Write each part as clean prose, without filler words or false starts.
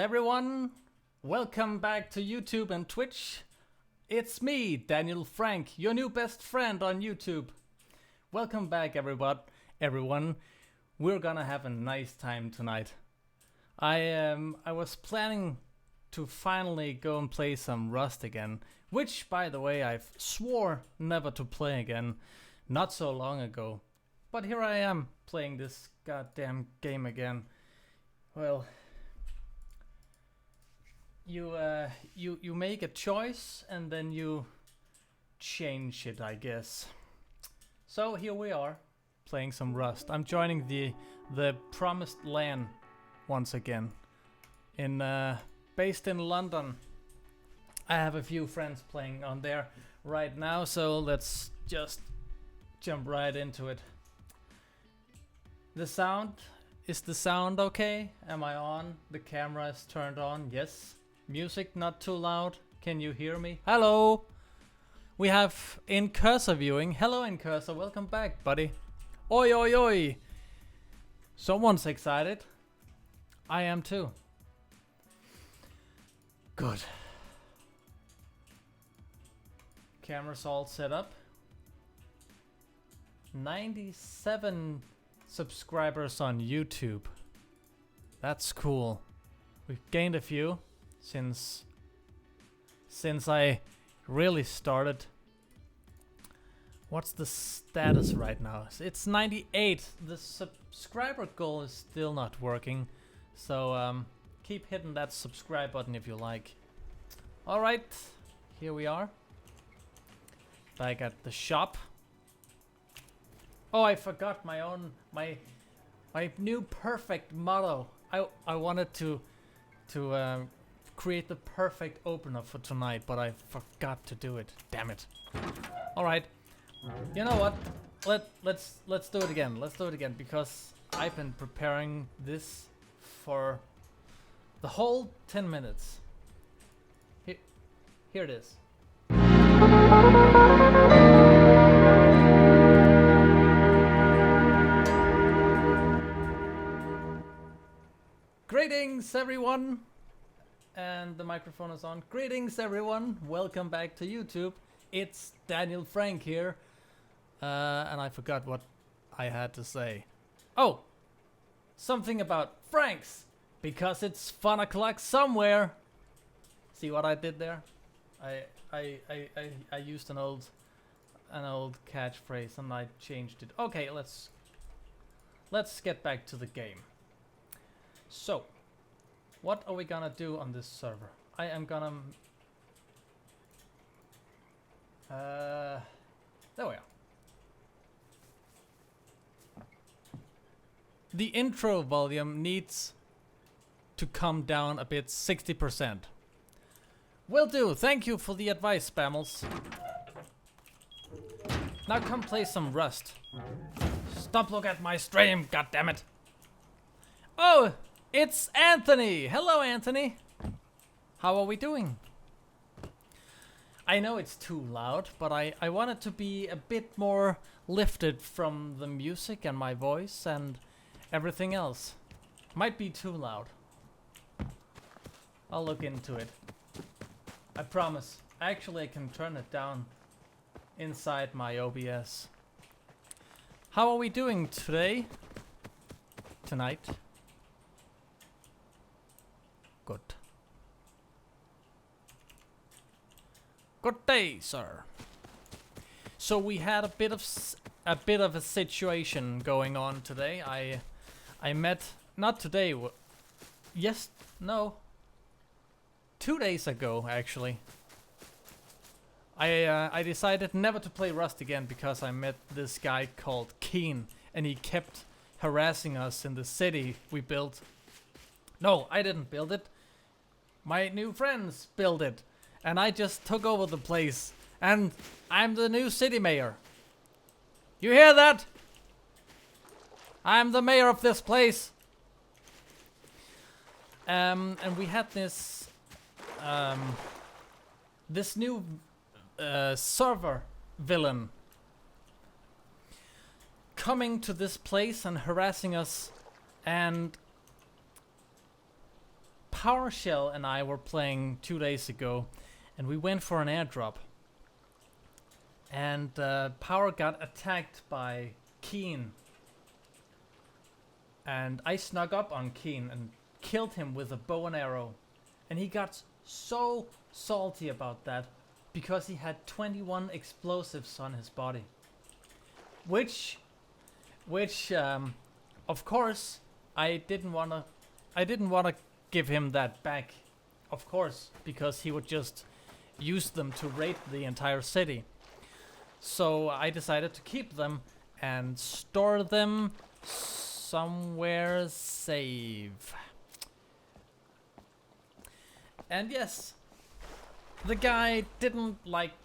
everyone, welcome back to YouTube and Twitch. It's me, DanielFrank, your new best friend on YouTube. Welcome back everyone. We're gonna have a nice time tonight. I was planning to finally go and play some Rust again, which by the way I've swore never to play again not so long ago. But here I am playing this goddamn game again. Well, you make a choice and then you change it, I guess. So here we are playing some Rust. I'm joining the promised land once again in based in London. I have a few friends playing on there right now, so let's just jump right into it. Is the sound okay? Am I on? The camera is turned on. Yes. Music not too loud. Can you hear me? Hello. We have in cursor viewing. Hello in cursor. Welcome back, buddy. Oi oi oi. Someone's excited. I am too. Good. Camera's all set up. 97 subscribers on YouTube. That's cool. We've gained a few since I really started. What's the status right now? It's 98. The subscriber goal is still not working, so keep hitting that subscribe button if you like. All right, here we are. Back at the shop. Oh, I forgot my new perfect motto. I wanted to create the perfect opener for tonight, but I forgot to do it. Damn it. All right. You know what? Let's do it again. Let's do it again because I've been preparing this for the whole 10 minutes. Here it is. Greetings everyone, and the microphone is on. Greetings everyone, welcome back to YouTube. It's DanielFrank here, and I forgot what I had to say. Oh, something about Franks, because it's fun o'clock somewhere. See what I did there? I used an old catchphrase and I changed it. Okay, let's get back to the game. So, what are we gonna do on this server? I am gonna... there we are. The intro volume needs to come down a bit, 60%. Will do, thank you for the advice, Spammals. Now come play some Rust. Stop look at my stream, goddammit. Oh! It's Anthony! Hello, Anthony! How are we doing? I know it's too loud, but I want it to be a bit more lifted from the music and my voice and everything else. Might be too loud. I'll look into it. I promise. Actually, I can turn it down inside my OBS. How are we doing today? Tonight? Good. Good day, sir. So we had a bit of a situation going on today. I met not today. Yes, no. 2 days ago, actually. I decided never to play Rust again because I met this guy called Keen, and he kept harassing us in the city we built. No, I didn't build it. My new friends built it, and I just took over the place, and I'm the new city mayor. You hear that? I'm the mayor of this place. And we had this this new server villain coming to this place and harassing us and PowerShell and I were playing 2 days ago, and we went for an airdrop. And Power got attacked by Keen. And I snuck up on Keen and killed him with a bow and arrow. And he got so salty about that because he had 21 explosives on his body. Which of course I didn't wanna give him that back, of course, because he would just use them to raid the entire city. So I decided to keep them and store them somewhere safe. And yes, the guy didn't like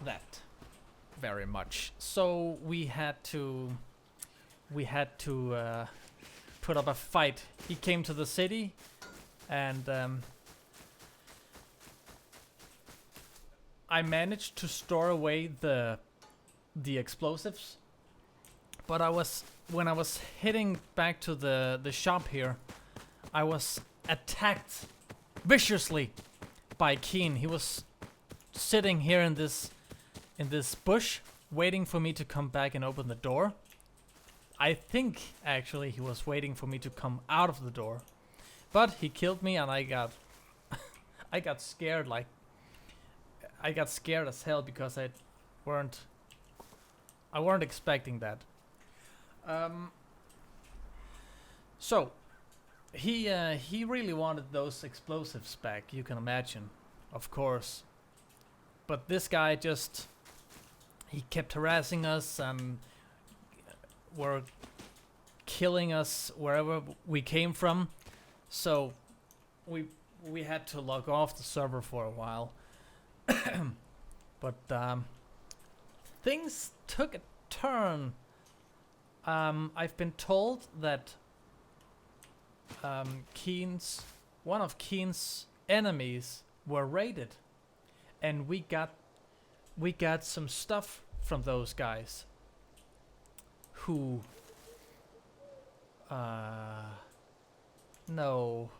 that very much, so we had to put up a fight. He came to the city, and I managed to store away the explosives. But when I was heading back to the shop here, I was attacked viciously by Keen. He was sitting here in this bush, waiting for me to come back and open the door. I think actually he was waiting for me to come out of the door, but he killed me, and I got scared. Like, I got scared as hell because I weren't expecting that. So he really wanted those explosives back. You can imagine, of course. But this guy he kept harassing us and were killing us wherever we came from. So we had to log off the server for a while. But things took a turn. I've been told that one of Keen's enemies were raided, and we got some stuff from those guys who no,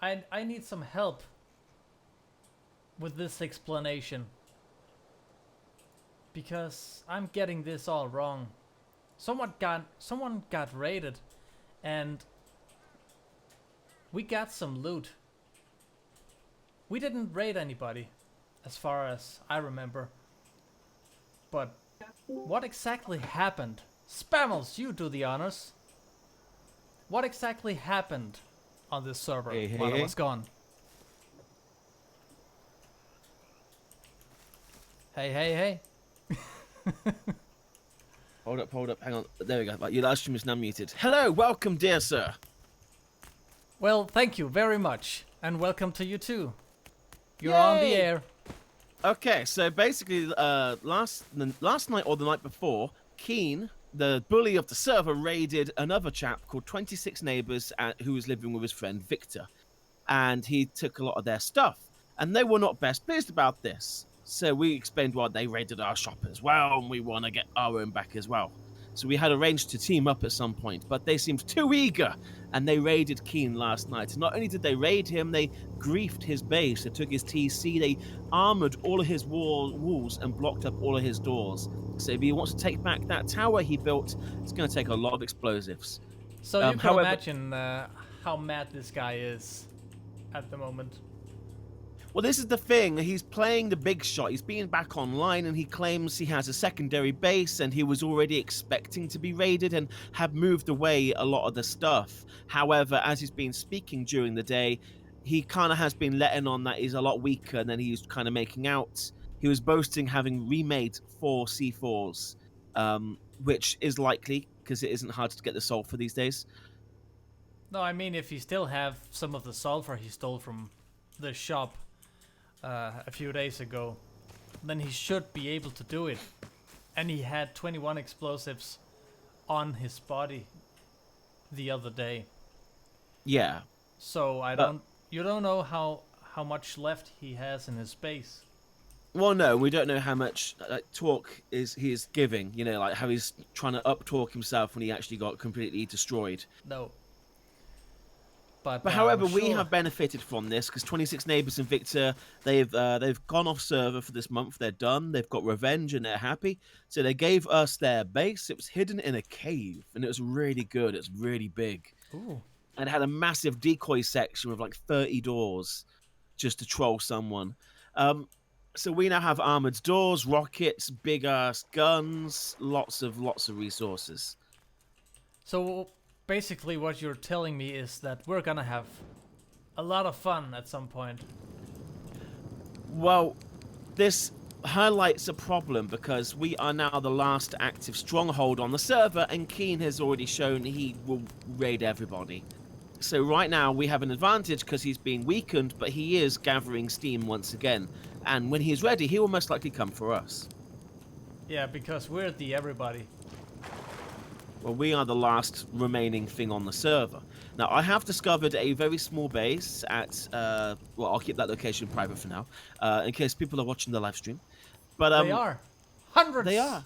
I need some help with this explanation, because I'm getting this all wrong. Someone got raided, and we got some loot. We didn't raid anybody, as far as I remember. But what exactly happened? Spammals, you do the honors. What exactly happened on this server while I was gone? Hey. Hold up, hang on. There we go. Right, your live stream is now muted. Hello, welcome, dear sir. Well, thank you very much, and welcome to you too. You're on the air. Okay, so basically, last night or the night before, Keen, the bully of the server, raided another chap called 26 Neighbors who was living with his friend Victor, and he took a lot of their stuff, and they were not best pleased about this. So we explained why they raided our shop as well, and we want to get our own back as well. So we had arranged to team up at some point, but they seemed too eager, and they raided Keen last night. Not only did they raid him, they griefed his base. They took his TC, they armored all of his walls and blocked up all of his doors. So if he wants to take back that tower he built, it's going to take a lot of explosives. So you can imagine how mad this guy is at the moment. Well, this is the thing. He's playing the big shot. He's being back online, and he claims he has a secondary base, and he was already expecting to be raided and had moved away a lot of the stuff. However, as he's been speaking during the day, he kind of has been letting on that he's a lot weaker than he's kind of making out. He was boasting having remade 4 C4s, which is likely because it isn't hard to get the sulfur these days. No, I mean, if he still have some of the sulfur he stole from the shop a few days ago, then he should be able to do it. And he had 21 explosives on his body the other day. Yeah. So you don't know how much left he has in his base. Well, no, we don't know how much talk he is giving. You know, like how he's trying to up talk himself when he actually got completely destroyed. No. But But however, we sure. have benefited from this because 26 Neighbors and Victor, they've gone off server for this month. They're done. They've got revenge and they're happy. So they gave us their base. It was hidden in a cave and it was really good. It's really big. Ooh. And it had a massive decoy section with like 30 doors just to troll someone. So we now have armored doors, rockets, big ass guns, lots of resources. So basically, what you're telling me is that we're gonna have a lot of fun at some point. Well, this highlights a problem because we are now the last active stronghold on the server, and Keen has already shown he will raid everybody. So right now we have an advantage because he's being weakened, but he is gathering steam once again. And when he's ready, he will most likely come for us. Yeah, because we're the everybody. Well, we are the last remaining thing on the server. Now, I have discovered a very small base at, well, I'll keep that location private for now, in case people are watching the live stream. But They are. Hundreds! They are.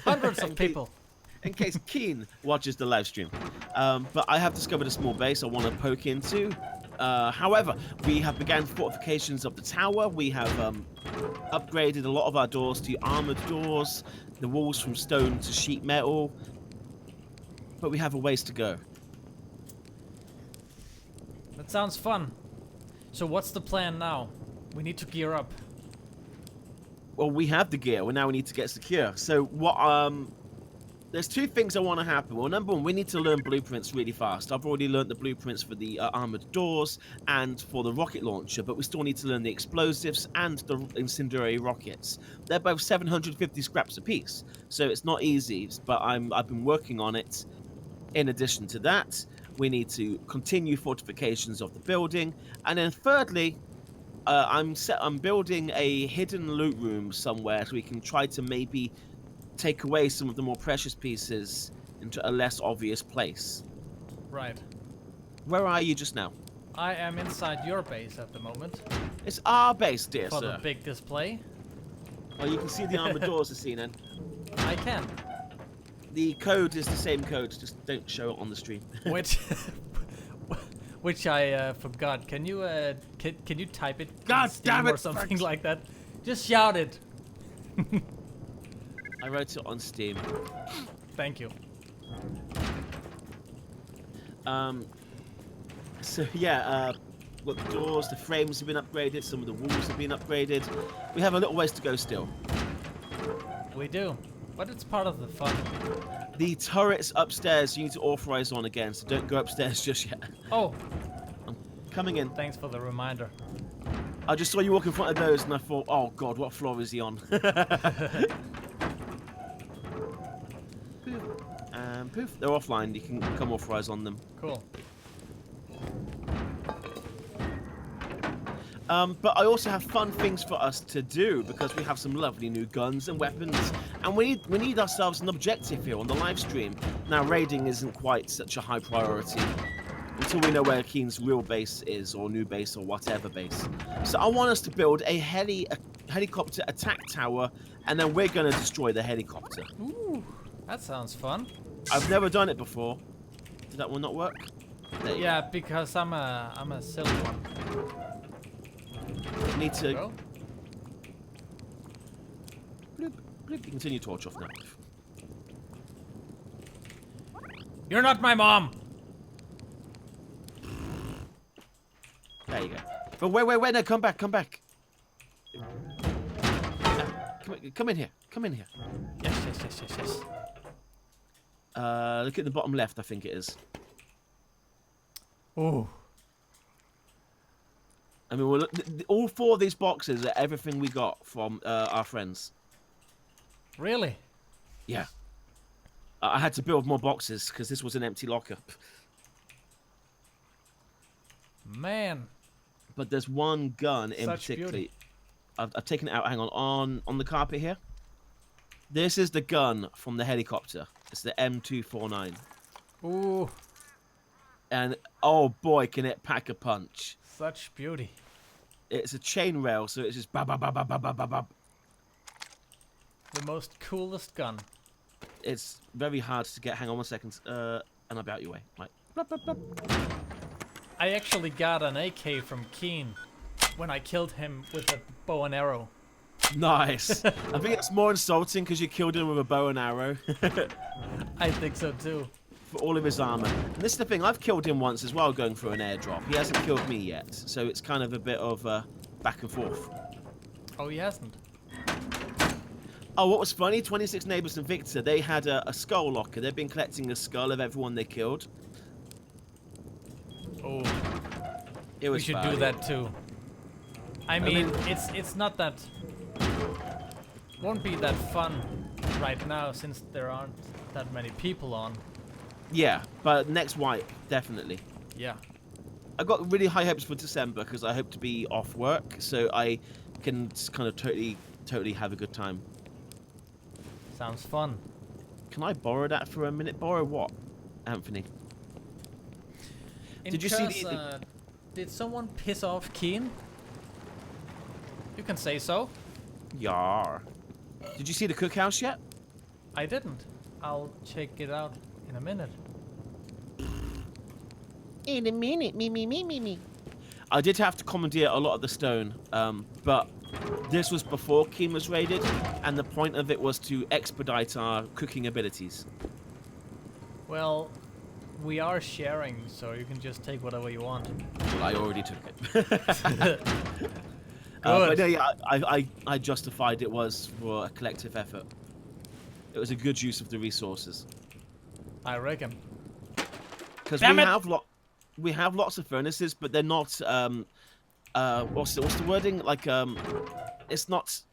Hundreds of people. In case Keen watches the live stream. But I have discovered a small base I want to poke into. However, we have began fortifications of the tower. We have upgraded a lot of our doors to armored doors, the walls from stone to sheet metal. But we have a ways to go. That sounds fun. So what's the plan now? We need to gear up. Well, we have the gear. Well, now we need to get secure. So what? There's two things I want to happen. Well, number one, we need to learn blueprints really fast. I've already learned the blueprints for the armored doors and for the rocket launcher, but we still need to learn the explosives and the incendiary rockets. They're both 750 scraps apiece, so it's not easy. But I've been working on it. In addition to that, we need to continue fortifications of the building, and then thirdly, I'm building a hidden loot room somewhere so we can try to maybe take away some of the more precious pieces into a less obvious place. Right. Where are you just now? I am inside your base at the moment. It's our base, dear For sir. the big display. Oh, you can see the armored doors, Asina. I can. The code is the same code, just don't show it on the stream. Which I forgot. Can you can you type it? God in Steam damn it, or something Frank. like that? Just shout it. I wrote it on Steam. Thank you. So yeah, well, the doors, the frames have been upgraded, some of the walls have been upgraded. We have a little ways to go still. We do, but it's part of the fun. The turrets upstairs you need to authorize on again, so don't go upstairs just yet. Oh, I'm coming in. thanks for the reminder. I just saw you walk in front of those and I thought, oh god, what floor is he on? And poof, they're offline. You can come authorize on them. Cool. But I also have fun things for us to do because we have some lovely new guns and weapons, and we need ourselves an objective here on the live stream. Now, raiding isn't quite such a high priority until we know where Keen's real base is, or new base, or whatever base. So I want us to build a helicopter attack tower, and then we're going to destroy the helicopter. Ooh, that sounds fun. I've never done it before. Did that one not work? There you Yeah, because I'm a silly one. go. Need to Go. bloop, bloop. Continue torch off now. You're not my mom. There you go. But wait, no, come back. Come in here. Yes. Look at the bottom left, I think it is. Ooh. I mean, well, all four of these boxes are everything we got from our friends. Really? Yeah. I had to build more boxes because this was an empty locker. Man. But there's one gun in Such particular. beauty. I've taken it out. Hang on the carpet here. This is the gun from the helicopter. It's the M249. It's a chain rail, so it's just bab bab bab bab bab bab bab. The most coolest gun. It's very hard to get. Hang on 1 second. And I'll be out your way. Right. Blub, blub, blub. I actually got an AK from Keen when I killed him with a bow and arrow. Nice. I think it's more insulting because you killed him with a bow and arrow. I think so too. For all of his armor. And this is the thing, I've killed him once as well going through an airdrop. He hasn't killed me yet, so it's kind of a bit of back and forth. Oh, he hasn't. Oh, what was funny, 26 Neighbors and Victor, they had a skull locker. They've been collecting the skull of everyone they killed. Oh, It was we should bad. do that too. I mean, it's not that... Won't be that fun right now since there aren't that many people on. Yeah, but next wipe, definitely. Yeah. I got really high hopes for December because I hope to be off work, so I can kind of totally have a good time. Sounds fun. Can I borrow that for a minute? Borrow what, Anthony? Did you see the... Did someone piss off Keen? You can say so. Yar. Did you see the cookhouse yet? I didn't. I'll check it out in a minute. In a minute, me. I did have to commandeer a lot of the stone, but this was before Keen was raided, and the point of it was to expedite our cooking abilities. Well, we are sharing, so you can just take whatever you want. Well, I already took it. But no, yeah, I justified it was for a collective effort. It was a good use of the resources. I reckon. Because Damn we have lots of furnaces, but they're not what's the wording? Like it's not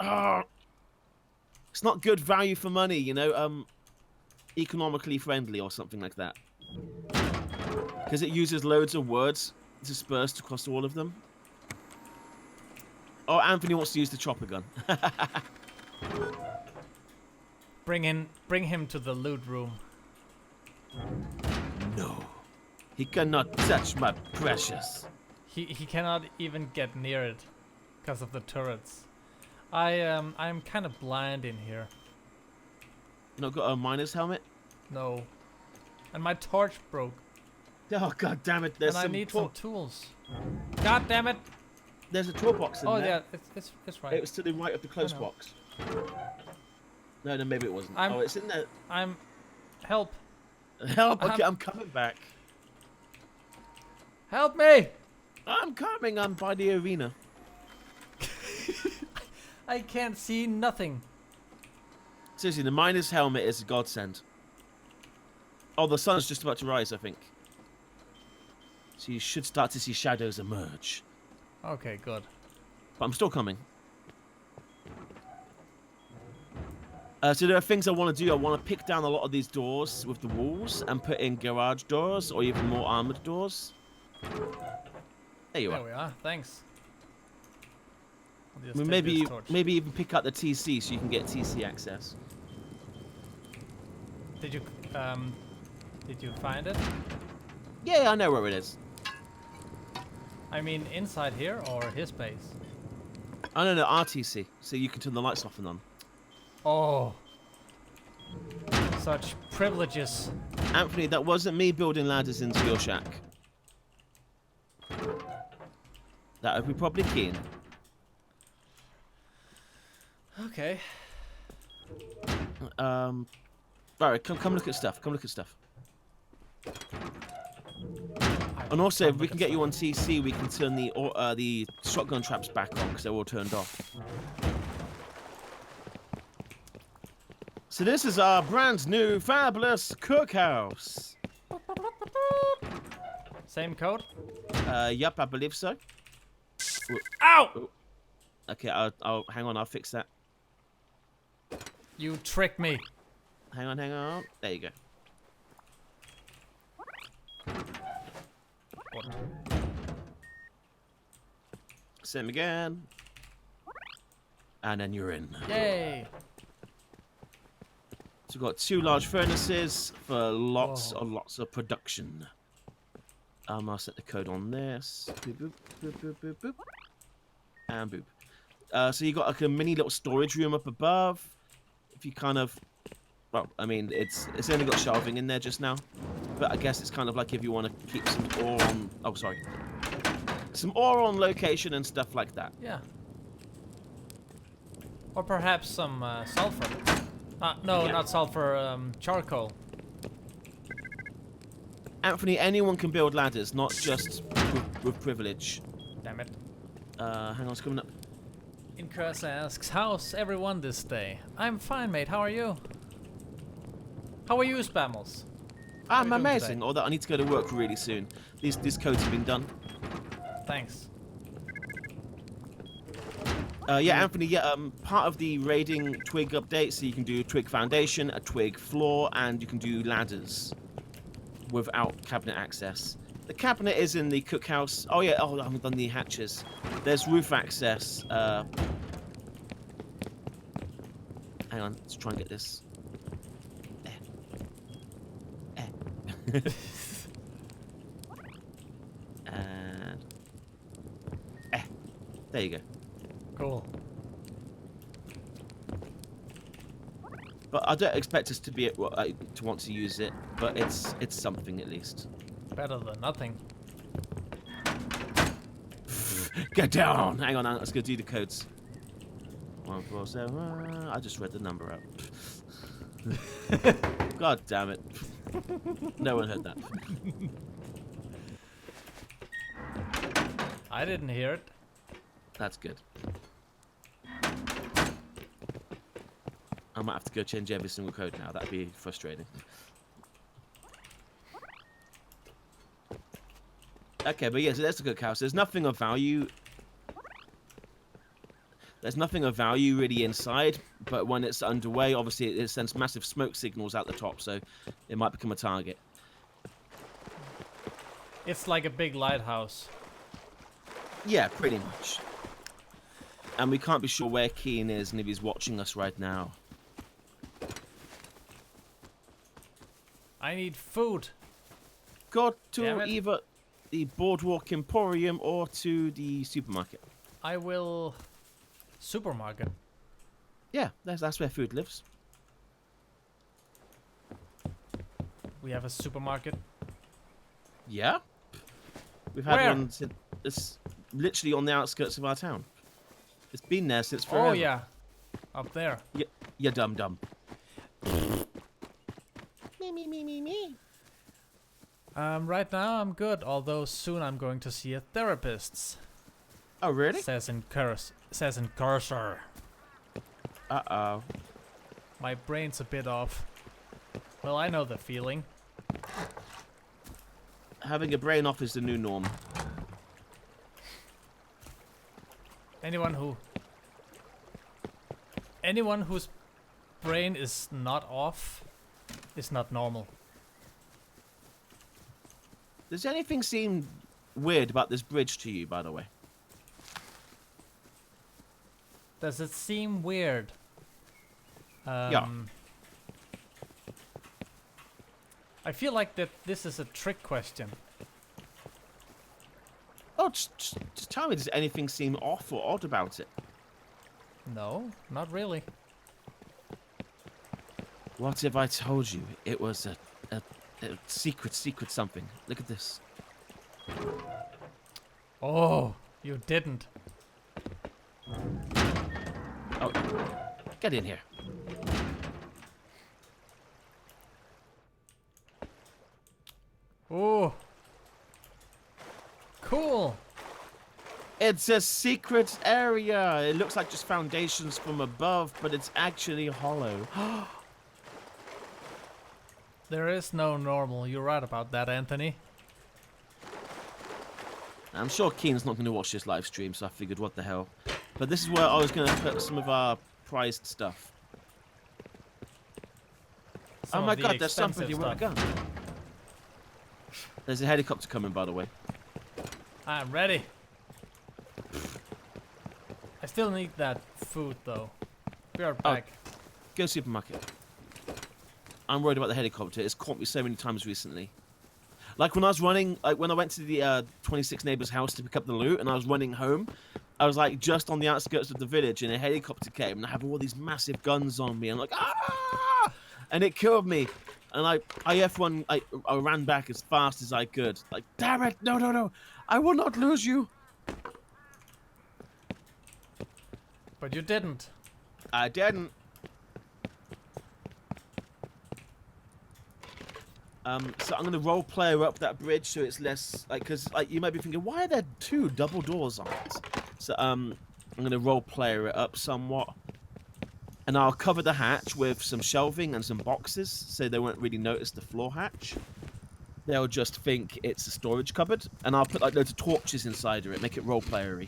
good value for money, you know, economically friendly or something like that. Because it uses loads of words dispersed across all of them. Oh, Anthony wants to use the chopper gun. Bring him to the loot room. No, he cannot touch my precious. He cannot even get near it because of the turrets. I'm kind of blind in here. Not got a miner's helmet? No. And my torch broke. Oh god damn it! There's And I some need some tools. God damn it! There's a toolbox in Oh there. yeah, it's right. It was to the right of the close know. box. No, maybe it wasn't. I'm- Oh, it's in there. Help! Help! Okay, I'm coming back. Help me! I'm coming. I'm by the arena. I can't see nothing. Seriously, the miner's helmet is a godsend. Oh, the sun's just about to rise, I think. So you should start to see shadows emerge. Okay, good. But I'm still coming. So there are things I want to do. I want to pick down a lot of these doors with the walls and put in garage doors or even more armored doors. There you There are. we are. Thanks. I'll just I mean, take this torch. maybe even pick up the TC so you can get TC access. Did you find it? Yeah, I know where it is. I mean, inside here or his base? Oh no, RTC, so you can turn the lights off and on. Oh, such privileges. Anthony, that wasn't me building ladders into your shack. That would be probably Keen. Okay. Right, come look at stuff. Come look at stuff. And also, if we can get you on TC, we can turn the shotgun traps back on because they're all turned off. So this is our brand new fabulous cookhouse. Same code? Yep, I believe so. Ow! Oh. Okay, I'll hang on. I'll fix that. You tricked me. Hang on. There you go. What? Same again. And then you're in. Yay! So we've got 2 large furnaces for lots Whoa. and lots of production. I'll set the code on this. Boop, boop, boop, boop, boop, boop. And boop. So you got like a mini little storage room up above. If you kind of, well, I mean, it's only got shelving in there just now, but I guess it's kind of like if you want to keep some ore on. Oh, sorry, some ore on location and stuff like that. Yeah. Or perhaps some sulfur. No, Yeah. not sulfur. Charcoal. Anthony, anyone can build ladders, not just with privilege. Damn it. Hang on, it's coming up. Incurs asks, how's everyone this day? I'm fine, mate. How are you? How are you, Spammals? How are I'm you doing amazing. today? Although I need to go to work really soon. These codes have been done. Thanks. Yeah, Anthony. Yeah, part of the raiding twig update, so you can do a twig foundation, a twig floor, and you can do ladders without cabinet access. The cabinet is in the cookhouse. Oh yeah. Oh, I haven't done the hatches. There's roof access. Hang on. Let's try and get this. And there you go. Cool. But I don't expect us to be to want to use it. But it's something at least. Better than nothing. Get down! Hang on, let's go do the codes. 147. I just read the number out. God damn it! No one heard that. I didn't hear it. That's good. I might have to go change every single code now. That'd be frustrating. Okay, but yeah, so there's the cookhouse. There's nothing of value. There's nothing of value really inside, but when it's underway, obviously it sends massive smoke signals out the top, so it might become a target. It's like a big lighthouse. Yeah, pretty much. And we can't be sure where Keen is and if he's watching us right now. I need food. Go Damn to it. either the Boardwalk Emporium or to the supermarket. I will... Supermarket. Yeah, that's where food lives. We have a supermarket. Yeah? We've had Where? one since... It's literally on the outskirts of our town. It's been there since forever. Oh yeah. Up there. You dumb. Right now I'm good, although soon I'm going to see a therapist. Oh, really? Says in cursor. Uh-oh. My brain's a bit off. Well, I know the feeling. Having a brain off is the new norm. Anyone whose brain is not off is not normal. Does anything seem weird about this bridge to you, by the way? Does it seem weird? Yeah. I feel like that this is a trick question. Oh, just tell me, does anything seem off or odd about it? No, not really. What if I told you it was a secret something? Look at this. Oh, you didn't. Oh, get in here. Oh. Cool. It's a secret area. It looks like just foundations from above, but it's actually hollow. There is no normal. You're right about that, Anthony. I'm sure Keen's not going to watch this live stream, so I figured, what the hell. But this is where I was going to put some of our prized stuff. Some Oh my of the god, there's somebody with a expensive gun. There's a helicopter coming, by the way. I'm ready. I still need that food, though. Be right back. Go supermarket. I'm worried about the helicopter. It's caught me so many times recently. Like when I was running, like when I went to the 26 neighbor's house to pick up the loot, and I was running home, I was like just on the outskirts of the village, and a helicopter came, and I have all these massive guns on me. I'm like, ah! And it killed me. And I F1, I ran back as fast as I could. Like, damn it! No, no, no! I will not lose you. But you didn't. I didn't. So I'm gonna role player up that bridge so it's less like, cause like you might be thinking, why are there 2 double doors on it? So I'm gonna role player it up somewhat, and I'll cover the hatch with some shelving and some boxes so they won't really notice the floor hatch. They'll just think it's a storage cupboard, and I'll put like loads of torches inside of it, make it role playery.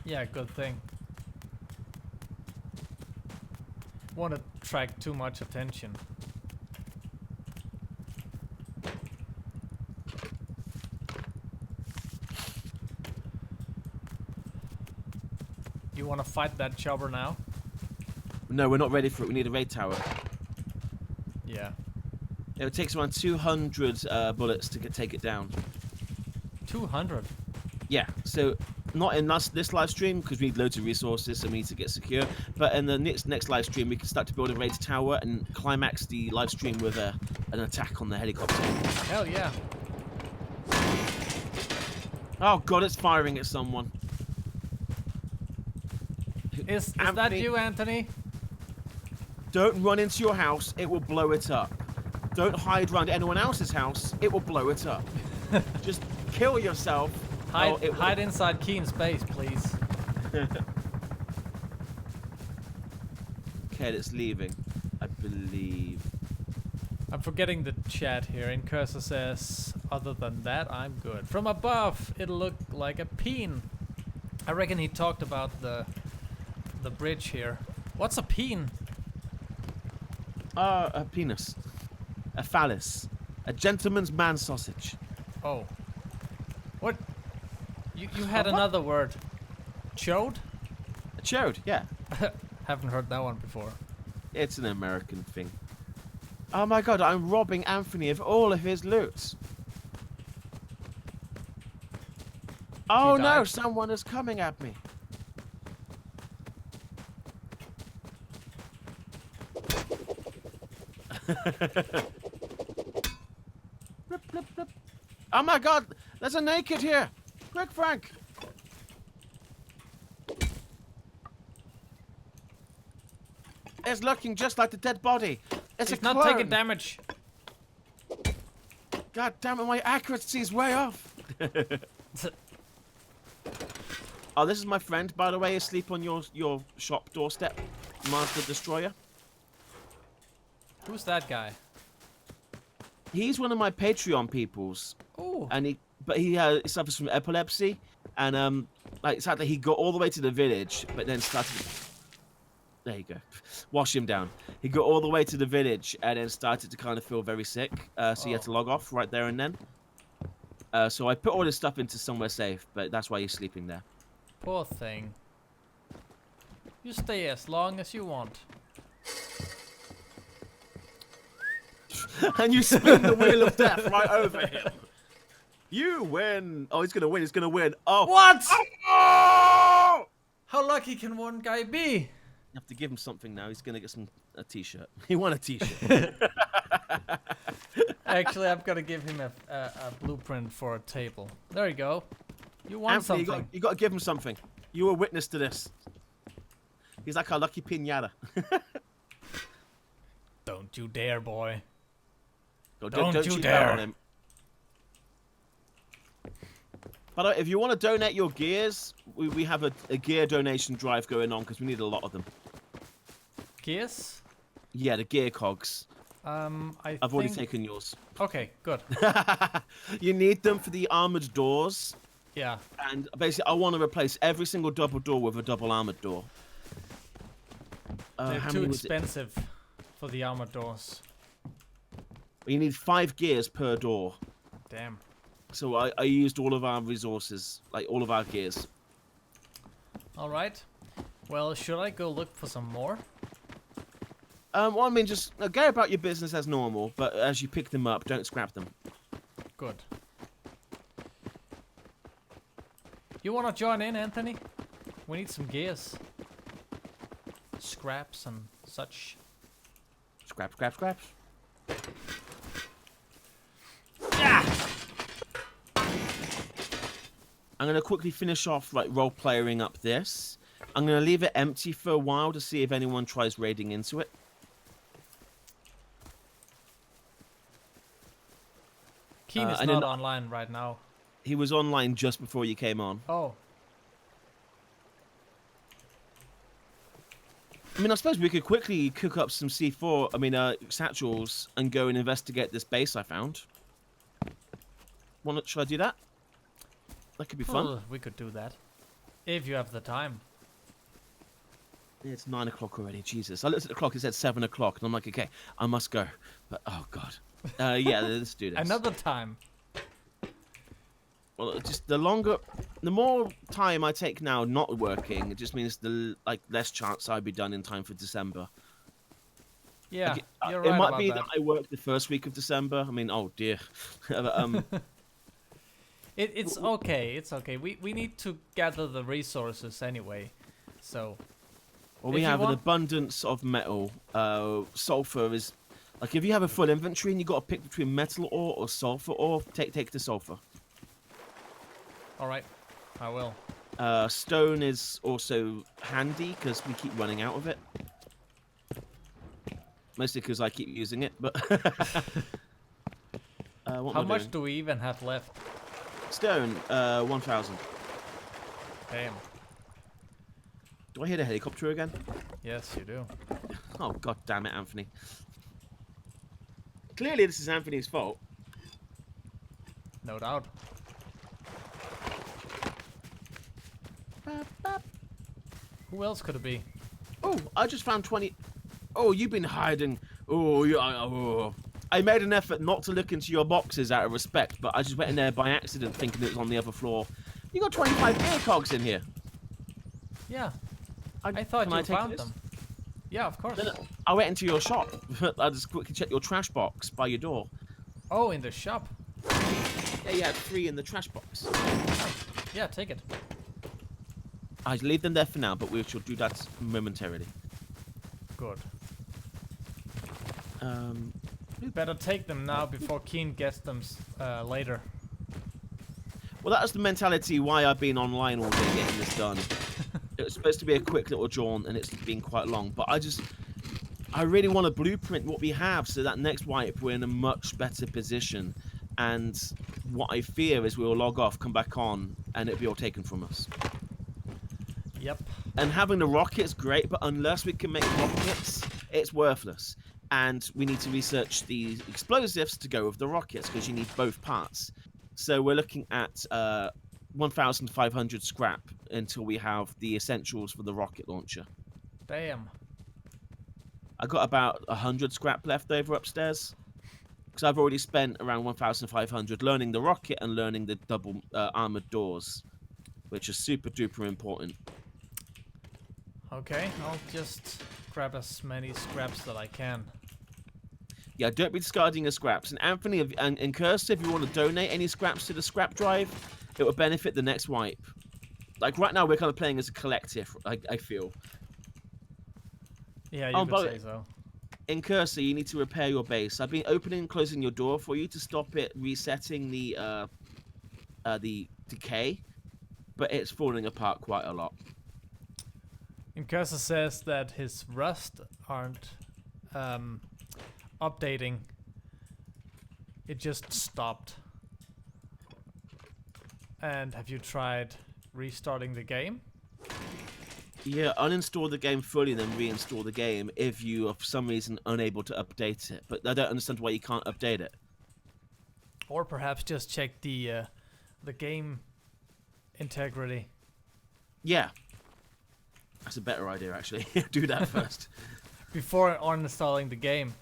Yeah, good thing. Want to attract too much attention. You want to fight that chopper now? No, we're not ready for it. We need a raid tower. Yeah. It takes around 200 bullets to take it down. 200? Yeah, so not in this live stream because we need loads of resources, so we need to get secure. But in the next live stream, we can start to build a raid tower and climax the live stream with an attack on the helicopter. Hell yeah. Oh god, it's firing at someone. Is that you, Anthony? Don't run into your house, it will blow it up. Don't hide around anyone else's house, it will blow it up. Just kill yourself. Hide inside Keen's base, please. Okay, it's leaving, I believe. I'm forgetting the chat here. In cursor says, other than that, I'm good. From above, it'll look like a peen. I reckon he talked about the bridge here. What's a peen? A penis. A phallus. A gentleman's man sausage. Oh. What? You had another word. Chode? A chode, yeah. Haven't heard that one before. It's an American thing. Oh my god, I'm robbing Anthony of all of his loot. Oh no, someone is coming at me. Blip, blip, blip. Oh my god, there's a naked here. Quick, Frank. It's looking just like the dead body. It's He's a not clone. taking damage. God damn it, my accuracy is way off. Oh, this is my friend, by the way, asleep on your shop doorstep, Master Destroyer. Who's that guy? He's one of my Patreon peoples. Oh. And he suffers from epilepsy, and like sadly he got all the way to the village, but then started. There you go. Wash him down. He got all the way to the village and then started to kind of feel very sick. So he had to log off right there and then. So I put all his stuff into somewhere safe, but that's why he's sleeping there. Poor thing. You stay as long as you want. And you spin the wheel of death right over him. You win. Oh, he's gonna win. He's gonna win. Oh. What? Oh! How lucky can one guy be? You have to give him something now. He's gonna get a t-shirt. He won a t-shirt. Actually, I'm gonna give him a blueprint for a table. There you go. You want Anthony, something. you got to give him something. You were witness to this. He's like our lucky piñata. Don't you dare, boy. Don't you cheat dare. on him. But if you want to donate your gears, we have a gear donation drive going on because we need a lot of them. Gears? Yeah, the gear cogs. I've already taken yours. Okay, good. You need them for the armored doors. Yeah. And basically, I want to replace every single double door with a double armored door. They're too expensive for the armored doors. You need 5 gears per door. Damn. So I used all of our resources, like all of our gears. Alright. Well, should I go look for some more? Well, I mean, just go about your business as normal, but as you pick them up, don't scrap them. Good. You wanna join in, Anthony? We need some gears. Scraps and such. Scraps. I'm going to quickly finish off like role-playing up this. I'm going to leave it empty for a while to see if anyone tries raiding into it. Keen is not online right now. He was online just before you came on. Oh. I mean, I suppose we could quickly cook up some C4, satchels, and go and investigate this base I found. Should I do that? That could be fun. Oh, we could do that. If you have the time. It's 9 o'clock already, Jesus. I looked at the clock, it said 7 o'clock, and I'm like, okay, I must go. But, oh, God. Yeah, let's do this. Another time. Well, just the more time I take now not working, it just means less chance I'd be done in time for December. Yeah, you're right. It might about be that. that I work the first week of December. I mean, oh dear. It's okay. It's okay. We need to gather the resources anyway. So. Well, we have an abundance of metal. Sulfur is like if you have a full inventory and you got to pick between metal ore or sulfur ore, take the sulfur. All right, I will. Stone is also handy because we keep running out of it. Mostly because I keep using it, but. How much do we even have left? Stone, 1,000. Damn. Do I hear the helicopter again? Yes, you do. Oh, God damn it, Anthony. Clearly, this is Anthony's fault. No doubt. Who else could it be? Oh, I just found 20. Oh, you've been hiding. Oh. I made an effort not to look into your boxes out of respect, but I just went in there by accident thinking it was on the other floor. You got 25 beer cogs in here. Yeah. I thought you found them. Yeah, of course. No, I went into your shop. I just quickly checked your trash box by your door. Oh, in the shop? Yeah, you had 3 in the trash box. Oh, yeah, take it. I leave them there for now, but we shall do that momentarily. Good. Better take them now before Keen gets them later. Well, that's the mentality why I've been online all day getting this done. It was supposed to be a quick little jaunt, and it's been quite long. But I really want to blueprint what we have, so that next wipe we're in a much better position. And what I fear is we'll log off, come back on, and it'll be all taken from us. Yep. And having the rockets, great, but unless we can make rockets, it's worthless. And we need to research the explosives to go with the rockets, because you need both parts. So we're looking at 1,500 scrap until we have the essentials for the rocket launcher. Damn. I got about 100 scrap left over upstairs. Because I've already spent around 1,500 learning the rocket and learning the double armored doors, which is super duper important. Okay, I'll just grab as many scraps that I can. Yeah, don't be discarding your scraps. And Anthony and Kirsty, if you want to donate any scraps to the scrap drive, it will benefit the next wipe. Like right now, we're kind of playing as a collective, I feel. Yeah, you could say so. In Cursor, you need to repair your base. I've been opening and closing your door for you to stop it resetting the decay, but it's falling apart quite a lot. Cursor says that his rust aren't updating. It just stopped. And have you tried restarting the game? Yeah, uninstall the game fully, then reinstall the game if you are for some reason unable to update it. But I don't understand why you can't update it. Or perhaps just check the game integrity. Yeah. That's a better idea, actually. Do that first. Before uninstalling the game.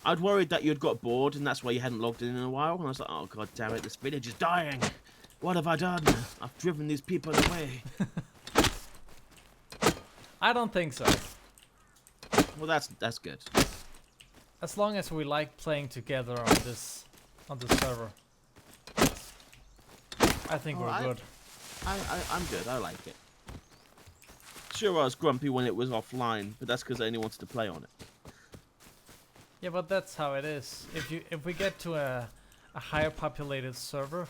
I'd worried that you'd got bored and that's why you hadn't logged in a while. And I was like, oh god damn it, this village is dying. What have I done? I've driven these people away. I don't think so. Well, that's good. As long as we like playing together on this server. I think Oh, we're good. I'm good. I like it. Sure, I was grumpy when it was offline, but that's because I only wanted to play on it. Yeah, but that's how it is. If we get to a higher populated server,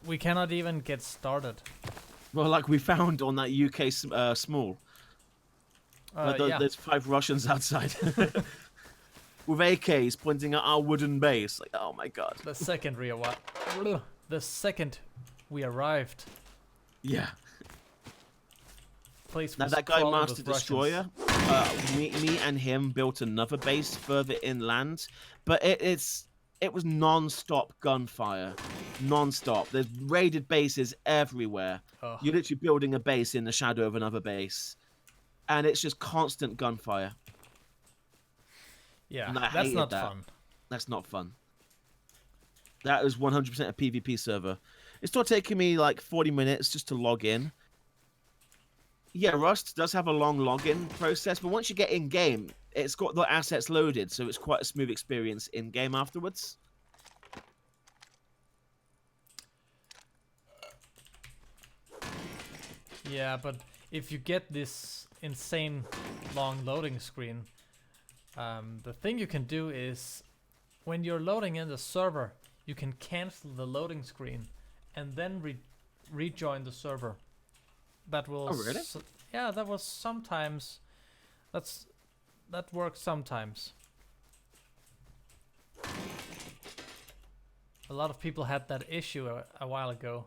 we cannot even get started. Well, like we found on that UK small. Yeah. There's 5 Russians outside with AKs pointing at our wooden base. Like, oh my god. The second the second we arrived, Yeah. place Now was that guy, crawling Master with Russians. Destroyer, me and him built another base further inland, but it was non-stop gunfire, non-stop. There's raided bases everywhere. Ugh. You're literally building a base in the shadow of another base, and it's just constant gunfire. Yeah, And I that's hated not that. fun. That's not fun. That is 100% a PvP server. It's still taking me like 40 minutes just to log in. Yeah, Rust does have a long login process, but once you get in game, it's got the assets loaded, so it's quite a smooth experience in game afterwards. Yeah, but if you get this insane long loading screen, the thing you can do is when you're loading in the server, you can cancel the loading screen and then rejoin the server. That will. Oh, really? Yeah, that was sometimes. That works sometimes. A lot of people had that issue a while ago,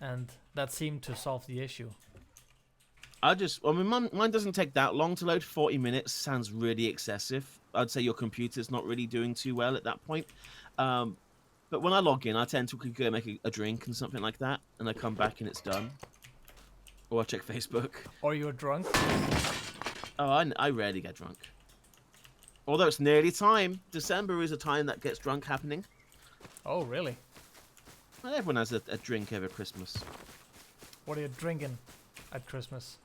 and that seemed to solve the issue. I mean, mine doesn't take that long to load. 40 minutes sounds really excessive. I'd say your computer's not really doing too well at that point. But when I log in, I tend to go make a drink and something like that, and I come back and it's done. Or I check Facebook. Or you're drunk? Oh, I rarely get drunk. Although it's nearly time. December is a time that gets drunk happening. Oh, really? Well, everyone has a drink over Christmas. What are you drinking at Christmas?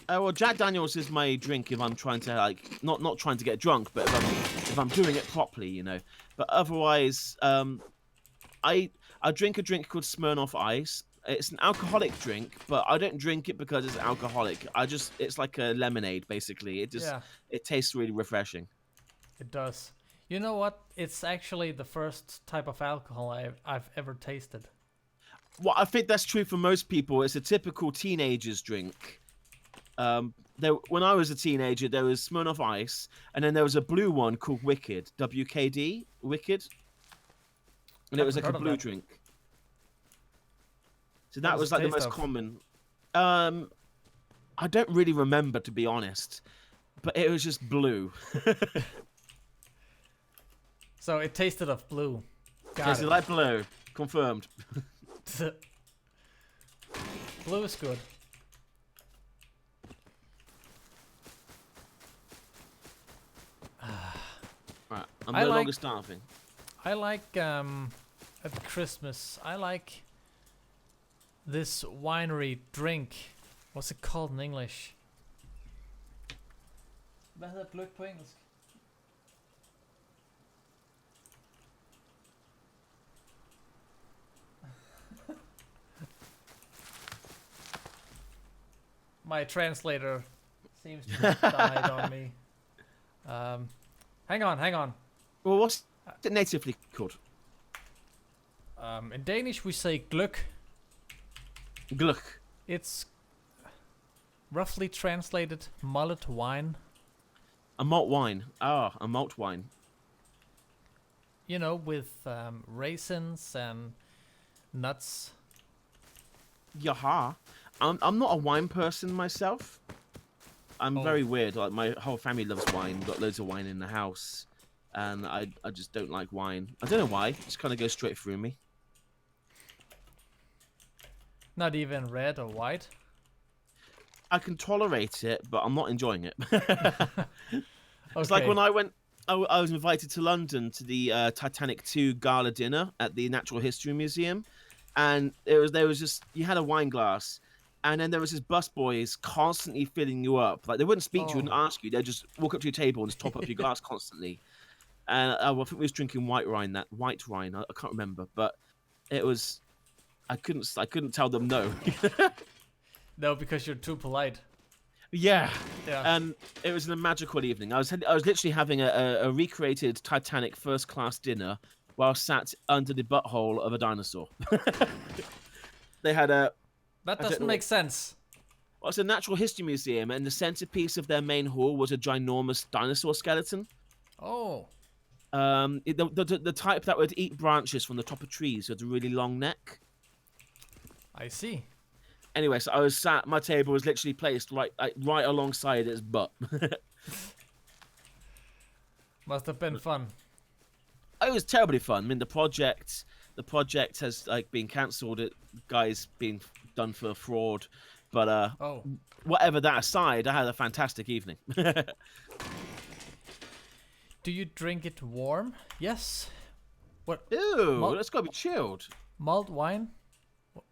Well, Jack Daniels is my drink if I'm trying to not trying to get drunk, but if I'm doing it properly, you know. But otherwise, I drink a drink called Smirnoff Ice. It's an alcoholic drink, but I don't drink it because it's alcoholic. It's like a lemonade basically. It tastes really refreshing. It does. You know what? It's actually the first type of alcohol I've ever tasted. Well, I think that's true for most people. It's a typical teenager's drink. When I was a teenager, there was Smirnoff Ice, and then there was a blue one called Wicked, WKD, Wicked, and it was like a blue drink. So that was like the most common. I don't really remember, to be honest, but it was just blue. So it tasted of blue. Tasted like blue. Confirmed. Blue is good. Right, I'm no longer starving. I like at Christmas. I like this winery drink. What's it called in English? Hvad hedder gløgg på engelsk? My translator seems to have died on me. Hang on. Well, what's it natively called? In Danish we say gløgg. Gløgg. It's roughly translated mullet wine. A malt wine. Ah, a malt wine. You know, with raisins and nuts. Yaha. I'm not a wine person myself. I'm very weird. Like, my whole family loves wine. We've got loads of wine in the house. And I just don't like wine. I don't know why. It just kind of goes straight through me. Not even red or white? I can tolerate it, but I'm not enjoying it. Okay. It's like when I was invited to London to the Titanic 2 gala dinner at the Natural History Museum. And there was just, you had a wine glass. And then there was this busboys constantly filling you up. Like, they wouldn't speak to you and ask you. They'd just walk up to your table and just top up your glass constantly. And I think we was drinking white wine. I can't remember. But It was. I couldn't tell them no. No, because you're too polite. Yeah. Yeah. It was a magical evening. I was literally having a recreated Titanic first class dinner while sat under the butthole of a dinosaur. They had a. That doesn't make sense. Well, it's a natural history museum, and the centerpiece of their main hall was a ginormous dinosaur skeleton. Oh. The type that would eat branches from the top of trees with a really long neck. I see. Anyway, so I was sat. My table was literally placed right alongside its butt. Must have been fun. It was terribly fun. I mean, the project has been cancelled. Guys being done for fraud, but whatever that aside, I had a fantastic evening. Do you drink it warm? Yes. What? Ew, that's gotta be chilled. Malt wine?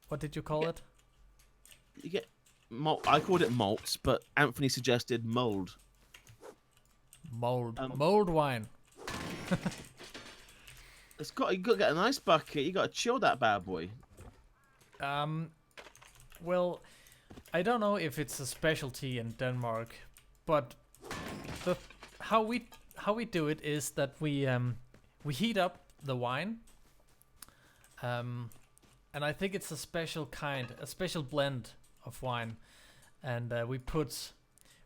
What did you call it? You get malt. I called it malts, but Anthony suggested mold. Mold wine. You got to get an ice bucket. You got to chill that bad boy. Well, I don't know if it's a specialty in Denmark, but how we do it is that we heat up the wine. And I think it's a special blend of wine, and we put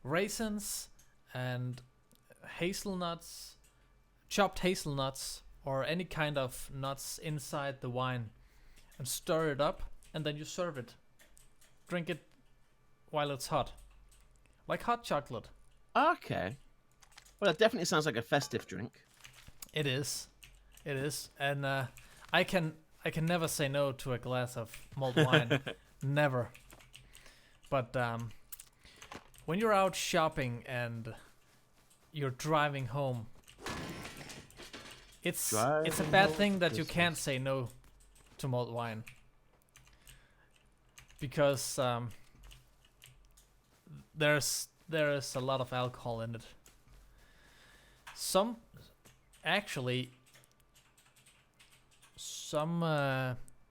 raisins and hazelnuts, chopped hazelnuts, or any kind of nuts inside the wine, and stir it up, and then you serve it. Drink it while it's hot, like hot chocolate. Okay. Well, that definitely sounds like a festive drink. It is, and I can never say no to a glass of mulled wine. Never. But when you're out shopping and you're driving home, it's a bad thing that you can't say no to mulled wine, because there is a lot of alcohol in it.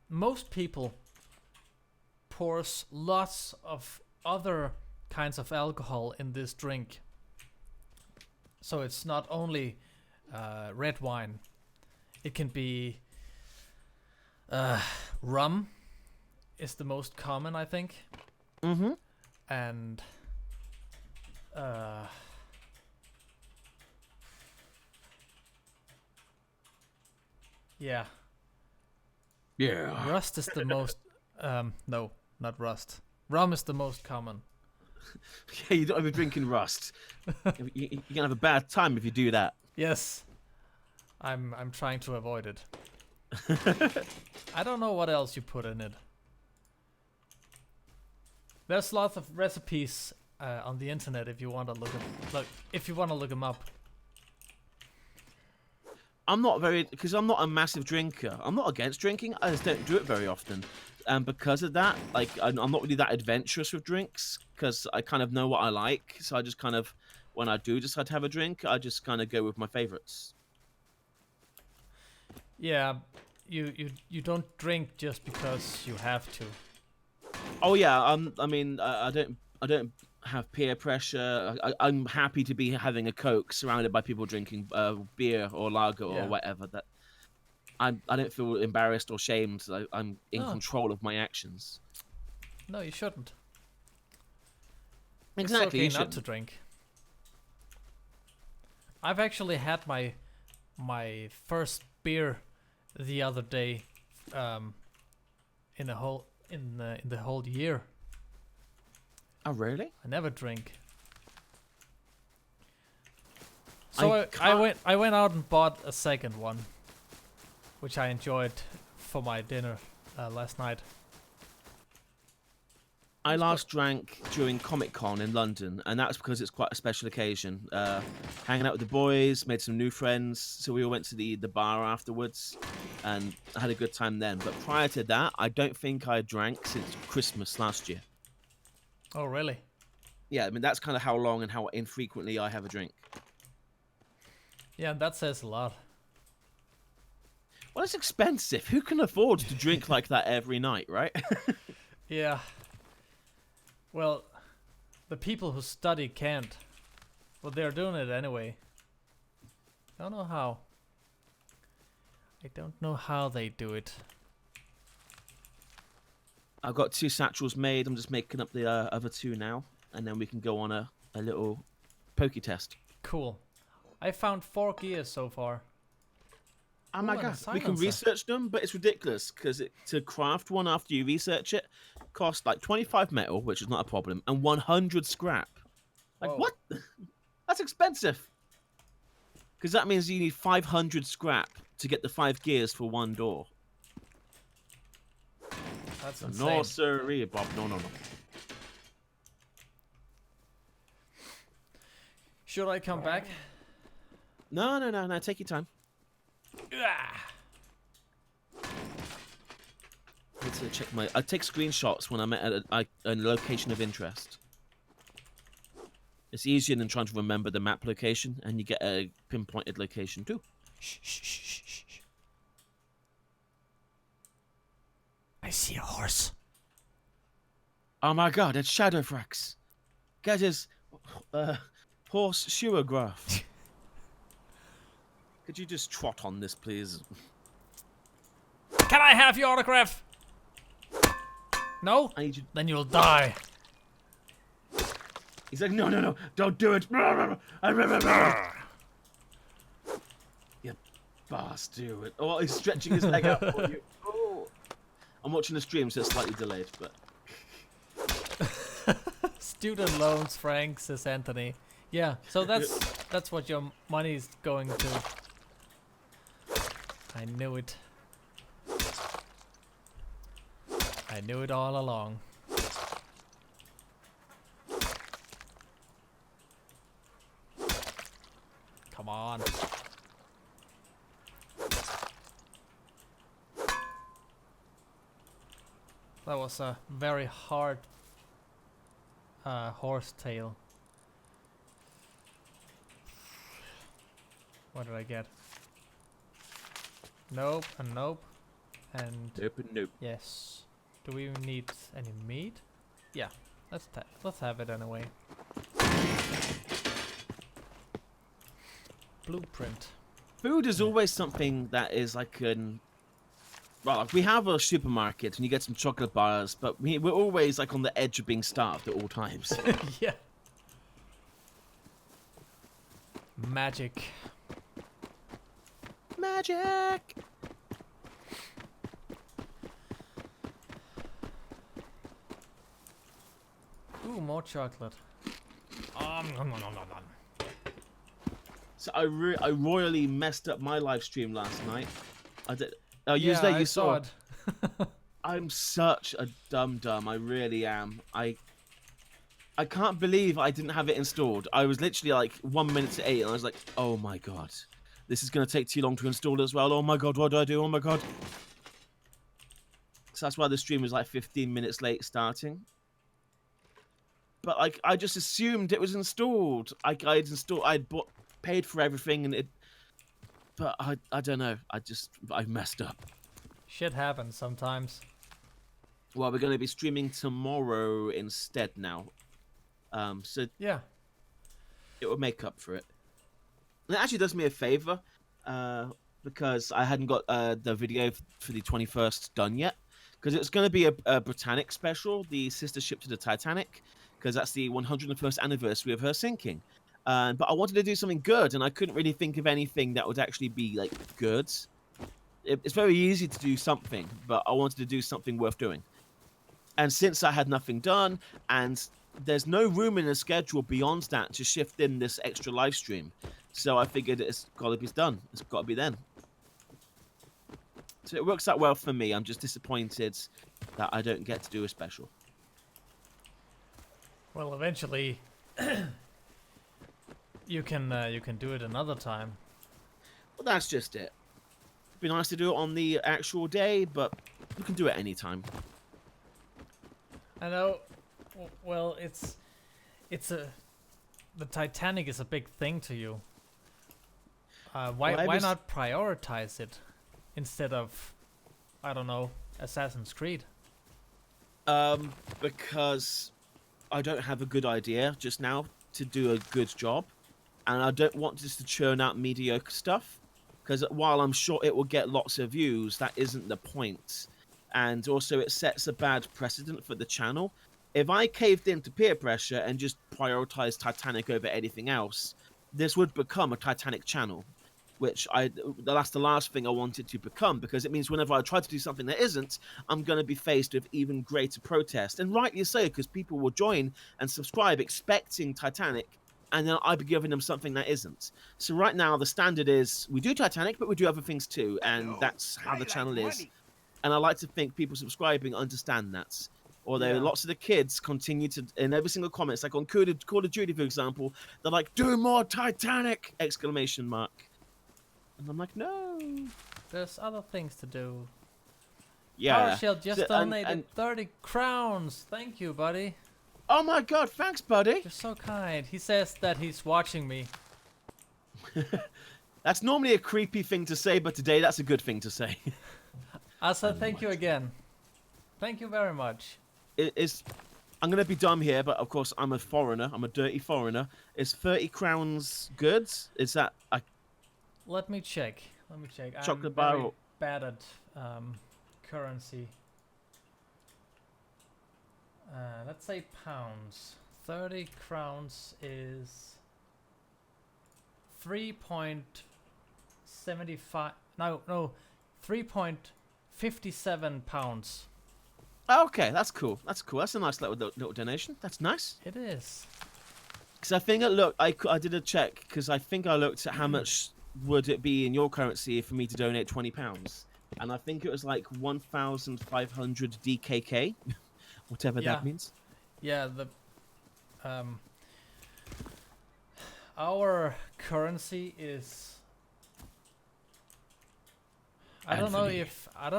Most people pours lots of other kinds of alcohol in this drink. So it's not only red wine. It can be rum is the most common, I think. Mm-hmm. And yeah. Yeah. Rust is the most no, not rust. Rum is the most common. Yeah, you don't have to be drinking rust. You're gonna have a bad time if you do that. Yes. I'm trying to avoid it. I don't know what else you put in it. There's lots of recipes on the internet if you want to look them up. I'm not a massive drinker. I'm not against drinking. I just don't do it very often. And because of that, like, I'm not really that adventurous with drinks, because I kind of know what I like. So I just kind of, when I do decide to have a drink, I just kind of go with my favorites. Yeah, you don't drink just because you have to. Oh yeah, I mean, I don't have peer pressure. I'm happy to be having a Coke surrounded by people drinking beer or lager or whatever. That I don't feel embarrassed or shamed. I'm in control of my actions. No, you shouldn't. Exactly, it's okay not to drink. I've actually had my first beer the other day, in the whole year. Oh really? I never drink. So I went out and bought a second one, which I enjoyed for my dinner last night. I last drank during Comic-Con in London, and that's because it's quite a special occasion. Hanging out with the boys, made some new friends, so we all went to the bar afterwards, and I had a good time then. But prior to that, I don't think I drank since Christmas last year. Oh, really? Yeah, I mean, that's kind of how long and how infrequently I have a drink. Yeah, that says a lot. Well, it's expensive. Who can afford to drink like that every night, right? Yeah. Well, the people who study can't. But they're doing it anyway. Don't know how. I don't know how they do it. I've got 2 satchels made. I'm just making up the other 2 now, and then we can go on a little pokey test. Cool. I found 4 gears so far. Oh my and a god, we can silencer. research them, but it's ridiculous because to craft one after you research it costs like 25 metal, which is not a problem, and 100 scrap. Like, Whoa. what? That's expensive. Because that means you need 500 scrap to get the 5 gears for 1 door. That's insane. No, sirree, Bob. No. Should I come back? No. Take your time. Ah. I need to check I take screenshots when I'm at a location of interest. It's easier than trying to remember the map location, and you get a pinpointed location too. Shh. I see a horse. Oh my god, it's Shadowfrax. Get his horse shoeograph. Could you just trot on this, please? Can I have your autograph? No? I need you. Then you'll die. He's like, no, don't do it. You bastard. Oh, he's stretching his leg out for you. Oh. I'm watching the stream, so it's slightly delayed, but... Student loans, Frank, says Anthony. Yeah, so that's what your money's going to. I knew it. I knew it all along. Come on. That was a very hard horse tail. What did I get? Nope and nope. And Nope. yes. Do we need any meat? Yeah. Let's have it anyway. Blueprint. Food is always something that is like an... Well, like we have a supermarket and you get some chocolate bars, but we're always like on the edge of being starved at all times. Yeah. Magic. Magic! Ooh, more chocolate. Nom, nom, nom. So I royally messed up my live stream last night. I did. Oh, Yeah, you I saw it. I'm such a dum. I really am. I can't believe I didn't have it installed. I was literally like 1 minute to 8, and I was like, oh my god, this is gonna take too long to install as well. Oh my god, what do I do? Oh my god. So that's why the stream was like 15 minutes late starting. But like, I just assumed it was installed. I'd paid for everything, and it. But I don't know. I messed up. Shit happens sometimes. Well, we're going to be streaming tomorrow instead now. So Yeah. it will make up for it. And it actually does me a favor, because I hadn't got the video for the 21st done yet. Because it's going to be a Britannic special, the sister ship to the Titanic, because that's the 101st anniversary of her sinking. But I wanted to do something good, and I couldn't really think of anything that would actually be like good. It's very easy to do something, but I wanted to do something worth doing. And since I had nothing done, and there's no room in the schedule beyond that to shift in this extra live stream, so I figured it's got to be done. It's got to be then. So it works out well for me. I'm just disappointed that I don't get to do a special. Well, eventually, you can do it another time. Well, that's just it. It'd be nice to do it on the actual day, but you can do it anytime. I know. Well, the Titanic is a big thing to you. Why not prioritize it? instead of, I don't know, Assassin's Creed? Because I don't have a good idea just now to do a good job, and I don't want just to churn out mediocre stuff. Because while I'm sure it will get lots of views, that isn't the point. And also, it sets a bad precedent for the channel. If I caved into peer pressure and just prioritized Titanic over anything else, this would become a Titanic channel, which that's the last thing I wanted to become, because it means whenever I try to do something that isn't, I'm going to be faced with even greater protest. And rightly so, because people will join and subscribe expecting Titanic, and then I'd be giving them something that isn't. So right now, the standard is we do Titanic, but we do other things too, and that's how the channel is. And I like to think people subscribing understand that. Although lots of the kids continue to, in every single comment, it's like on Call of Duty, for example, they're like, do more Titanic! Exclamation mark. And I'm like, no. There's other things to do. Yeah. PowerShell just donated 30 crowns. Thank you, buddy. Oh my god, thanks, buddy. You're so kind. He says that he's watching me. That's normally a creepy thing to say, but today that's a good thing to say. I said thank you again. Thank you very much. I'm going to be dumb here, but of course I'm a foreigner. I'm a dirty foreigner. Is 30 crowns good? Is that... Let me check. Chocolate I'm bar very or... bad at currency. Let's say pounds. 30 crowns is 3.75... No, 3.57 pounds. Okay, that's cool. That's a nice little donation. That's nice. It is. Because I think I did a check, because I think I looked at how much would it be in your currency for me to donate £20, and I think it was like 1,500 DKK, whatever that means. Yeah, our currency is... I don't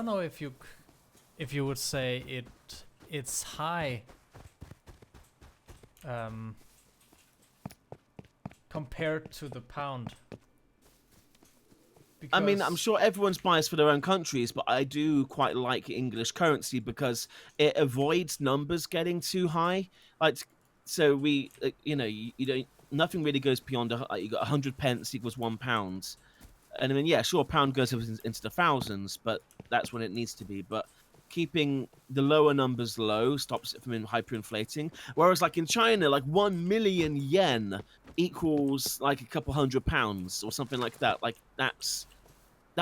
know if you would say it's high compared to the pound. I mean, I'm sure everyone's biased for their own countries, but I do quite like English currency because it avoids numbers getting too high. Like, so you don't, nothing really goes beyond you got 100 pence equals £1. And I mean, yeah, sure, pound goes into the thousands, but that's when it needs to be. But keeping the lower numbers low stops it from hyperinflating. Whereas, like in China, like 1 million yen equals like a couple £100 or something like that. Like that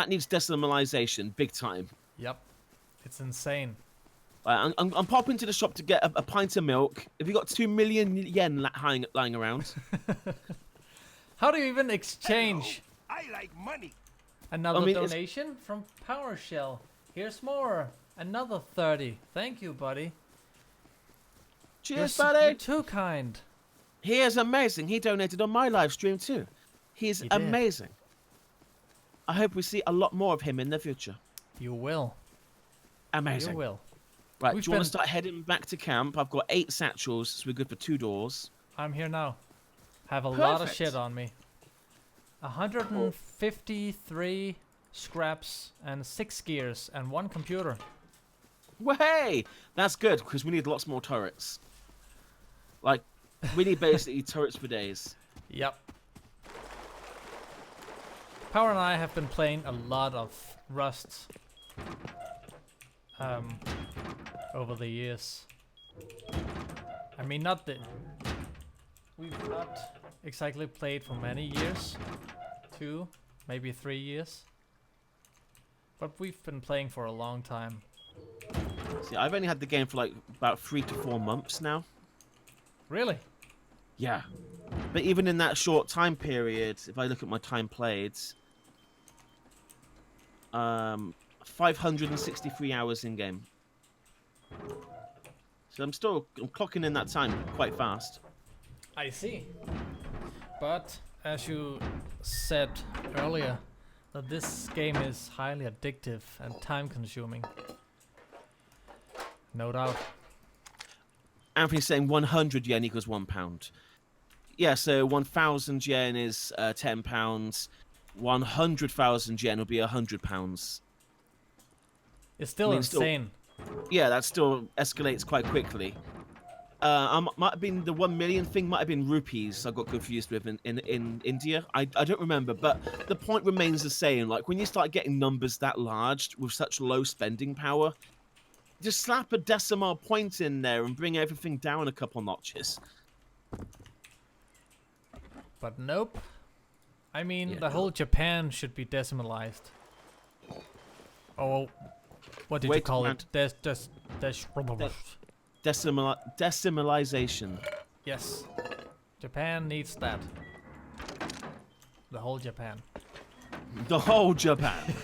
needs decimalization big time. Yep, it's insane. I'm popping to the shop to get a pint of milk. Have you got 2 million yen lying around? How do you even exchange? Hello. I like money. Another donation from PowerShell. Here's more. Another 30. Thank you, buddy. Cheers, buddy. You're too kind. He is amazing. He donated on my live stream too. He's amazing. I hope we see a lot more of him in the future. You will. Amazing. You will. Right, do you want to start heading back to camp? I've got 8 satchels, so we're good for 2 doors. I'm here now. Have a lot of shit on me. 153 scraps and 6 gears and 1 computer. Well, hey! That's good, because we need lots more turrets. Like, we need basically turrets for days. Yep. Power and I have been playing a lot of Rust over the years. I mean, we've not exactly played for many years. 2, maybe 3 years. But we've been playing for a long time. See, I've only had the game for like about 3 to 4 months now. Really? Yeah. But even in that short time period, if I look at my time played, 563 hours in game. So I'm clocking in that time quite fast. I see. But as you said earlier, that this game is highly addictive and time consuming. No doubt. Anthony's saying 100 yen equals £1. Yeah, so 1,000 yen is £10. 100,000 yen will be £100. It's still insane. Yeah, that still escalates quite quickly. Might have been the 1 million thing. Might have been rupees. I got confused with in India. I don't remember, but the point remains the same. Like when you start getting numbers that large with such low spending power, just slap a decimal point in there and bring everything down a couple notches. But nope. I mean, Yeah, the whole Japan should be decimalized. Oh, what did you call it? Decimalization. Yes. Japan needs that. The whole Japan. The whole Japan.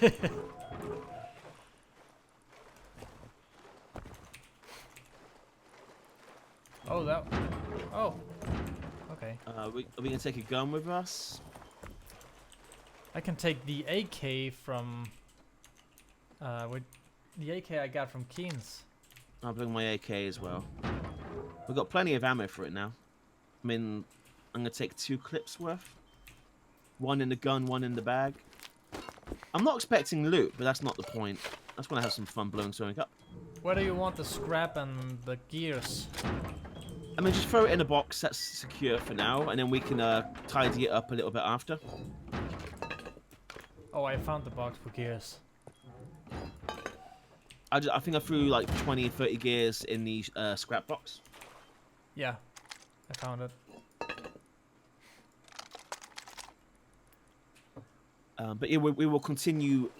Oh, that. Oh. Okay. Are we gonna take a gun with us? I can take the AK from. With the AK I got from Keen's. I'll bring my AK as well. We've got plenty of ammo for it now. I mean, I'm gonna take 2 clips worth. 1 in the gun, 1 in the bag. I'm not expecting loot, but that's not the point. I just want to have some fun blowing something up. Where do you want the scrap and the gears? I mean, just throw it in a box that's secure for now, and then we can tidy it up a little bit after. Oh, I found the box for gears. I think I threw like 20, 30 gears in the scrap box. Yeah, I found it. But yeah, we will continue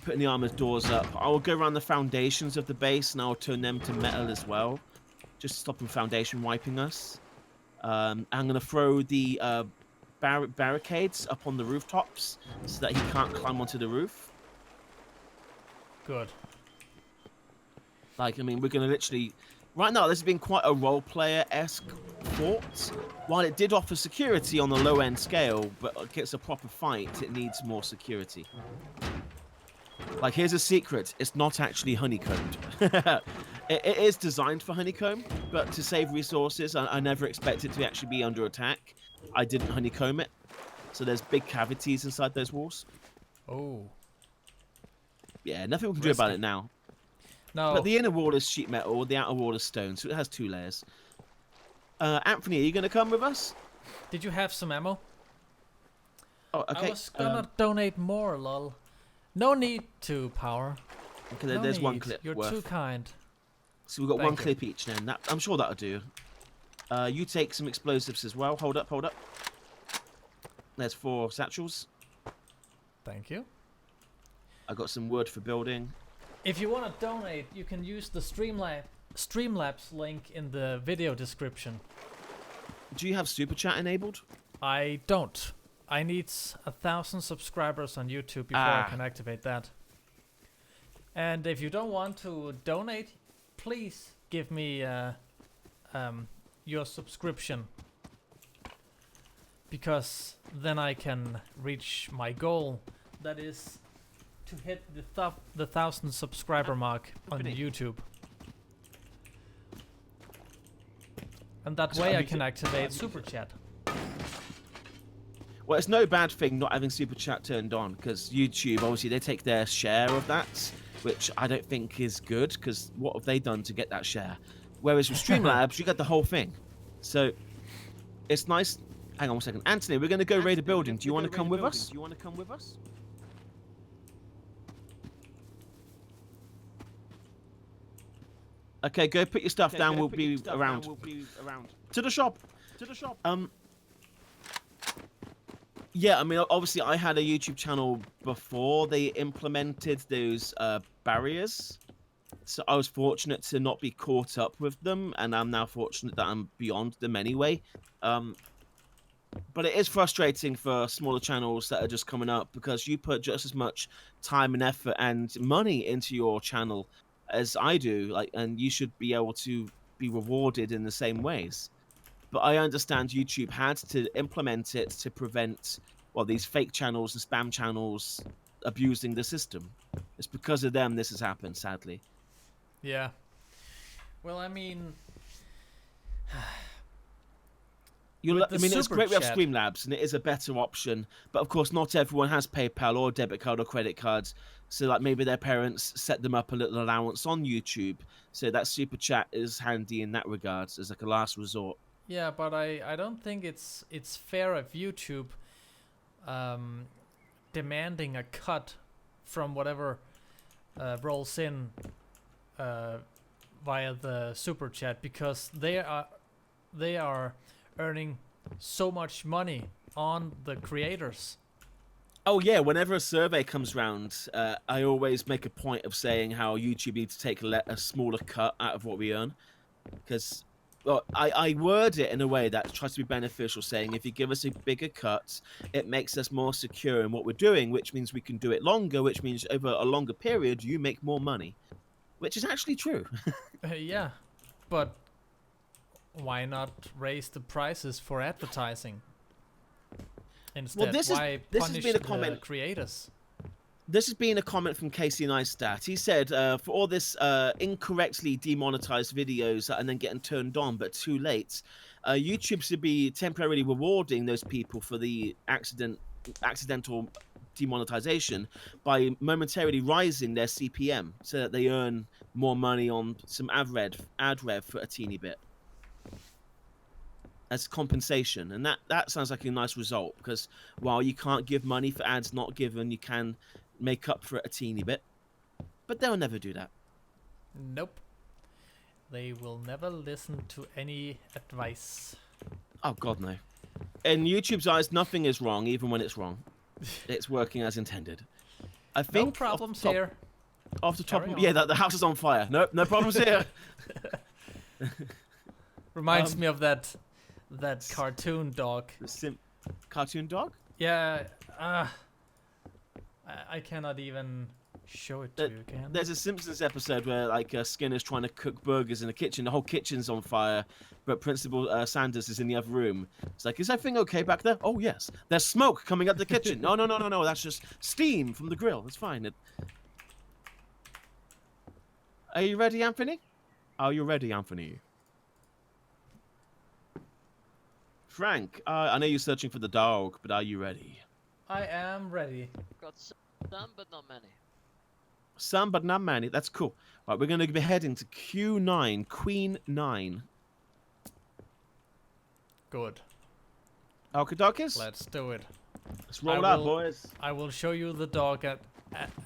putting the armored doors up. I will go around the foundations of the base, and I'll turn them to metal as well. Just stopping foundation wiping us. I'm going to throw the barricades up on the rooftops so that he can't climb onto the roof. Good. Like, I mean, we're going to literally... Right now, this has been quite a role-player-esque fort. While it did offer security on the low-end scale, but against a proper fight, it needs more security. Like, here's a secret. It's not actually honeycombed. It is designed for honeycomb, but to save resources, I never expected to actually be under attack. I didn't honeycomb it. So there's big cavities inside those walls. Oh. Yeah, nothing we can do about it now. No. But the inner wall is sheet metal, the outer wall is stone, so it has 2 layers. Anthony, are you going to come with us? Did you have some ammo? Oh, okay. I was gonna donate more, lol. No need to, Power. Okay, No there's 1 need. clip You're worth. too kind. So we've got Thank 1 you. clip each then. I'm sure that'll do. You take some explosives as well. Hold up, hold up. There's 4 satchels. Thank you. I got some wood for building. If you want to donate, you can use the Streamlabs link in the video description. Do you have Super Chat enabled? I don't. I need 1,000 subscribers on YouTube before I can activate that. And if you don't want to donate, please give me your subscription. Because then I can reach my goal. That is to hit the 1,000 subscriber mark on YouTube. And that way I can activate Super Chat. Well, it's no bad thing not having Super Chat turned on, because YouTube, obviously, they take their share of that, which I don't think is good, because what have they done to get that share? Whereas with Streamlabs, you get the whole thing. So, it's nice. Hang on 1 second. Anthony, we're going to go raid a building. Do you want to come with us? Okay, go put your stuff down. We'll be around. To the shop. Yeah, I mean, obviously, I had a YouTube channel before they implemented those barriers. So I was fortunate to not be caught up with them, and I'm now fortunate that I'm beyond them anyway. But it is frustrating for smaller channels that are just coming up, because you put just as much time and effort and money into your channel as I do, and you should be able to be rewarded in the same ways. But I understand YouTube had to implement it to prevent, well, these fake channels and spam channels abusing the system. It's because of them this has happened, sadly. Yeah. Well, I mean... It's great we have Streamlabs, and it is a better option. But of course, not everyone has PayPal or debit card or credit cards. So like maybe their parents set them up a little allowance on YouTube. So that super chat is handy in that regards as like a last resort. Yeah, but I don't think it's fair of YouTube demanding a cut from whatever rolls in via the super chat, because they are earning so much money on the creators. Oh yeah, whenever a survey comes round, I always make a point of saying how YouTube needs to take a smaller cut out of what we earn, because well, I word it in a way that tries to be beneficial, saying if you give us a bigger cut, it makes us more secure in what we're doing, which means we can do it longer, which means over a longer period you make more money, which is actually true. Yeah, but why not raise the prices for advertising instead? Why punish the creators? This has been a comment from Casey Neistat. He said, for all this incorrectly demonetized videos and then getting turned on, but too late, YouTube should be temporarily rewarding those people for the accidental demonetization by momentarily rising their CPM so that they earn more money on some ad rev for a teeny bit as compensation. And that sounds like a nice result, because while you can't give money for ads not given, you can make up for it a teeny bit, but they'll never do that. Nope, they will never listen to any advice. Oh god, no. In YouTube's eyes, nothing is wrong, even when it's wrong. It's working as intended. I think no problems here. Off the top, yeah, the house is on fire. No problems here. Reminds me of that cartoon dog. Cartoon dog? Yeah. I cannot even show it to you, can There's a Simpsons episode where like Skinner's trying to cook burgers in the kitchen. The whole kitchen's on fire, but Principal Sanders is in the other room. It's like, is everything okay back there? Oh yes. There's smoke coming up the kitchen. No. That's just steam from the grill. It's fine. Are you ready, Anthony? Are you ready, Anthony? Frank, I know you're searching for the dog, but are you ready? I am ready. Got some, but not many. Some, but not many. That's cool. Right, we're going to be heading to Q9, Queen 9. Good. Okey-dokes? Let's do it. Let's roll out, boys. I will show you the dog at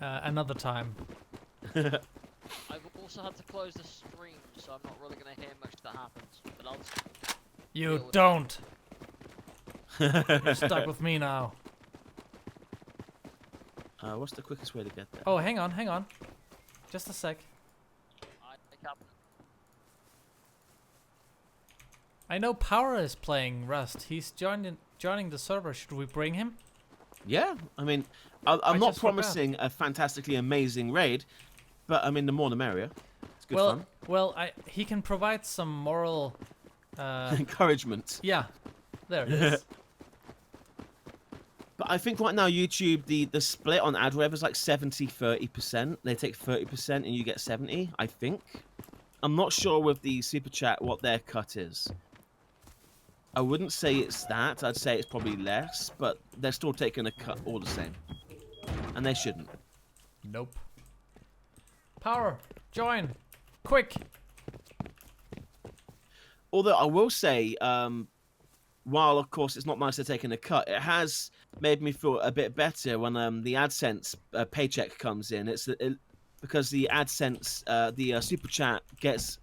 another time. I've also had to close the stream, so I'm not really going to hear much that happens. But I'll You don't. You're stuck with me now. What's the quickest way to get there? Oh, hang on. Just a sec. I know Power is playing Rust. He's joining the server. Should we bring him? Yeah, I mean, I'm not promising a fantastically amazing raid, but I mean, the more the merrier. It's good fun. Well, he can provide some moral encouragement. Yeah, there it is. But I think right now YouTube, the split on ad rev is like 70-30%. They take 30% and you get 70, I think. I'm not sure with the super chat what their cut is. I wouldn't say it's that. I'd say it's probably less, but they're still taking a cut all the same. And they shouldn't. Nope. Power, join, quick. Although I will say, while of course it's not nice they're taking a cut, it has made me feel a bit better when the AdSense paycheck comes in. Because the AdSense, the super chat gets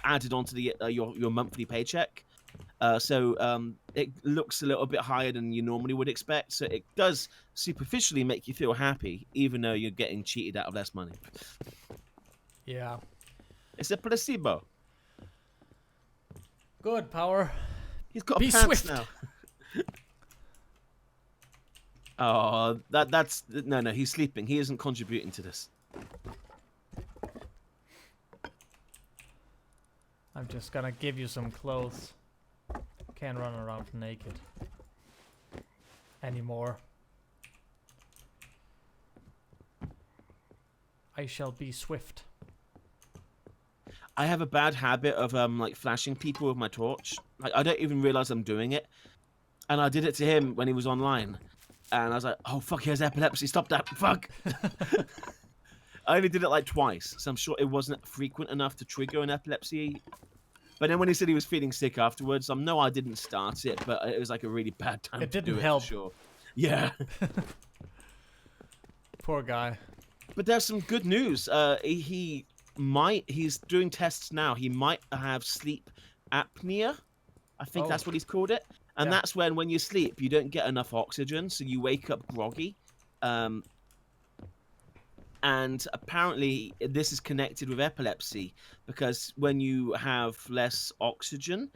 added onto the your monthly paycheck. So it looks a little bit higher than you normally would expect. So it does superficially make you feel happy, even though you're getting cheated out of less money. Yeah. It's a placebo. Good, Power. He's got Be pants swift. now. Oh, that's no. He's sleeping. He isn't contributing to this. I'm just gonna give you some clothes. Can't run around naked anymore. I shall be swift. I have a bad habit of like flashing people with my torch. Like I don't even realize I'm doing it, and I did it to him when he was online, and I was like, "Oh fuck, he has epilepsy! Stop that! Fuck!" I only did it like twice, so I'm sure it wasn't frequent enough to trigger an epilepsy. But then when he said he was feeling sick afterwards, no, I didn't start it, but it was like a really bad time It to didn't do it help. for sure. Yeah. Poor guy. But there's some good news. He's doing tests now. He might have sleep apnea. I think Oh. that's what he's called it. And Yeah. that's when you sleep, you don't get enough oxygen, so you wake up groggy. And apparently this is connected with epilepsy because when you have less oxygen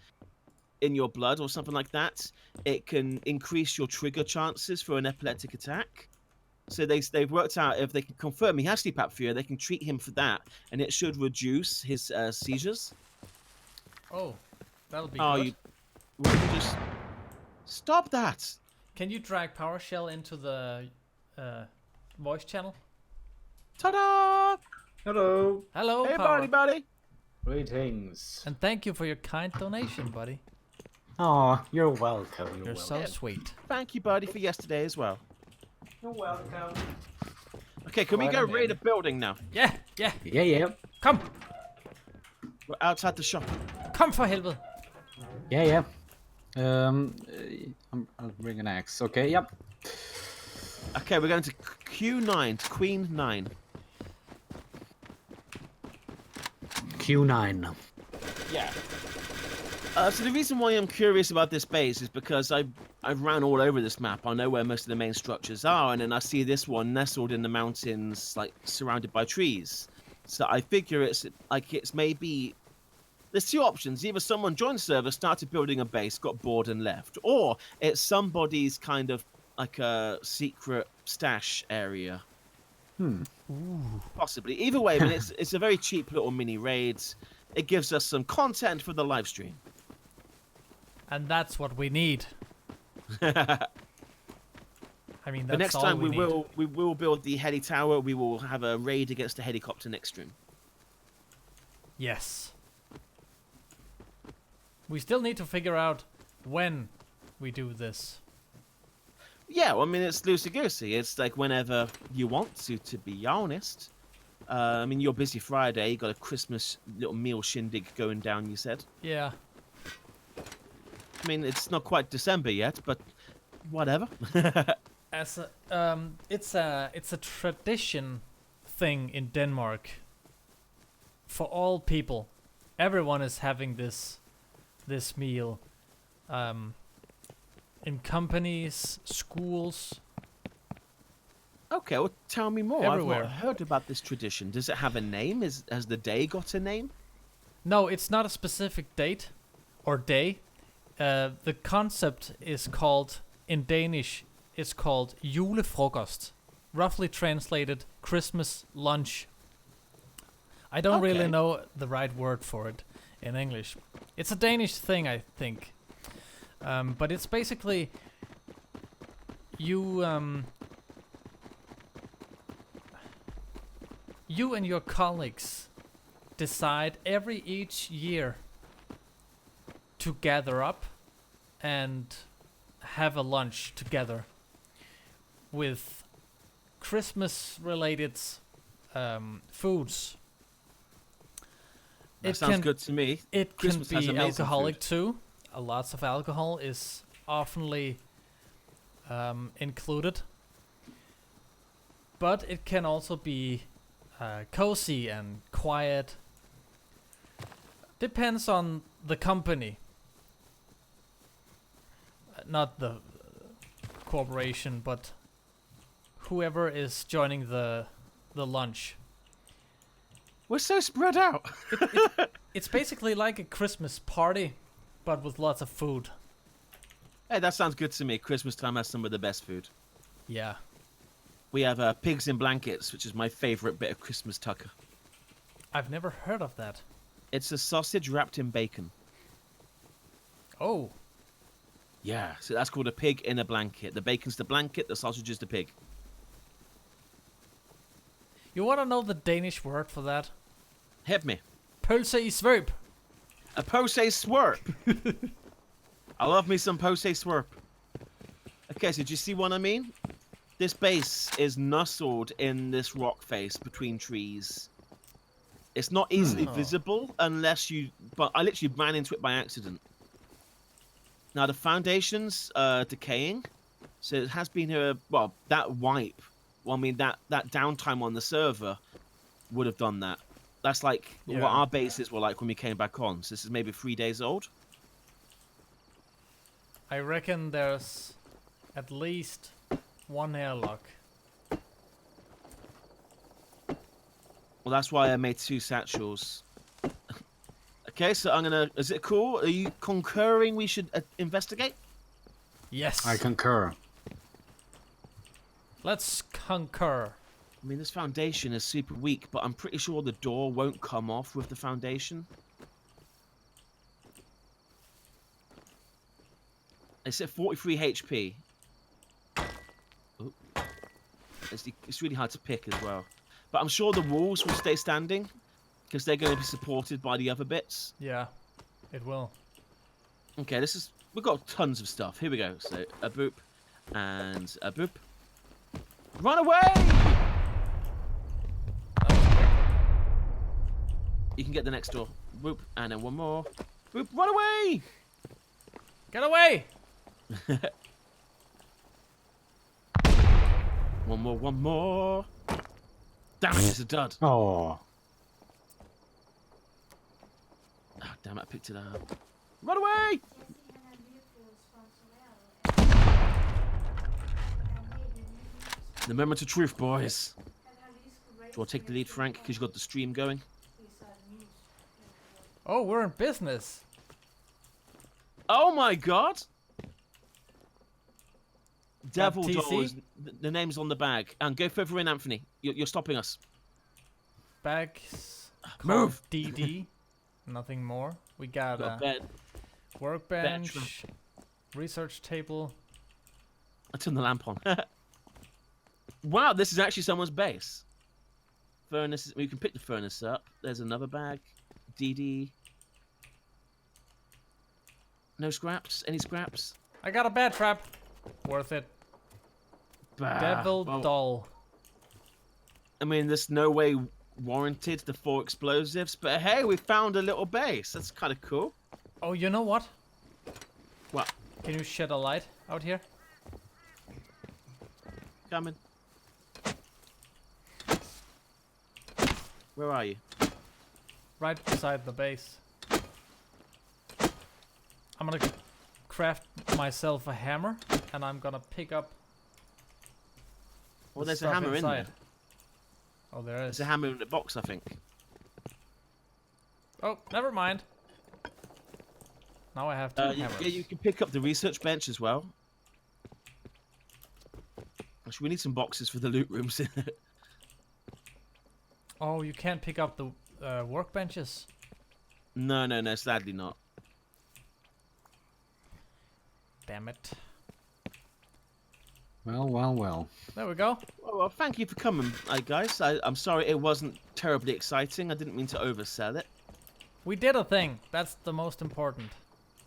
in your blood or something like that, it can increase your trigger chances for an epileptic attack. So they've worked out if they can confirm he has sleep apnea, they can treat him for that, and it should reduce his seizures. Oh, that'll be Oh, good. will you just stop that? Can you drag PowerShell into the voice channel? Ta-da! Hello. Hello, Hey, Power. buddy. Greetings. And thank you for your kind donation, buddy. Oh, you're welcome. You're so sweet. Thank you, buddy, for yesterday as well. You're welcome. Okay, can we Right go on raid a in. building now? Yeah, yeah. Yeah. Come, We're outside the shop. come for helvede. Yeah. I'll bring an axe. Okay, yep. Okay, we're going to Q9, to Queen 9. Q9. Yeah. So the reason why I'm curious about this base is because I've ran all over this map. I know where most of the main structures are, and then I see this one nestled in the mountains, like surrounded by trees. So I figure it's maybe there's two options: either someone joined the server, started building a base, got bored and left, or it's somebody's kind of like a secret stash area. Possibly. Either way, but it's a very cheap little mini raid. It gives us some content for the live stream. And that's what we need. I mean, that's The next all time we need. we will build the heli tower. We will have a raid against a helicopter next stream. Yes. We still need to figure out when we do this. Yeah, well, I mean it's loosey goosey. It's like whenever you want to be honest. I mean you're busy Friday. You got a Christmas little meal shindig going down. You said. Yeah. I mean it's not quite December yet, but whatever. As a, it's a tradition thing in Denmark. For all people, everyone is having this meal. In companies, schools. Okay, well tell me more. Everywhere. I've not heard about this tradition. Does it have a name? Has the day got a name? No, it's not a specific date or day. The concept is called, in Danish, it's called julefrokost. Roughly translated, Christmas lunch. I don't really Okay. know the right word for it in English. It's a Danish thing, I think. But it's basically you and your colleagues decide each year to gather up and have a lunch together with Christmas-related foods. That sounds good to me. It Christmas can has be amazing alcoholic food. too. Lots of alcohol is oftenly included. But it can also be cozy and quiet. Depends on the company. Not the corporation, but whoever is joining the lunch. We're so spread out. It's basically like a Christmas party, but with lots of food. Hey, that sounds good to me. Christmas time has some of the best food. Yeah. We have pigs in blankets, which is my favorite bit of Christmas tucker. I've never heard of that. It's a sausage wrapped in bacon. Oh, Yeah, so that's called a pig in a blanket. The bacon's the blanket, the sausage is the pig. you want to know the Danish word for that? Hit me. Pølse i svøb. A pose swirp. I love me some pose swirp. Okay, so do you see what I mean? This base is nestled in this rock face between trees. It's not easily visible unless you... But I literally ran into it by accident. Now, the foundation's decaying. So it has been here... Well, that wipe... Well, I mean, that downtime on the server would have done that. That's like what our bases were like when we came back on. So this is maybe 3 days old. I reckon there's at least one airlock. Well, that's why I made 2 satchels. Okay, so I'm gonna... Is it cool? Are you concurring we should investigate? Yes. I concur. Let's concur. I mean, this foundation is super weak, but I'm pretty sure the door won't come off with the foundation. It's at 43 HP. Ooh. It's really hard to pick as well. But I'm sure the walls will stay standing, because they're going to be supported by the other bits. Yeah, it will. Okay, we've got tons of stuff. Here we go. So, a boop, and a boop. Run away! You can get the next door. Boop, and then one more. Boop, run away! Get away! One more. Damn it, it's a dud. Oh. Oh, damn it, I picked it up. Run away! The moment of truth, boys. Do you want to take the lead, Frank, because you got the stream going? Oh, we're in business. Oh my god! Devil TC? Doll is the name's on the bag. And go further in, Anthony. You're stopping us. Bags. Move! DD. Nothing more. We got Got a a bed. workbench, research table. I turned the lamp on. Wow, this is actually someone's base. Furnace. You can pick the furnace up. There's another bag. DD. No scraps? Any scraps? I got a bat trap. Worth it. Bah. Devil Well, doll. I mean, there's no way warranted the 4 explosives, but hey, we found a little base. That's kind of cool. Oh, you know what? What? Can you shed a light out here? Coming. Where are you? Right beside the base. I'm gonna craft myself a hammer, and I'm gonna pick up. Well, the there's a stuff hammer in inside. there. Oh, there is. There's a hammer in the box, I think. Oh, never mind. Now I have 2 hammers. Yeah, you can pick up the research bench as well. Actually, we need some boxes for the loot rooms. Oh, you can't pick up the workbenches. No, sadly not. Damn it. Well. There we go. Well, thank you for coming, guys. I'm sorry it wasn't terribly exciting. I didn't mean to oversell it. We did a thing. That's the most important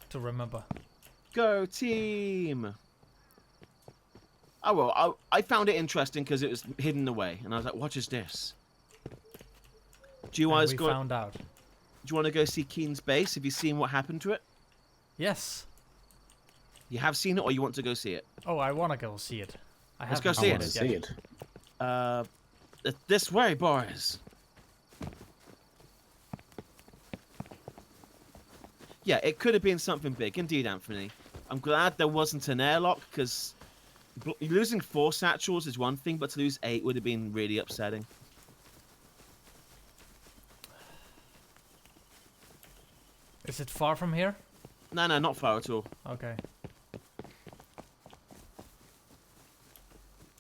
to remember. Go team! Oh well, I found it interesting because it was hidden away, and I was like, "What is this?" Do you And guys we go? found out. Do you want to go see Keen's base? Have you seen what happened to it? Yes. You have seen it, or you want to go see it? Oh, I wanna go see it. Let's go haven't see I it. want to see it. This way, boys. Yeah, it could have been something big, indeed, Anthony. I'm glad there wasn't an airlock, because losing 4 satchels is one thing, but to lose 8 would have been really upsetting. Is it far from here? No, not far at all. Okay.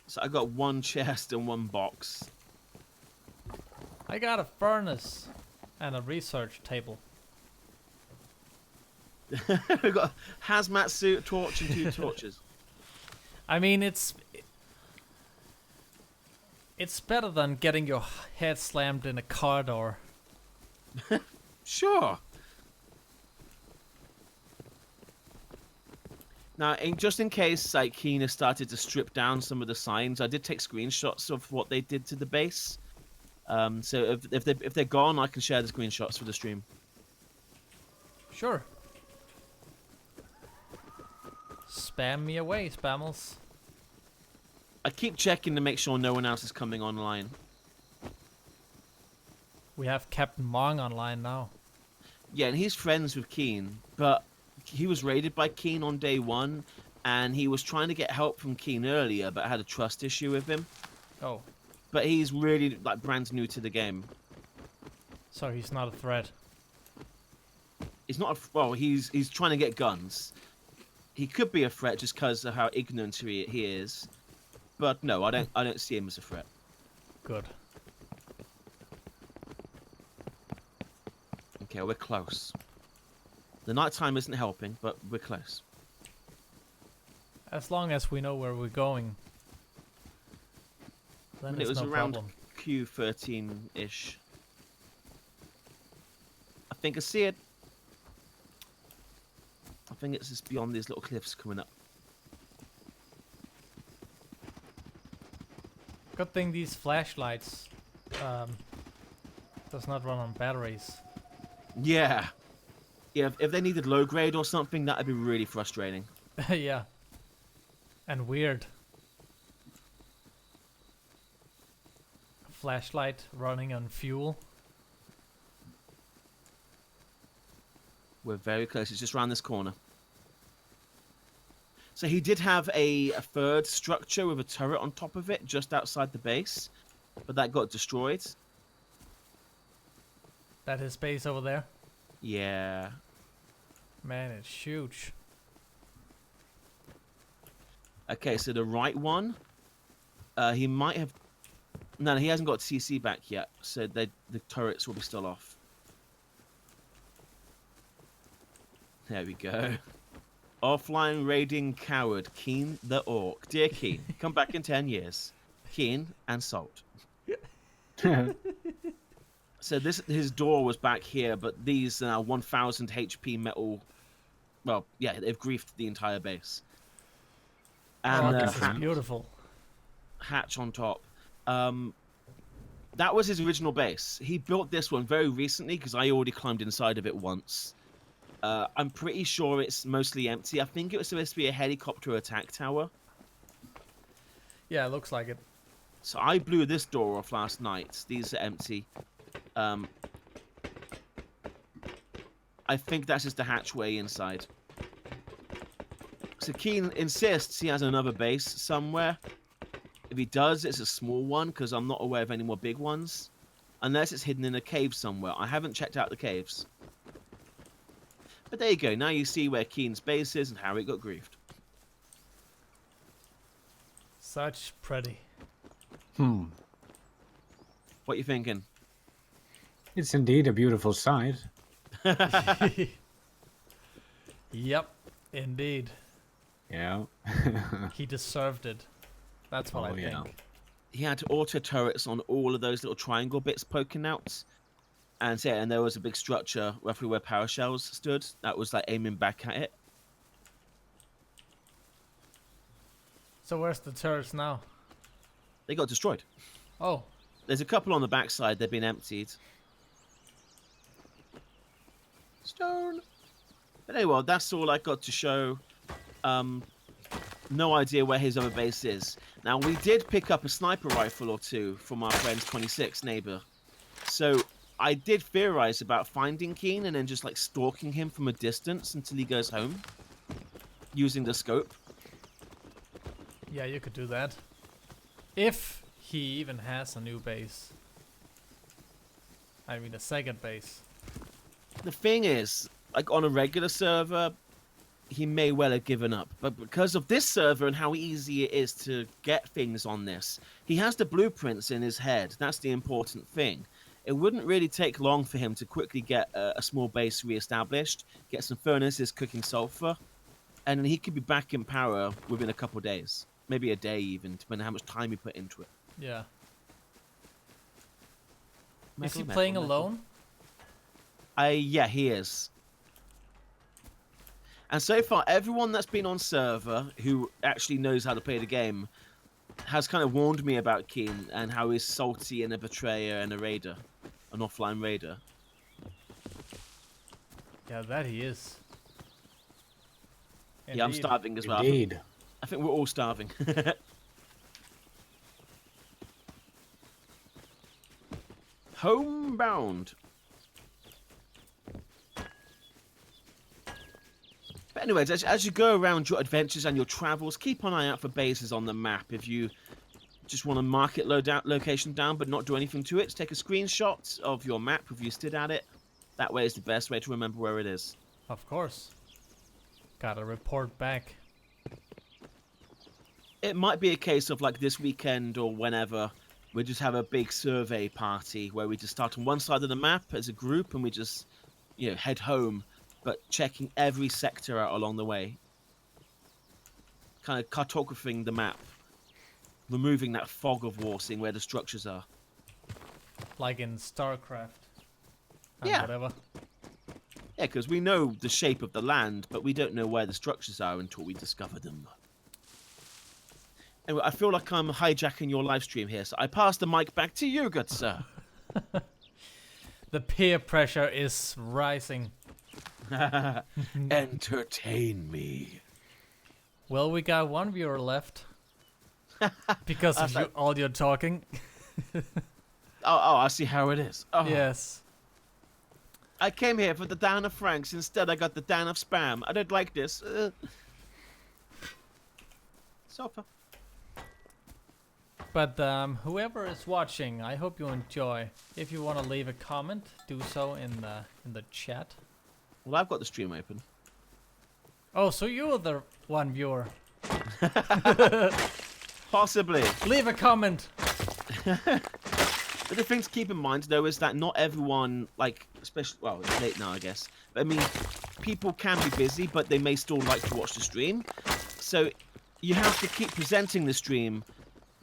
So I got 1 chest and 1 box. I got a furnace and a research table. We've got a hazmat suit, torch, and 2 torches. I mean, it's better than getting your head slammed in a car door. Sure. Now, just in case like Keen has started to strip down some of the signs, I did take screenshots of what they did to the base. So if they're gone, I can share the screenshots for the stream. Sure. Spam me away, Spammals. I keep checking to make sure no one else is coming online. We have Captain Mong online now. Yeah, and he's friends with Keen, but he was raided by Keen on day 1, and he was trying to get help from Keen earlier, but had a trust issue with him. Oh, But he's really like brand new to the game. so he's not a threat. He's not well. He's trying to get guns. He could be a threat just because of how ignorant he is. But no, I don't see him as a threat. Good. Okay, we're close. The nighttime isn't helping, but we're close. As long as we know where we're going, then And it it's was no around problem. Q13-ish. I think I see it. I think it's just beyond these little cliffs coming up. Good thing these flashlights does not run on batteries. Yeah. Yeah, if they needed low grade or something, that'd be really frustrating. Yeah. And weird. A flashlight running on fuel. We're very close. It's just around this corner. So he did have a third structure with a turret on top of it just outside the base, but that got destroyed. That his base over there. Yeah. Man, it's huge. Okay, so the right one, he might have... No, he hasn't got CC back yet, so the turrets will be still off. There we go. Offline raiding coward, Keen the Orc. Dear Keen, come back in 10 years. Keen and Salt. So his door was back here, but these 1000 HP metal... Well, yeah, they've griefed the entire base. And Oh, this is beautiful. hatch on top. That was his original base. He built this one very recently because I already climbed inside of it once. I'm pretty sure it's mostly empty. I think it was supposed to be a helicopter attack tower. Yeah, it looks like it. So I blew this door off last night. These are empty. I think that's just the hatchway inside. So Keen insists he has another base somewhere. If he does, it's a small one because I'm not aware of any more big ones. Unless it's hidden in a cave somewhere. I haven't checked out the caves. But there you go. Now you see where Keen's base is and how it got griefed. Such pretty. What you thinking? It's indeed a beautiful sight. Yep, indeed. Yeah. He deserved it. That's what Oh, I yeah. think. He had auto turrets on all of those little triangle bits poking out. And yeah, and there was a big structure roughly where power shells stood that was like aiming back at it. So where's the turrets now? They got destroyed. Oh, There's a couple on the backside, they've been emptied. Stone. But anyway, that's all I got to show. No idea where his other base is. Now, we did pick up a sniper rifle or two from our friend's 26 neighbor. So I did theorize about finding Keen and then just like stalking him from a distance until he goes home. Using the scope. yeah, you could do that. If he even has a new base. I mean, a second base. The thing is, like on a regular server, he may well have given up. But because of this server and how easy it is to get things on this, he has the blueprints in his head. That's the important thing. It wouldn't really take long for him to quickly get a small base re-established, get some furnaces cooking sulfur, and then he could be back in power within a couple of days. Maybe a day even, depending on how much time he put into it. Yeah. Is Metal, he metal, playing metal. alone? Yeah, he is. And so far, everyone that's been on server who actually knows how to play the game has kind of warned me about Keen and how he's salty and a betrayer and a raider, an offline raider. Yeah, that he is. Yeah, I'm Indeed. starving as well. Indeed. I think we're all starving. Homebound. But anyways, as you go around your adventures and your travels, keep an eye out for bases on the map. If you just want to mark it location down but not do anything to it, take a screenshot of your map if you stood at it. That way is the best way to remember where it is. Of course. Gotta report back. It might be a case of like this weekend or whenever, we just have a big survey party where we just start on one side of the map as a group and we just, head home, but checking every sector out along the way. Kind of cartographing the map, removing that fog of war, seeing where the structures are. Like in StarCraft. And Yeah. whatever. Yeah, because we know the shape of the land, but we don't know where the structures are until we discover them. Anyway, I feel like I'm hijacking your live stream here, so I pass the mic back to you, good sir. The peer pressure is rising. Entertain me. Well, we got one viewer left. Because of all your talking. Oh, I see how it is. Oh. Yes. I came here for the Dan of Franks. Instead, I got the Dan of Spam. I don't like this. Sofa. But whoever is watching, I hope you enjoy. If you want to leave a comment, do so in the chat. Well, I've got the stream open. Oh, so you're the one viewer. Possibly. Leave a comment. But the thing to keep in mind, though, is that not everyone, especially, well, it's late now, I guess. But I mean, people can be busy, but they may still like to watch the stream. So you have to keep presenting the stream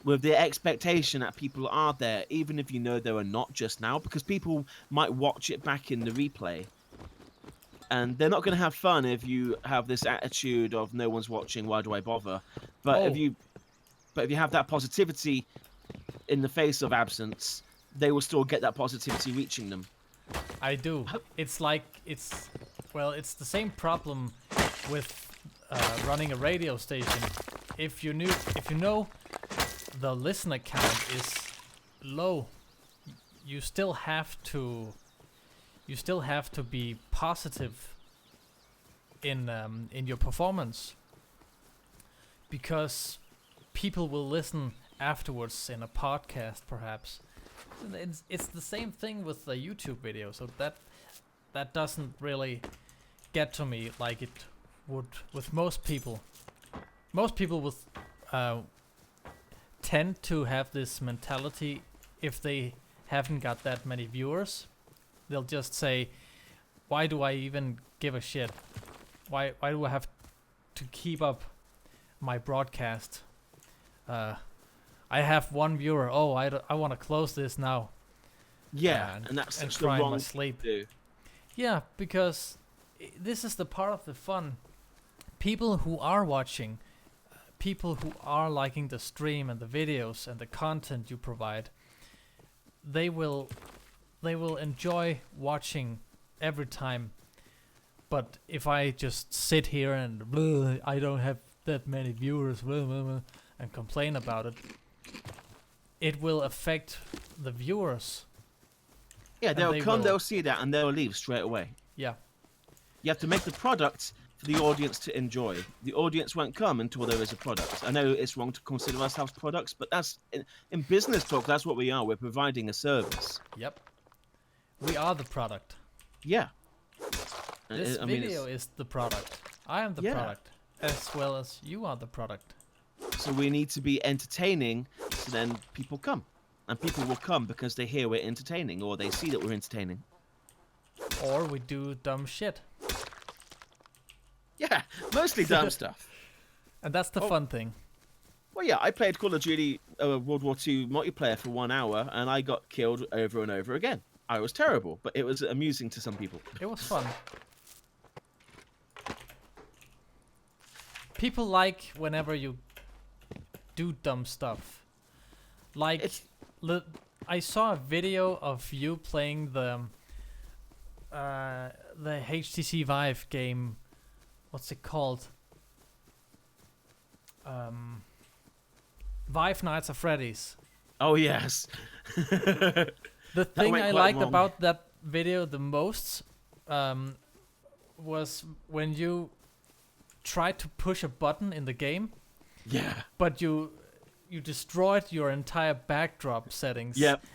with the expectation that people are there, even if you know they are not just now, because people might watch it back in the replay. And they're not going to have fun if you have this attitude of no one's watching, why do I bother? But if you have that positivity in the face of absence, they will still get that positivity reaching them. I do. It's like it's the same problem with running a radio station. If you know the listener count is low, you still have to be positive in your performance, because people will listen afterwards in a podcast, perhaps. It's the same thing with the YouTube video, so that doesn't really get to me like it would with most people. Most people would tend to have this mentality if they haven't got that many viewers. They'll just say, why do I even give a shit? Why do I have to keep up my broadcast? I have one viewer. Oh, I want to close this now. Yeah, and that's and such the cry in wrong my thing sleep. to do. Yeah, because this is the part of the fun. People who are watching, people who are liking the stream and the videos and the content you provide, they will enjoy watching every time. But if I just sit here and I don't have that many viewers and complain about it, it will affect the viewers. Yeah, they'll come, will- they'll see that, and they'll leave straight away. Yeah. You have to make the product for the audience to enjoy. The audience won't come until there is a product. I know it's wrong to consider ourselves products, but that's in business talk, that's what we are. We're providing a service. Yep. We are the product. Yeah. This I mean, video is the product. I am the Yeah. product, as well as you are the product. so we need to be entertaining, so then people come. And people will come because they hear we're entertaining, or they see that we're entertaining. Or we do dumb shit. Yeah, mostly dumb stuff. And that's the fun thing. Well, yeah, I played Call of Duty World War II multiplayer for 1 hour, and I got killed over and over again. I was terrible, but it was amusing to some people. It was fun. people like whenever you do dumb stuff. Like, I saw a video of you playing the HTC Vive game. What's it called? Five Nights at Freddy's. Oh yes. The thing went I quite liked wrong. about that video the most was when you tried to push a button in the game, Yeah. but you destroyed your entire backdrop settings. Yep.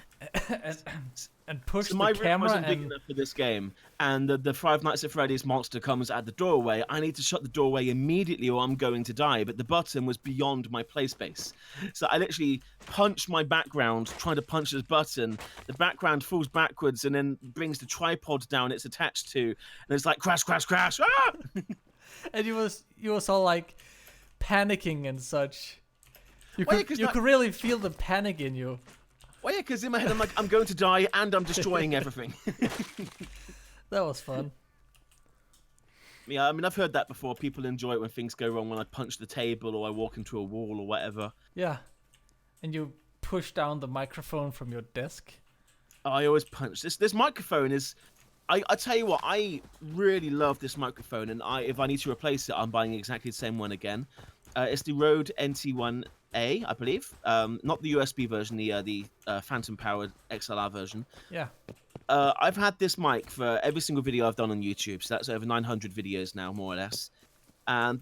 and pushed So my the room camera wasn't big and enough for this game, and the Five Nights at Freddy's monster comes at the doorway. I need to shut the doorway immediately, or I'm going to die. But the button was beyond my play space, so I literally punched my background trying to punch this button. The background falls backwards and then brings the tripod down it's attached to, and it's like crash, crash, crash. Ah! and you was all like panicking and such. You Well, yeah, could 'cause you that- could really feel the panic in you. Well, yeah, because in my head I'm like, I'm going to die and I'm destroying everything. That was fun. Yeah, I mean, I've heard that before. People enjoy it when things go wrong, when I punch the table or I walk into a wall or whatever. Yeah, and you push down the microphone from your desk. I always punch. This microphone is... I tell you what, I really love this microphone, and if I need to replace it, I'm buying exactly the same one again. It's the Rode NT1A, I believe. Not the USB version, the phantom-powered XLR version. Yeah. I've had this mic for every single video I've done on YouTube, so that's over 900 videos now, more or less. And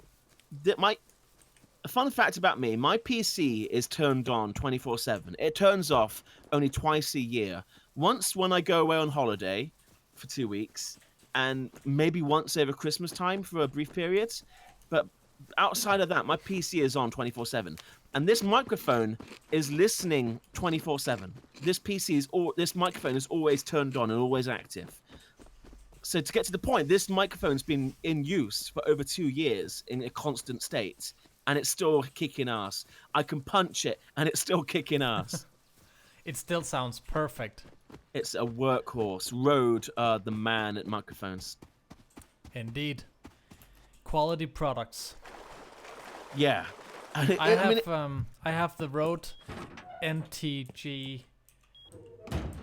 a fun fact about me, my PC is turned on 24/7. It turns off only twice a year. Once when I go away on holiday for 2 weeks, and maybe once over Christmas time for a brief period. But outside of that, my PC is on 24/7. And this microphone is listening 24/7. This microphone is always turned on and always active. So to get to the point, this microphone's been in use for over 2 years in a constant state, and it's still kicking ass. I can punch it, and it's still kicking ass. It still sounds perfect. It's a workhorse. Rode, the man at microphones. Indeed. Quality products. Yeah. I have the Rode NTG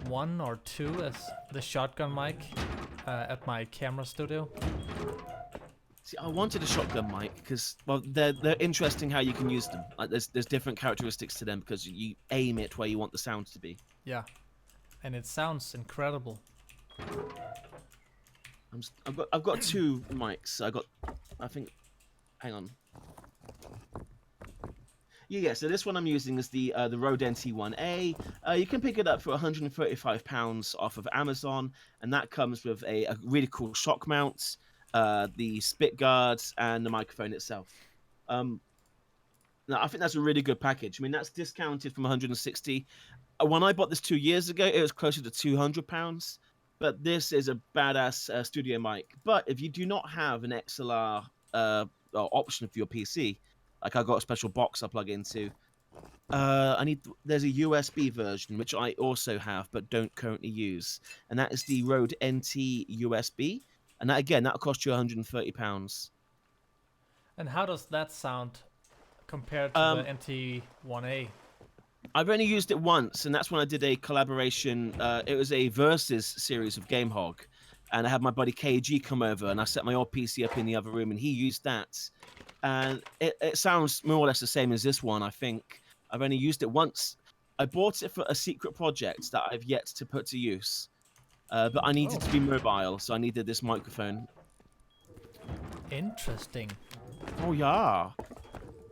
1 or 2 as the shotgun mic at my camera studio. See, I wanted a shotgun mic because, well, they're interesting how you can use them. Like, there's different characteristics to them because you aim it where you want the sound to be. Yeah, and it sounds incredible. I've got two mics. Hang on. Yeah. So this one I'm using is the Rode NT1A. You can pick it up for £135 off of Amazon, and that comes with a really cool shock mount, the spit guards, and the microphone itself. Now I think that's a really good package. I mean, that's discounted from 160. When I bought this 2 years ago, it was closer to £200. But this is a badass studio mic. But if you do not have an XLR option for your PC, like I got a special box I plug into, there's a USB version which I also have but don't currently use, and that is the Rode NT USB, and that'll cost you £130. And how does that sound compared to the NT1A? I've only used it once, and that's when I did a collaboration. It was a versus series of Game Hog, and I had my buddy KG come over, and I set my old PC up in the other room, and he used that. And it sounds more or less the same as this one, I think. I've only used it once. I bought it for a secret project that I've yet to put to use. But I needed to be mobile, so I needed this microphone. Interesting. Oh, yeah.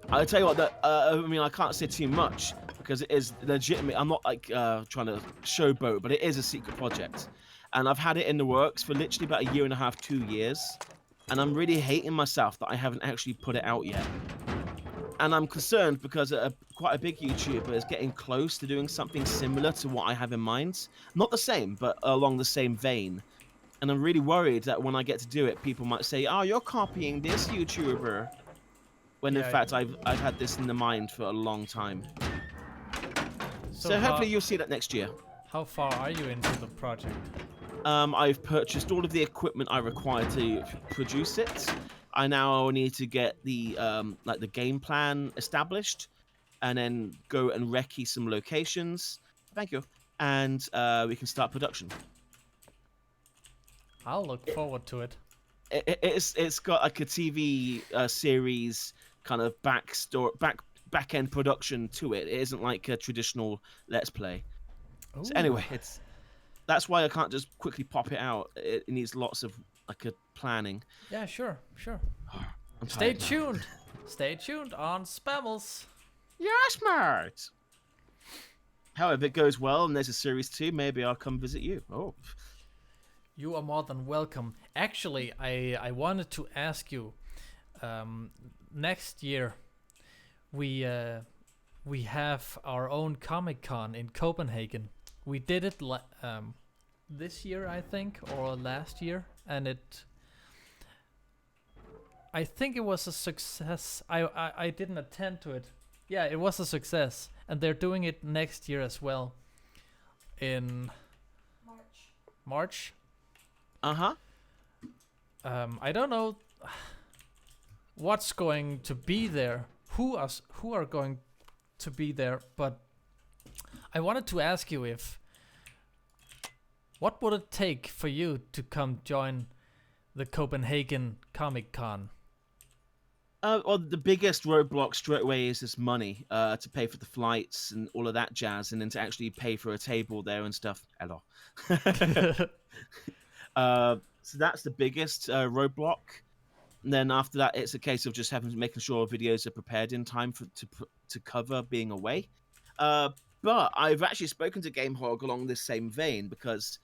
I'll tell you what, I can't say too much, because it is legitimate. I'm not like trying to showboat, but it is a secret project. And I've had it in the works for literally about 1.5 years, 2 years. And I'm really hating myself that I haven't actually put it out yet. And I'm concerned because quite a big YouTuber is getting close to doing something similar to what I have in mind. Not the same, but along the same vein. And I'm really worried that when I get to do it, people might say, "Oh, you're copying this YouTuber." When in fact, I've had this in the mind for a long time. So hopefully you'll see that next year. How far are you into the project? I've purchased all of the equipment I require to produce it. I now need to get the like the game plan established, and then go and recce some locations. Thank you, and we can start production. I'll look forward to it. It's got like a TV series kind of back end production to it. It isn't like a traditional Let's Play. So anyway, that's why I can't just quickly pop it out. It needs lots of like a planning. Yeah, sure. I'm Stay tired now. tuned. Stay tuned on Spammals. Yes, mate. However, if it goes well and there's a series 2, maybe I'll come visit you. Oh. You are more than welcome. Actually, I wanted to ask you. Next year, we have our own Comic-Con in Copenhagen. We did it this year, I think, or last year, and I think it was a success. I didn't attend to it. Yeah, it was a success, and they're doing it next year as well. In March. Uh-huh. I don't know what's going to be there, who are going to be there, but I wanted to ask you what would it take for you to come join the Copenhagen Comic-Con? Well, the biggest roadblock straight away is this money to pay for the flights and all of that jazz, and then to actually pay for a table there and stuff. Hello. So that's the biggest roadblock. And then after that, it's a case of just making sure videos are prepared in time to cover being away. But I've actually spoken to GameHog along this same vein, because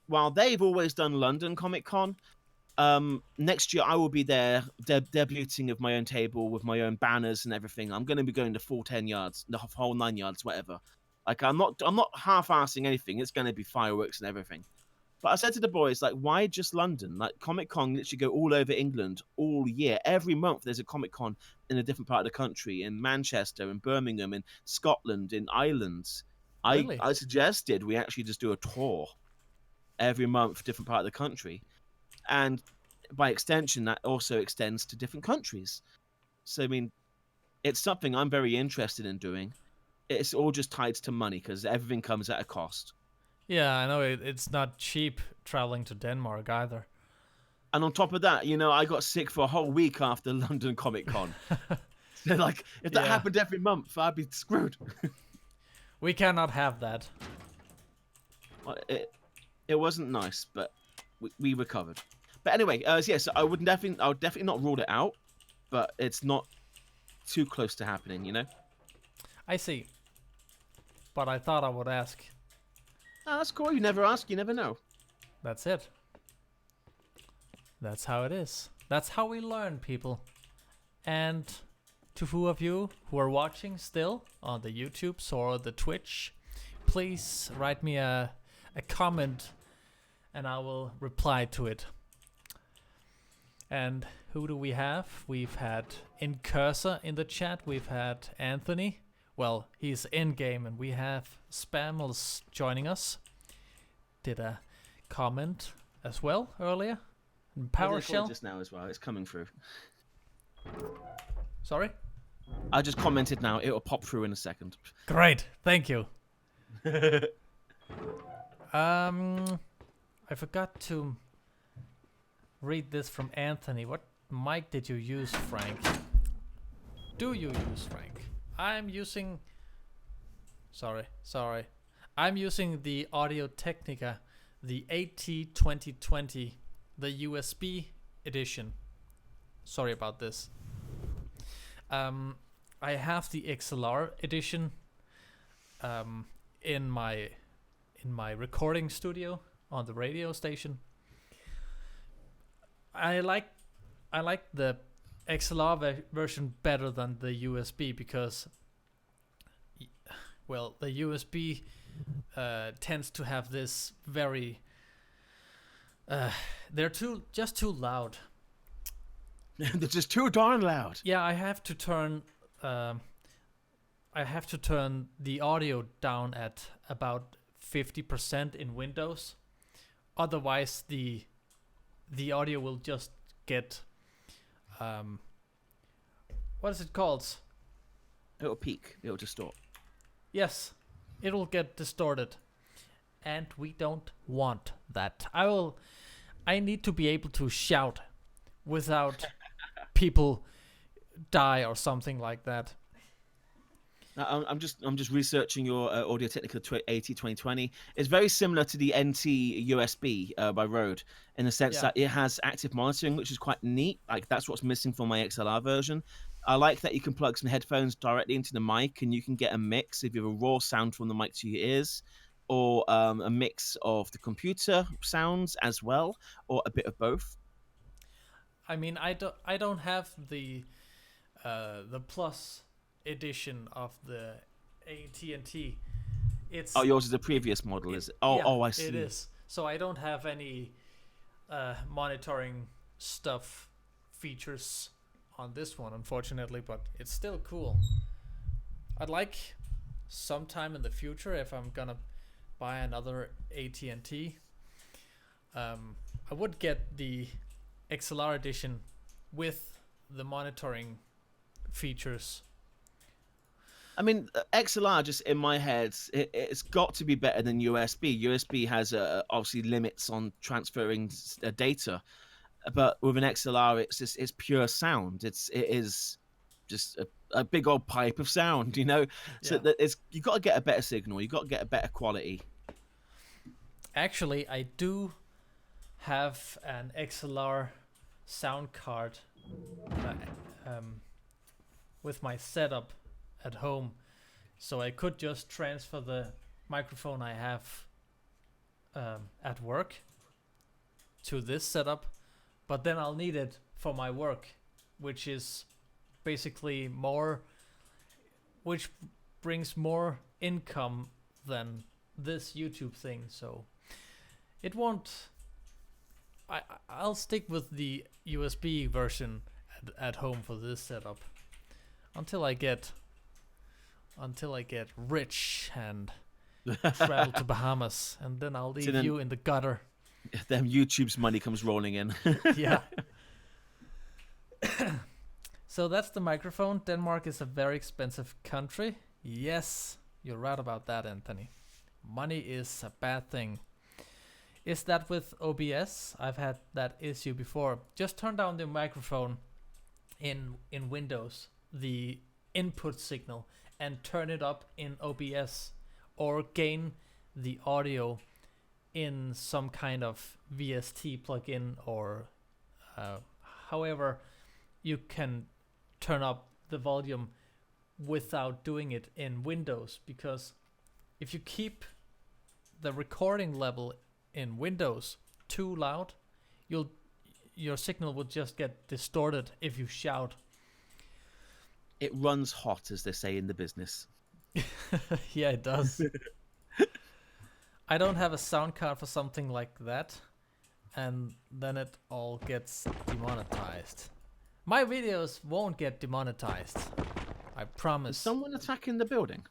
while they've always done London Comic Con, next year I will be there debuting of my own table with my own banners and everything. I'm going to be going the full 10 yards, the whole 9 yards, whatever. Like I'm not half-assing anything. It's going to be fireworks and everything. But I said to the boys, like, why just London? Like, Comic-Con literally go all over England all year. Every month there's a Comic-Con in a different part of the country, in Manchester, in Birmingham, in Scotland, in Ireland. Really? I suggested we actually just do a tour every month, different part of the country. And by extension, that also extends to different countries. So, I mean, it's something I'm very interested in doing. It's all just tied to money, because everything comes at a cost. Yeah, I know it's not cheap traveling to Denmark either. And on top of that, I got sick for a whole week after London Comic Con. So, like, if that happened every month, I'd be screwed. We cannot have that. Well, it wasn't nice, but we recovered. But anyway, so I would definitely not rule it out, but it's not too close to happening, I see. But I thought I would ask. Oh, that's cool. You never ask, you never know. That's it. That's how it is. That's how we learn, people. And to who of you who are watching still on the YouTubes or the Twitch, please write me a comment and I will reply to it. And who do we have? We've had Incursor in the chat. We've had Anthony. Well, he's in-game, and we have Spammals joining us. Did a comment as well earlier. PowerShell. Just now as well. It's coming through. Sorry? I just commented now. It will pop through in a second. Great. Thank you. I forgot to read this from Anthony. What mic did you use, Frank? Do you use, Frank? I'm using... Sorry. I'm using the Audio-Technica, the AT2020, the USB edition. Sorry about this. I have the XLR edition in my recording studio on the radio station. I like the XLR version better than the USB because, well, the USB tends to have this very they're just too loud. They're just too darn loud. Yeah, I have to turn the audio down at about 50% in Windows. Otherwise, the audio will just get what is it called? It'll peak. It'll distort. Yes, it'll get distorted, and we don't want that. I need to be able to shout without people die or something like that. Now, I'm just researching your Audio-Technica 80-2020. It's very similar to the NT USB by Rode in the sense that it has active monitoring, which is quite neat. Like that's what's missing from my XLR version. I like that you can plug some headphones directly into the mic, and you can get a mix of either raw sound from the mic to your ears, or a mix of the computer sounds as well, or a bit of both. I mean, I don't have the Plus edition of the AT&T. It's yours is the previous model, is it? Oh, I see. It is. So I don't have any monitoring stuff features on this one, unfortunately, but it's still cool. I'd like sometime in the future, if I'm gonna buy another AT&T, I would get the XLR edition with the monitoring features. I mean, XLR, just in my head, it's got to be better than USB. USB has obviously limits on transferring data, but with an XLR, it's pure sound. It is just a big old pipe of sound, you know. So that you got to get a better signal. You got to get a better quality. Actually, I do have an XLR sound card with my setup at home, so I could just transfer the microphone I have at work to this setup, but then I'll need it for my work, which is basically which brings more income than this YouTube thing, so it won't. I'll stick with the USB version at home for this setup until I get rich and travel to Bahamas, and then I'll leave you in the gutter. Then YouTube's money comes rolling in. Yeah. So that's the microphone. Denmark is a very expensive country. Yes, you're right about that, Anthony. Money is a bad thing. Is that with OBS? I've had that issue before. Just turn down the microphone in Windows, the input signal, and turn it up in OBS, or gain the audio in some kind of VST plugin, or however you can turn up the volume without doing it in Windows, because if you keep the recording level in Windows too loud, your signal will just get distorted if you shout. It runs hot, as they say in the business. Yeah, it does. I don't have a sound card for something like that, and then it all gets demonetized. My videos won't get demonetized, I promise. Is someone attacking the building?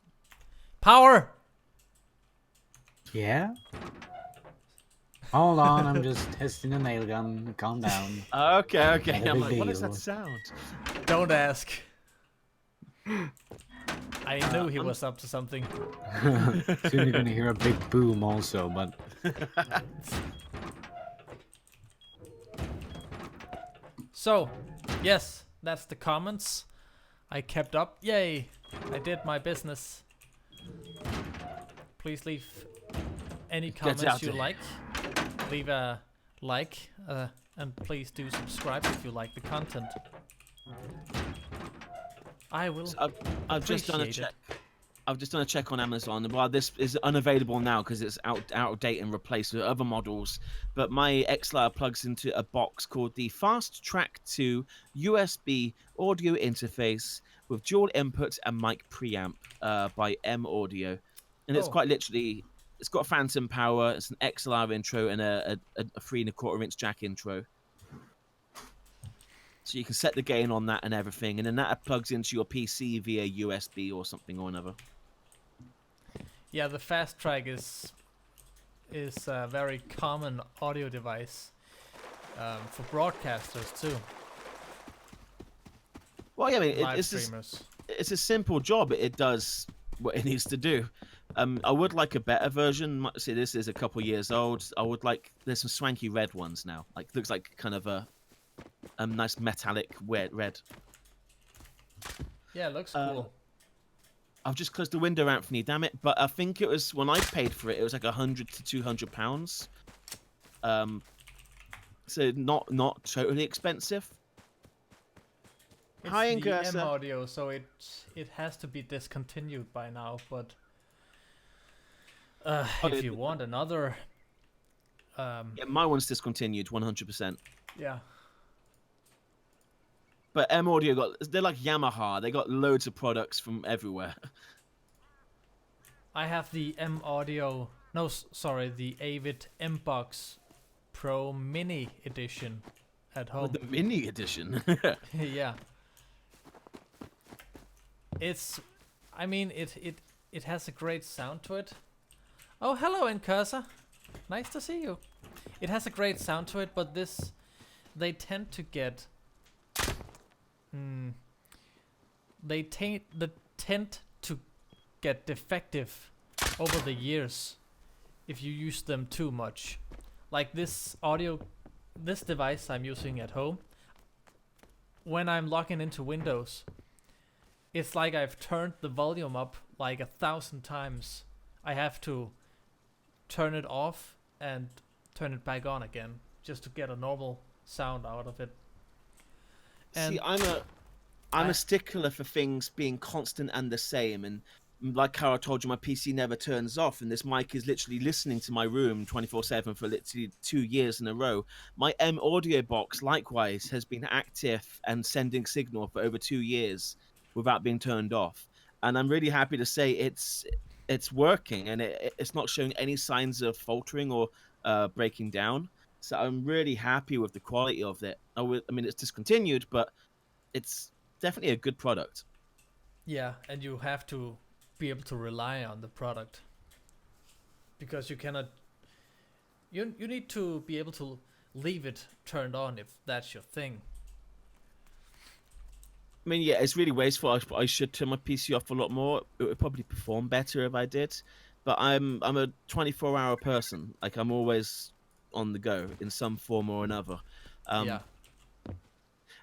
Power! Yeah? Hold on, I'm just testing the nail gun. Calm down. Okay. Not a I'm big like, what is deal. that sound? Don't ask. I knew he was up to something. Soon you're gonna hear a big boom also, but So, yes, that's the comments I kept up. Yay! I did my business. Please leave any comments you like. Leave a like, and please do subscribe if you like the content. I will. So I've just done a appreciate check. I've just done a check on Amazon. Well, this is unavailable now because it's out of date and replaced with other models. But my XLR plugs into a box called the Fast Track 2 USB audio interface with dual input and mic preamp by M Audio, and it's quite literally. It's got phantom power. It's an XLR intro and a 3 1/4 inch jack intro. So you can set the gain on that and everything, and then that plugs into your PC via USB or something or another. Yeah, the Fast Track is a very common audio device for broadcasters too. Well, yeah, I mean, live it's just, streamers. it's a simple job. It does what it needs to do. I would like a better version. See, this is a couple years old. I would like. There's some swanky red ones now. Like looks like kind of a nice metallic red. Yeah, it looks cool. I've just closed the window, Anthony. Damn it! But I think it was when I paid for it. It was like £100 to £200. So not totally expensive. It's Hi, the Ingressa. M audio, so it has to be discontinued by now. But if you want another, Yeah, my one's discontinued 100%. yeah, But M Audio they're like Yamaha. They got loads of products from everywhere. I have the M audio. No, sorry, the Avid M Box Pro Mini Edition at home. The mini edition. Yeah. I mean, it has a great sound to it. Oh, hello, Incursor. Nice to see you. It has a great sound to it, but they tend to get, they tend to get defective over the years if you use them too much. Like this device I'm using at home, when I'm logging into Windows, it's like I've turned the volume up like 1,000 times. I have to turn it off and turn it back on again just to get a normal sound out of it. And See, I'm a stickler for things being constant and the same, and like how I told you, my PC never turns off, and this mic is literally listening to my room 24/7 for literally 2 years in a row. My M Audio box, likewise, has been active and sending signal for over 2 years without being turned off, and I'm really happy to say it's working, and it's not showing any signs of faltering or breaking down. So I'm really happy with the quality of it. I mean, it's discontinued, but it's definitely a good product. yeah, and you have to be able to rely on the product, because you cannot. You need to be able to leave it turned on if that's your thing. I mean, yeah, it's really wasteful. I should turn my PC off a lot more. It would probably perform better if I did. But I'm a 24-hour person. Like, I'm always on the go in some form or another. Yeah.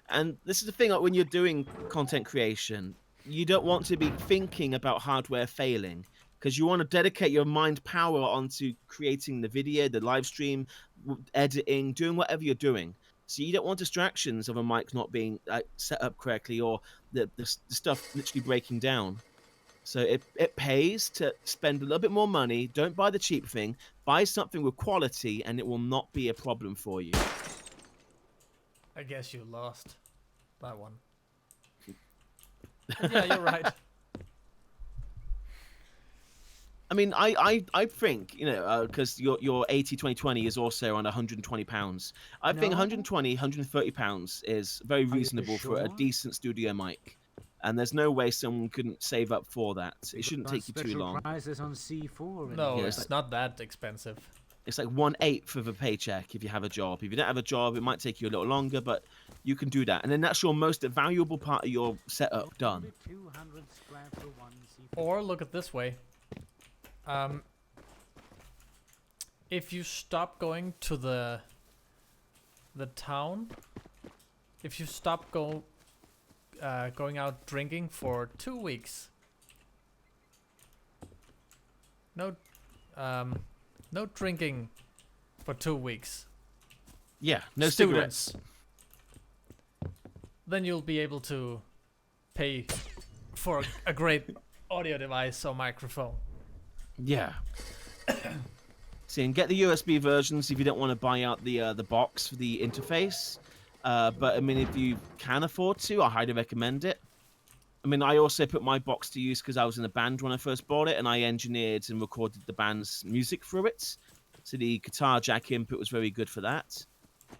And this is the thing, like, when you're doing content creation, you don't want to be thinking about hardware failing, because you want to dedicate your mind power onto creating the video, the live stream, editing, doing whatever you're doing. So you don't want distractions of a mic not being set up correctly, or the stuff literally breaking down. So it pays to spend a little bit more money. Don't buy the cheap thing. Buy something with quality, and it will not be a problem for you. I guess you lost that one. Yeah, you're right. I mean, I think, because your 80/20/20 is also around £120. I think No. 120, £130 is very you reasonable for a sure? decent studio mic. And there's no way someone couldn't save up for that. It shouldn't Got take you too special long. Prices on C4. and No, Yeah, it's not that expensive. It's like 1/8 of a paycheck if you have a job. If you don't have a job, it might take you a little longer, but you can do that. And then that's your most valuable part of your setup done. 200 scrap for one C4. Or look at this way. If you stop going to the town, if you stop going out drinking for 2 weeks, no drinking for 2 weeks, Yeah, no cigarettes. students, then you'll be able to pay for a great audio device or microphone. Yeah. See, and get the USB versions if you don't want to buy out the box for the interface. But I mean, if you can afford to, I highly recommend it. I mean, I also put my box to use because I was in a band when I first bought it, and I engineered and recorded the band's music through it. So the guitar jack input was very good for that.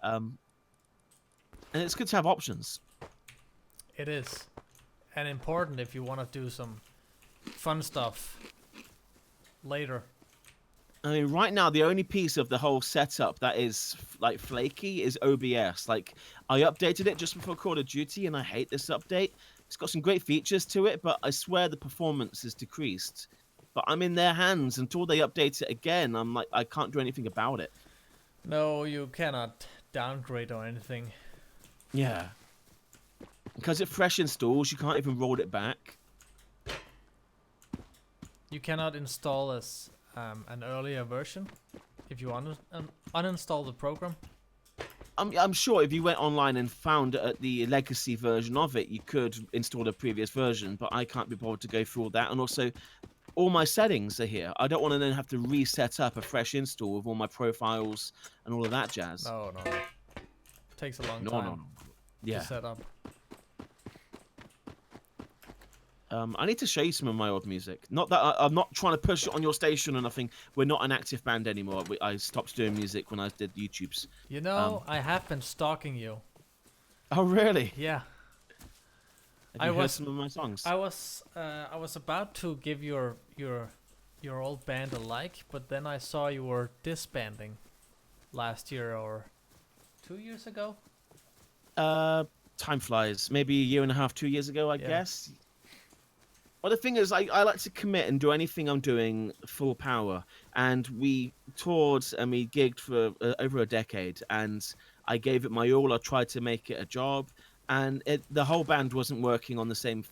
And it's good to have options. It is, and important if you want to do some fun stuff later. I mean, right now the only piece of the whole setup that is like flaky is OBS. Like, I updated it just before Call of Duty, and I hate this update. It's got some great features to it, but I swear the performance is decreased. But I'm in their hands until they update it again. I'm like, I can't do anything about it. No, you cannot downgrade or anything. Yeah, because it fresh installs, you can't even roll it back. You cannot install as an earlier version if you uninstall the program. I'm sure if you went online and found the legacy version of it, you could install the previous version, but I can't be bothered to go through all that. And also, all my settings are here. I don't want to then have to reset up a fresh install with all my profiles and all of that jazz. No. Takes a long No, time no. Yeah. to set up. I need to show you some of my old music. Not that I'm not trying to push it on your station or nothing. We're not an active band anymore. I stopped doing music when I did YouTubes. You know, I have been stalking you. Oh, really? Yeah. Have you heard some of my songs? I was about to give your old band a like, but then I saw you were disbanding last year or 2 years ago. Time flies. Maybe a year and a half, 2 years ago, I guess. Well, the thing is, I like to commit and do anything I'm doing full power. And we toured and we gigged for over a decade. And I gave it my all. I tried to make it a job. And the whole band wasn't working on the same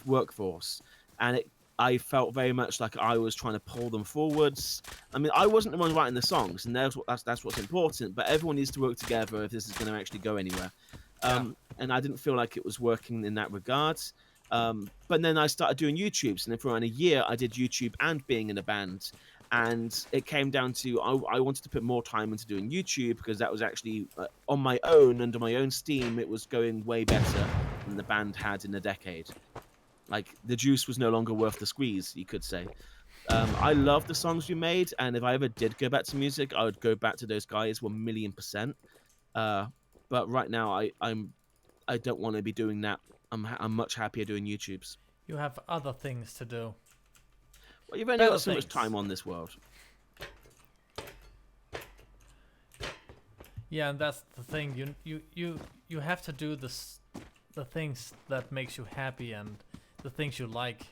workforce. And I felt very much like I was trying to pull them forwards. I mean, I wasn't the one writing the songs. And that's what's important. But everyone needs to work together if this is going to actually go anywhere. And I didn't feel like it was working in that regard. But then I started doing YouTubes, and then for around a year I did YouTube and being in a band, and it came down to I wanted to put more time into doing YouTube because that was actually on my own, under my own steam, it was going way better than the band had in a decade. Like, the juice was no longer worth the squeeze, you could say. I love the songs we made, and if I ever did go back to music, I would go back to those guys 1,000,000%. But right now I don't want to be doing that. I'm much happier doing YouTubes. You have other things to do. Well, you've only got so much time on this world. Yeah, and that's the thing. You have to do the things that makes you happy and the things you like.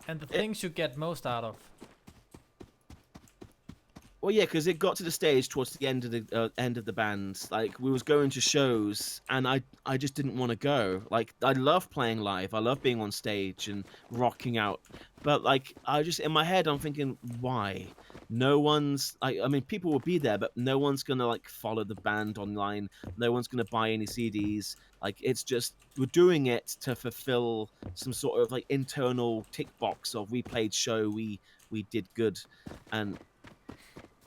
And the things you get most out of. Well, yeah, because it got to the stage towards the end of the band. Like, we was going to shows, and I just didn't want to go. Like, I love playing live. I love being on stage and rocking out. But like, I just, in my head, I'm thinking, why? No one's I mean, people will be there, but no one's gonna like follow the band online. No one's gonna buy any CDs. Like, it's just, we're doing it to fulfill some sort of like internal tick box of we played show, we did good. And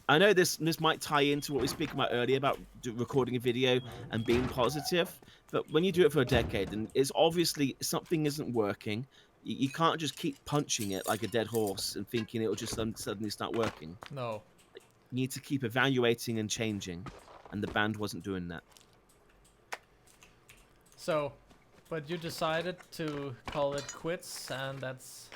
I know this might tie into what we spoke about earlier about recording a video and being positive, but when you do it for a decade, and it's obviously something isn't working, you can't just keep punching it like a dead horse and thinking it'll just suddenly start working. No. You need to keep evaluating and changing, and the band wasn't doing that. So, but you decided to call it quits, and that's...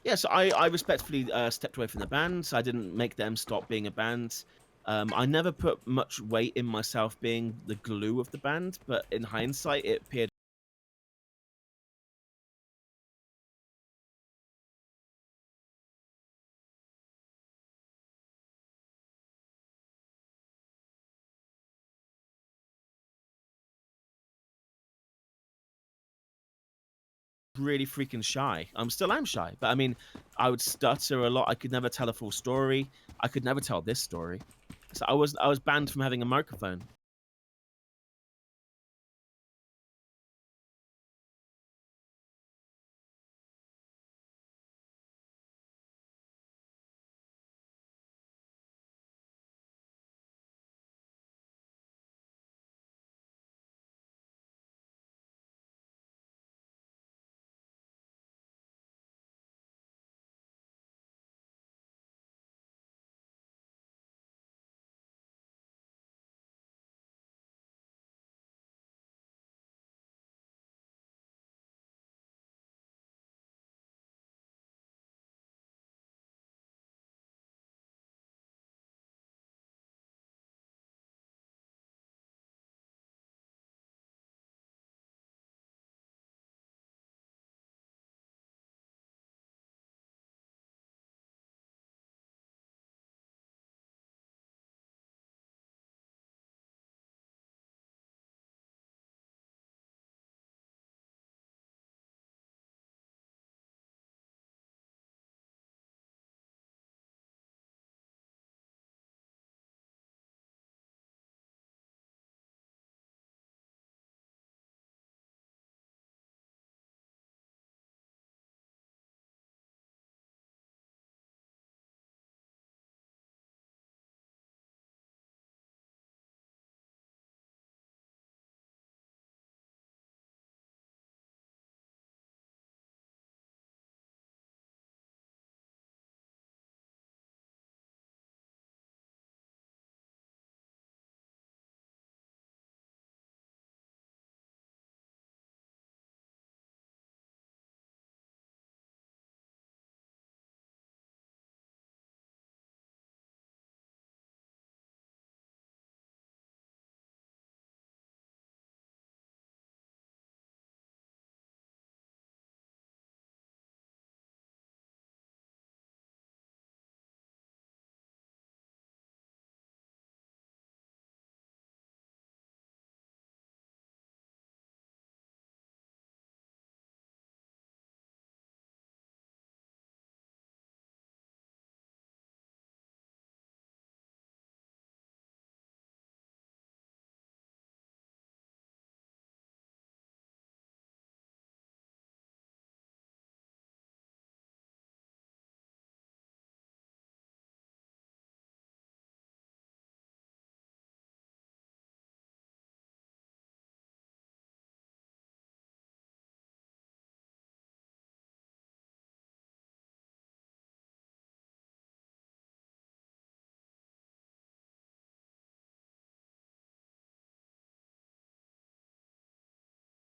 Yeah, so I respectfully stepped away from the band. I didn't make them stop being a band. I never put much weight in myself being the glue of the band, but in hindsight, it appeared really freaking shy. I still am shy, but I mean, I would stutter a lot. I could never tell a full story. I could never tell this story. So I was banned from having a microphone.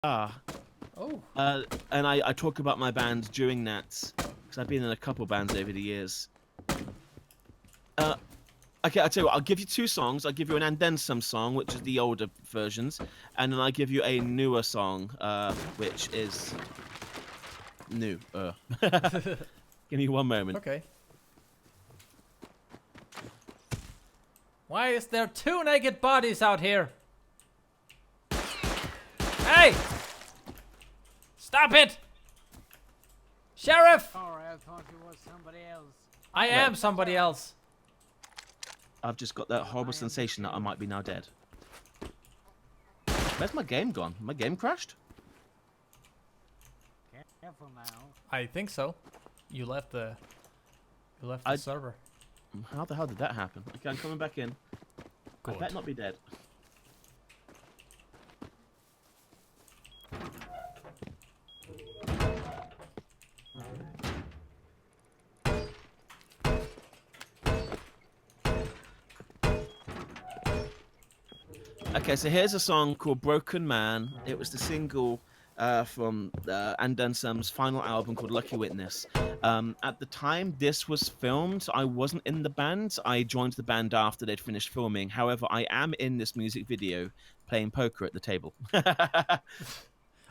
Ah. Oh. And I talk about my band during that because I've been in a couple bands over the years. Okay, I'll tell you what, I'll give you two songs. I'll give you an Adensum song, which is the older versions, and then I'll give you a newer song, which is new. Give me one moment. Okay. Why is there 2 naked bodies out here? Hey! Stop it! Sheriff! Sorry, I thought you was somebody else. I am somebody else. I've just got that horrible sensation that I might be now dead. Where's my game gone? My game crashed? Careful now. I think so. You left the server. How the hell did that happen? Okay, I'm coming back in. Good. I better not be dead. Okay, so here's a song called Broken Man. It was the single from Adensum's final album called Lucky Witness. At the time this was filmed, I wasn't in the band. I joined the band after they'd finished filming. However, I am in this music video playing poker at the table.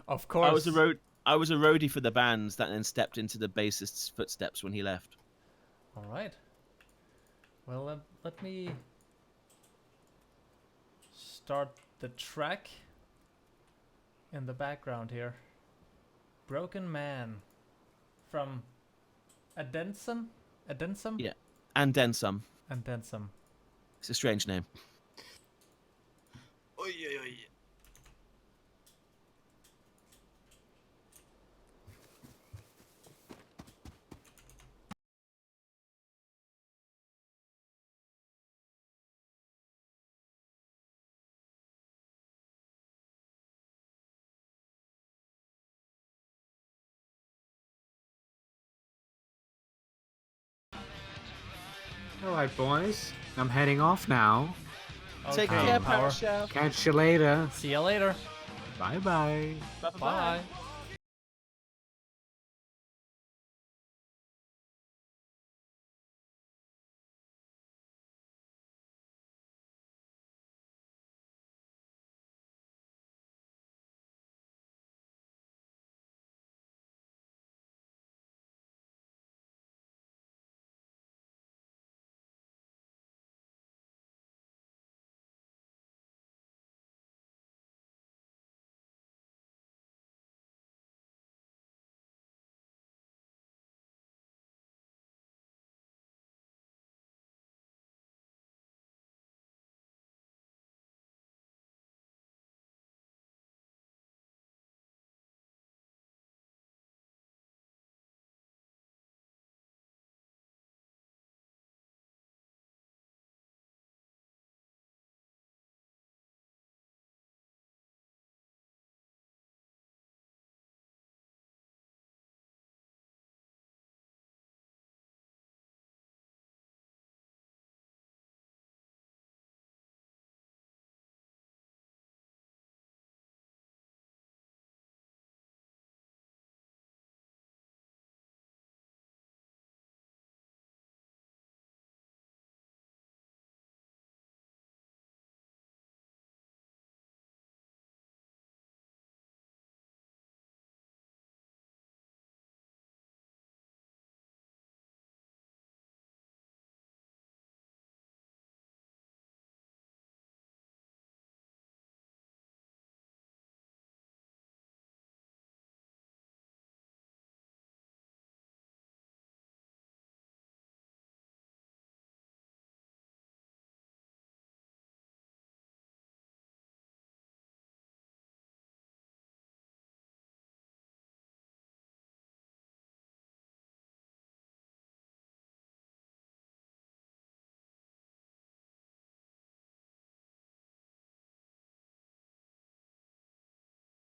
Of course. I was a roadie for the band that then stepped into the bassist's footsteps when he left. All right. Well, let me start the track in the background here. Broken Man from Adensum? Adensum? Yeah, and then some. Adensum. It's a strange name. Alright, boys. I'm heading off now. Take Okay, care, Power. PowerShell. Catch you later. See you later. Bye-bye. Bye.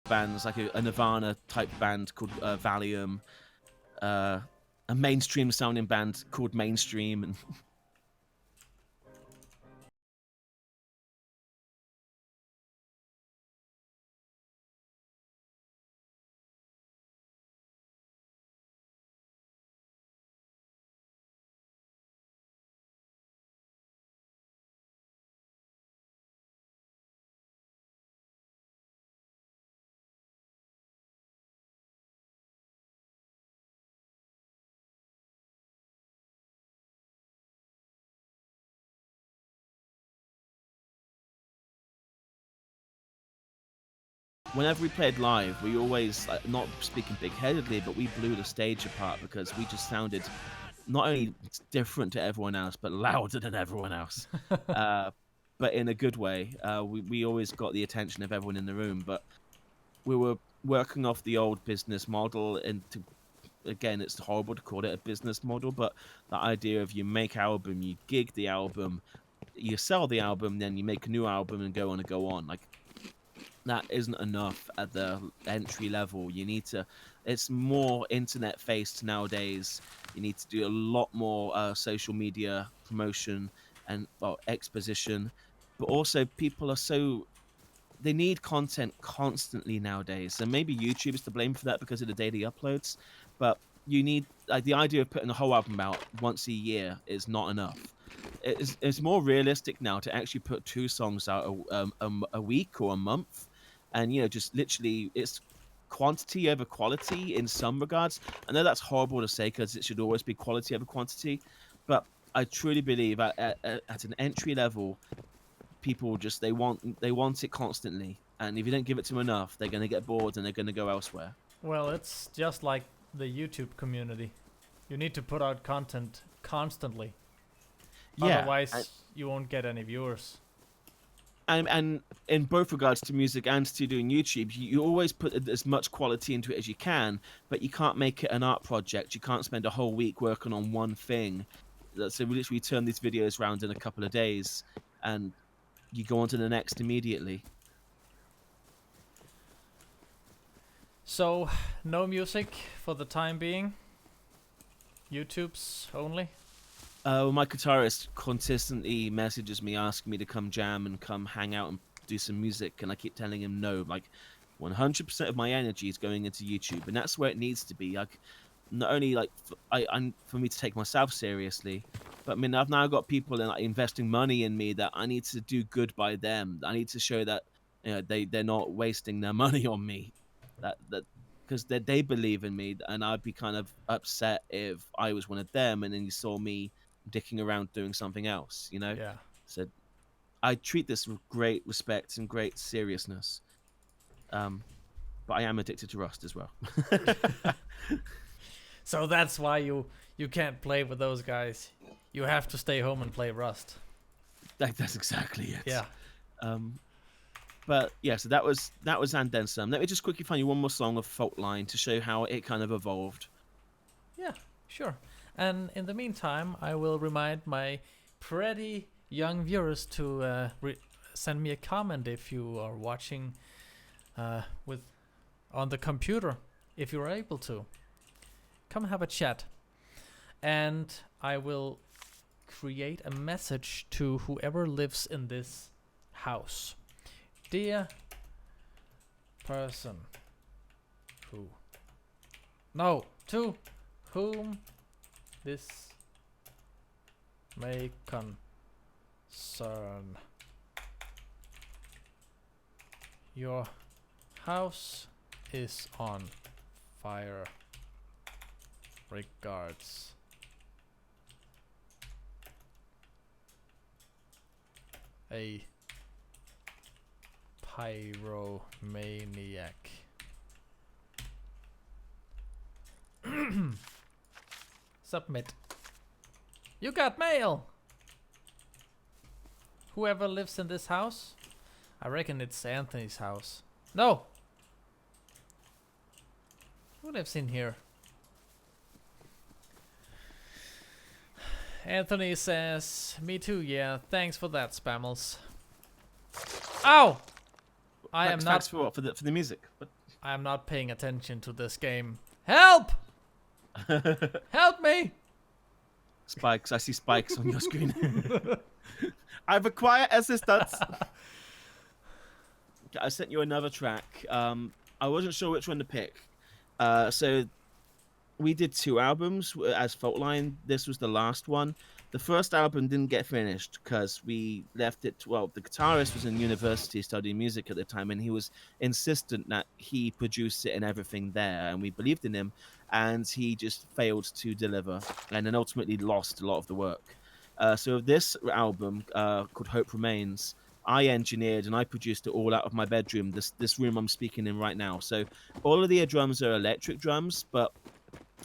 Bands like a Nirvana type band called Valium, a mainstream sounding band called Mainstream, and whenever we played live, we always, like, not speaking big-headedly, but we blew the stage apart because we just sounded not only different to everyone else, but louder than everyone else. But in a good way. We always got the attention of everyone in the room, but we were working off the old business model. And again, it's horrible to call it a business model, but the idea of you make album, you gig the album, you sell the album, then you make a new album and go on. Like, that isn't enough at the entry level. You need to, it's more internet faced nowadays. You need to do a lot more social media promotion and, well, exposition, but also people are so, they need content constantly nowadays, and maybe YouTube is to blame for that because of the daily uploads, but you need, like, the idea of putting a whole album out once a year is not enough. It's more realistic now to actually put 2 songs out a week or a month, and, you know, just literally, it's quantity over quality in some regards. I know that's horrible to say because it should always be quality over quantity, but I truly believe at an entry level, people just, they want it constantly, and if you don't give it to them enough, they're going to get bored and they're going to go elsewhere. Well, it's just like the YouTube community. You need to put out content constantly. Yeah, Otherwise, you won't get any viewers. and in both regards to music and to doing YouTube, you always put as much quality into it as you can, but you can't make it an art project. You can't spend a whole week working on one thing. So we literally turn these videos around in a couple of days, and you go on to the next immediately. So, no music for the time being? YouTube's only? My guitarist consistently messages me asking me to come jam and come hang out and do some music, and I keep telling him no. Like, 100% of my energy is going into YouTube, and that's where it needs to be. Like, not only like for me to take myself seriously, but I mean, I've now got people like investing money in me that I need to do good by them. I need to show that, you know, they're not wasting their money on me, that because they believe in me, and I'd be kind of upset if I was one of them and then you saw me dicking around doing something else, you know. Yeah. So I treat this with great respect and great seriousness, but I am addicted to Rust as well. So that's why you can't play with those guys. You have to stay home and play Rust. That's exactly it. Yeah. But yeah, so that was Adensum. Let me just quickly find you one more song of Fault Line to show how it kind of evolved. Yeah, sure. And in the meantime, I will remind my pretty young viewers to send me a comment if you are watching on the computer, if you're able to. Come have a chat. And I will create a message to whoever lives in this house. Dear person who... No, to whom this may concern. Your house is on fire. Regards. A pyromaniac. Submit. You got mail! Whoever lives in this house? I reckon it's Anthony's house. No! Who lives in here? Anthony says, me too, yeah. Thanks for that, Spammals. Ow! Thanks for what? For the music. But... I am not paying attention to this game. Help! Help me! Spikes. I see spikes on your screen. I require assistance. I sent you another track. I wasn't sure which one to pick. So we did 2 albums as Fault Line. This was the last one. The first album didn't get finished because we left it. Well, the guitarist was in university studying music at the time, and he was insistent that he produce it and everything there, and we believed in him, and he just failed to deliver, and then ultimately lost a lot of the work. So this album, called Hope Remains, I engineered and I produced it all out of my bedroom, this room I'm speaking in right now. So all of the drums are electric drums, but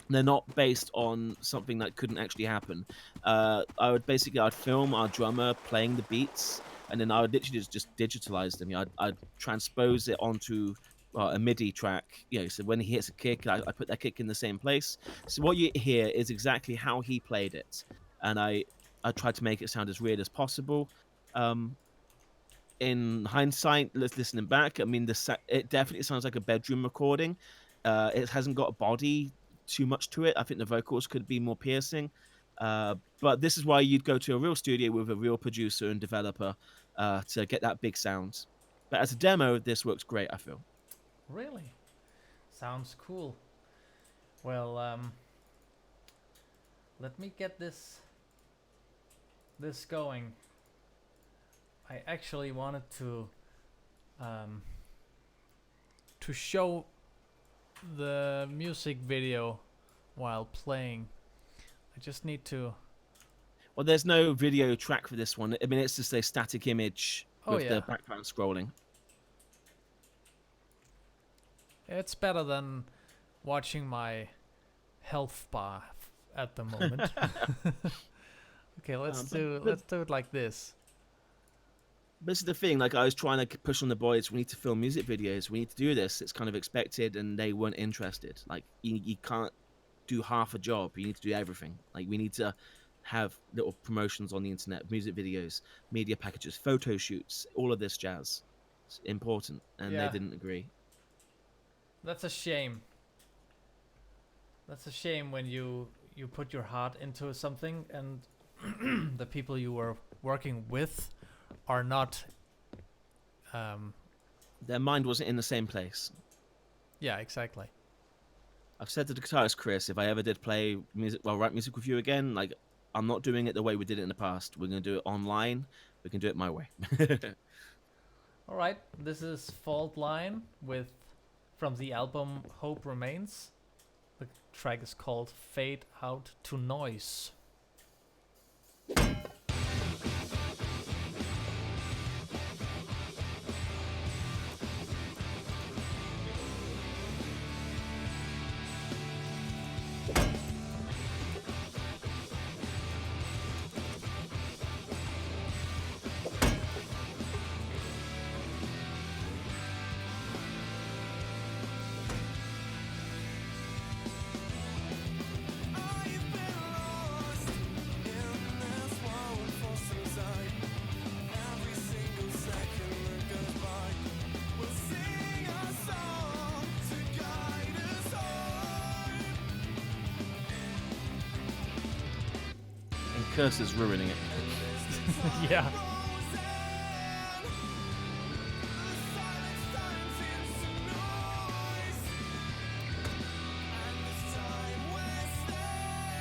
they're not based on something that couldn't actually happen. I'd film our drummer playing the beats, and then I would literally just digitalize them. I'd transpose it onto a MIDI track. So when he hits a kick, I put that kick in the same place. So what you hear is exactly how he played it, and I tried to make it sound as weird as possible. In hindsight, listening back, I mean, it definitely sounds like a bedroom recording. It hasn't got a body too much to it. I think the vocals could be more piercing. But this is why you'd go to a real studio with a real producer and developer to get that big sound. But as a demo, this works great, I feel. Really? Sounds cool. Well, let me get this going. I actually wanted to show the music video while playing. I just need to. Well, there's no video track for this one. I mean, it's just a static image with yeah. the background scrolling. It's better than watching my health bar at the moment. Okay, let's do it like this. This is the thing, like I was trying to push on the boys, we need to film music videos, we need to do this, it's kind of expected, and they weren't interested. Like, you can't do half a job, you need to do everything. Like, we need to have little promotions on the internet, music videos, media packages, photo shoots, all of this jazz. It's important, and they didn't agree. That's a shame. That's a shame when you put your heart into something and the people you were working with are not their mind wasn't in the same place. Yeah, exactly. I've said to the guitarist Chris, if I ever did play music, write music with you again, like, I'm not doing it the way we did it in the past. We're going to do it online. We can do it my way. All right, this is Fault Line from the album Hope Remains. The track is called Fade Out to Noise. Curse is ruining it. Yeah.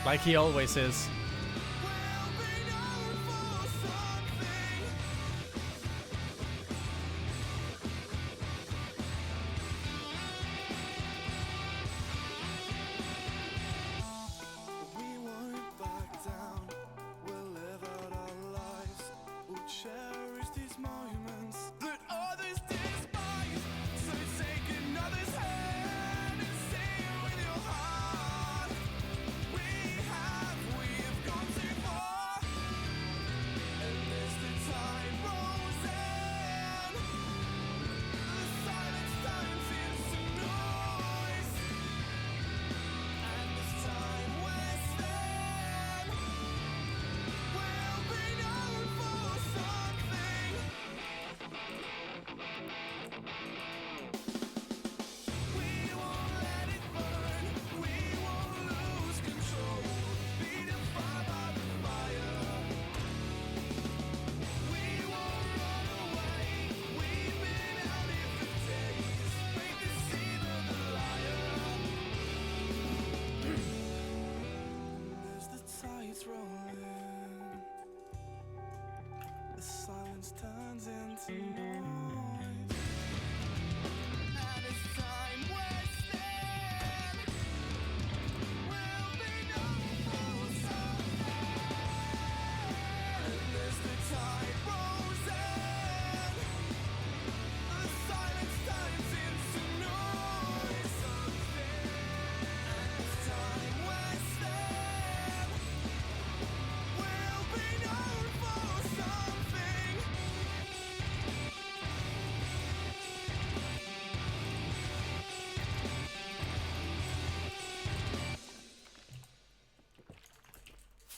Like he always is.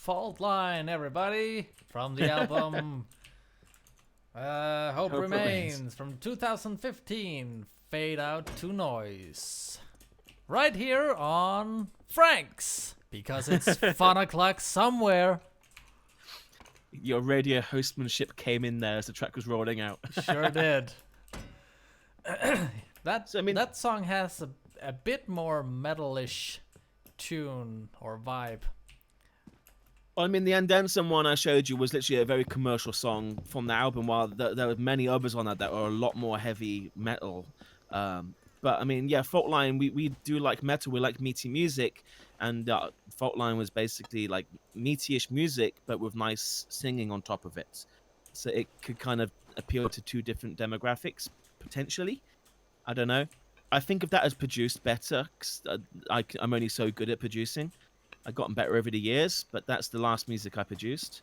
Fault Line, everybody, from the album Hope Hope Remains from 2015, Fade Out to Noise. Right here on Frank's, because it's fun o'clock somewhere. Your radio hostmanship came in there as the track was rolling out. Sure did. So, I mean, that song has a bit more metal-ish tune or vibe. well, I mean, the Adensum one I showed you was literally a very commercial song from the album, while there were many others on that are a lot more heavy metal. But I mean, yeah, Fault Line, we do like metal, we like meaty music, and Fault Line was basically like meaty-ish music, but with nice singing on top of it. So it could kind of appeal to two different demographics, potentially. I don't know. I think of that as produced better, because I'm only so good at producing. I've gotten better over the years, but that's the last music I produced.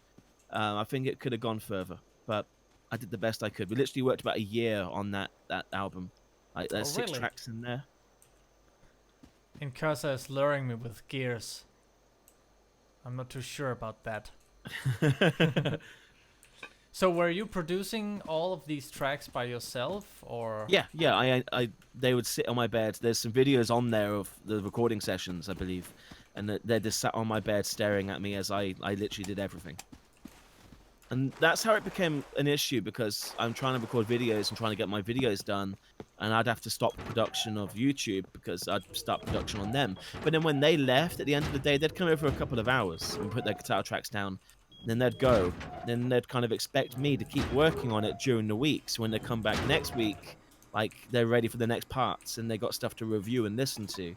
I think it could have gone further, but I did the best I could. We literally worked about a year on that album. Like, there's 6 really? tracks in there. Incarsa is luring me with gears. I'm not too sure about that. So were you producing all of these tracks by yourself, or? Yeah. They would sit on my bed. There's some videos on there of the recording sessions, I believe, and they just sat on my bed staring at me as I literally did everything. And that's how it became an issue, because I'm trying to record videos and trying to get my videos done, and I'd have to stop production of YouTube because I'd start production on them. But then when they left, at the end of the day, they'd come over for a couple of hours and put their guitar tracks down. Then they'd go. Then they'd kind of expect me to keep working on it during the week. So when they come back next week, like, they're ready for the next parts and they got stuff to review and listen to.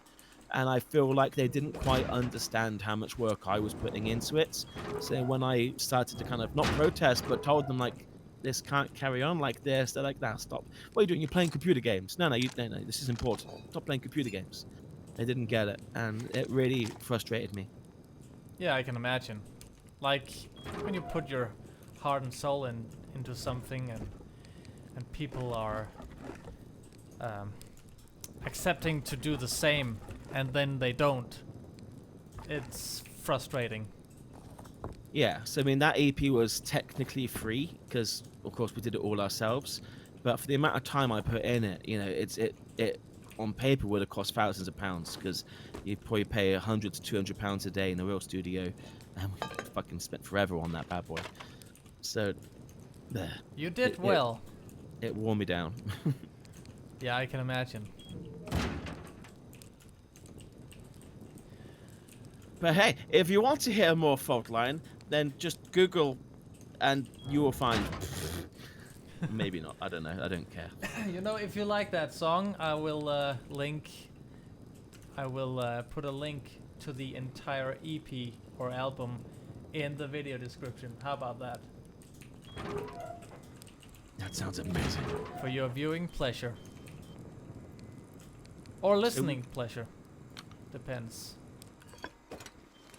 And I feel like they didn't quite understand how much work I was putting into it. So when I started to kind of not protest, but told them, like, this can't carry on like this, they're like, nah, stop. What are you doing? You're playing computer games. No, this is important. Stop playing computer games. They didn't get it, and it really frustrated me. Yeah, I can imagine. Like, when you put your heart and soul into something, and people are accepting to do the same, and then they don't. It's frustrating. Yeah, so I mean, that EP was technically free because, of course, we did it all ourselves. But for the amount of time I put in it, you know, it on paper would have cost thousands of pounds, because you'd probably pay £100 to £200 a day in a real studio, and we fucking spent forever on that bad boy. So, there. You did well. It wore me down. Yeah, I can imagine. But hey, if you want to hear more Fault Line, then just Google and you will find. Maybe not. I don't know. I don't care. You know, if you like that song, I will link. I will put a link to the entire EP or album in the video description. How about that? That sounds amazing. For your viewing pleasure. Or listening pleasure. Depends.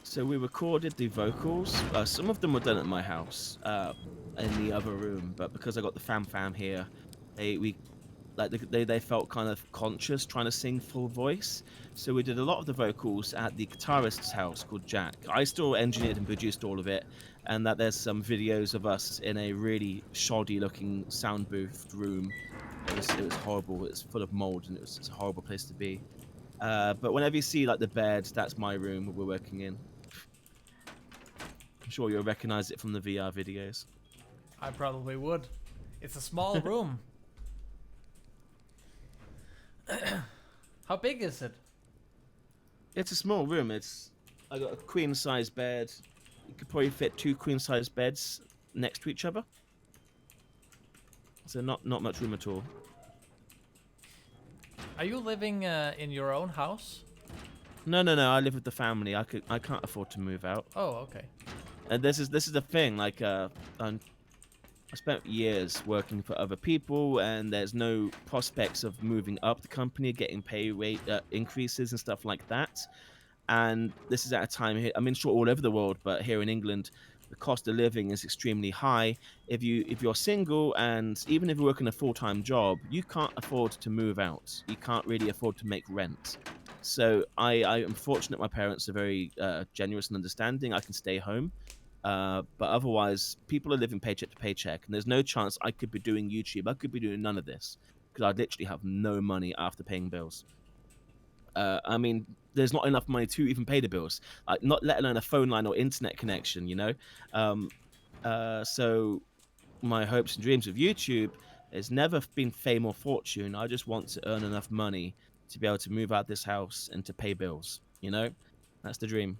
So we recorded the vocals. Some of them were done at my house, in the other room. But because I got the fam here, they felt kind of conscious trying to sing full voice. So we did a lot of the vocals at the guitarist's house called Jack. I still engineered and produced all of it, and that there's some videos of us in a really shoddy-looking sound booth room. It was horrible. It was full of mold, and it was a horrible place to be. But whenever you see like the bed, that's my room we're working in. I'm sure you'll recognize it from the VR videos. I probably would. It's a small room. How big is it? It's a small room. I got a queen-size bed. You could probably fit 2 queen-size beds next to each other. So not much room at all. Are you living in your own house? No. I live with the family. I can't afford to move out. Oh, okay. And this is the thing. Like, I spent years working for other people, and there's no prospects of moving up the company, getting pay rate increases and stuff like that. And this is at a time here. I mean, sure, all over the world, but here in England, the cost of living is extremely high. If you're single, and even if you're working a full-time job, you can't afford to move out. You can't really afford to make rent. So I am fortunate. My parents are very generous and understanding. I can stay home. But otherwise, people are living paycheck to paycheck, and there's no chance I could be doing YouTube. I could be doing none of this because I literally have no money after paying bills. I mean, there's not enough money to even pay the bills, like not let alone a phone line or internet connection. Um, so my hopes and dreams of YouTube has never been fame or fortune. I just want to earn enough money to be able to move out this house and to pay bills. That's the dream.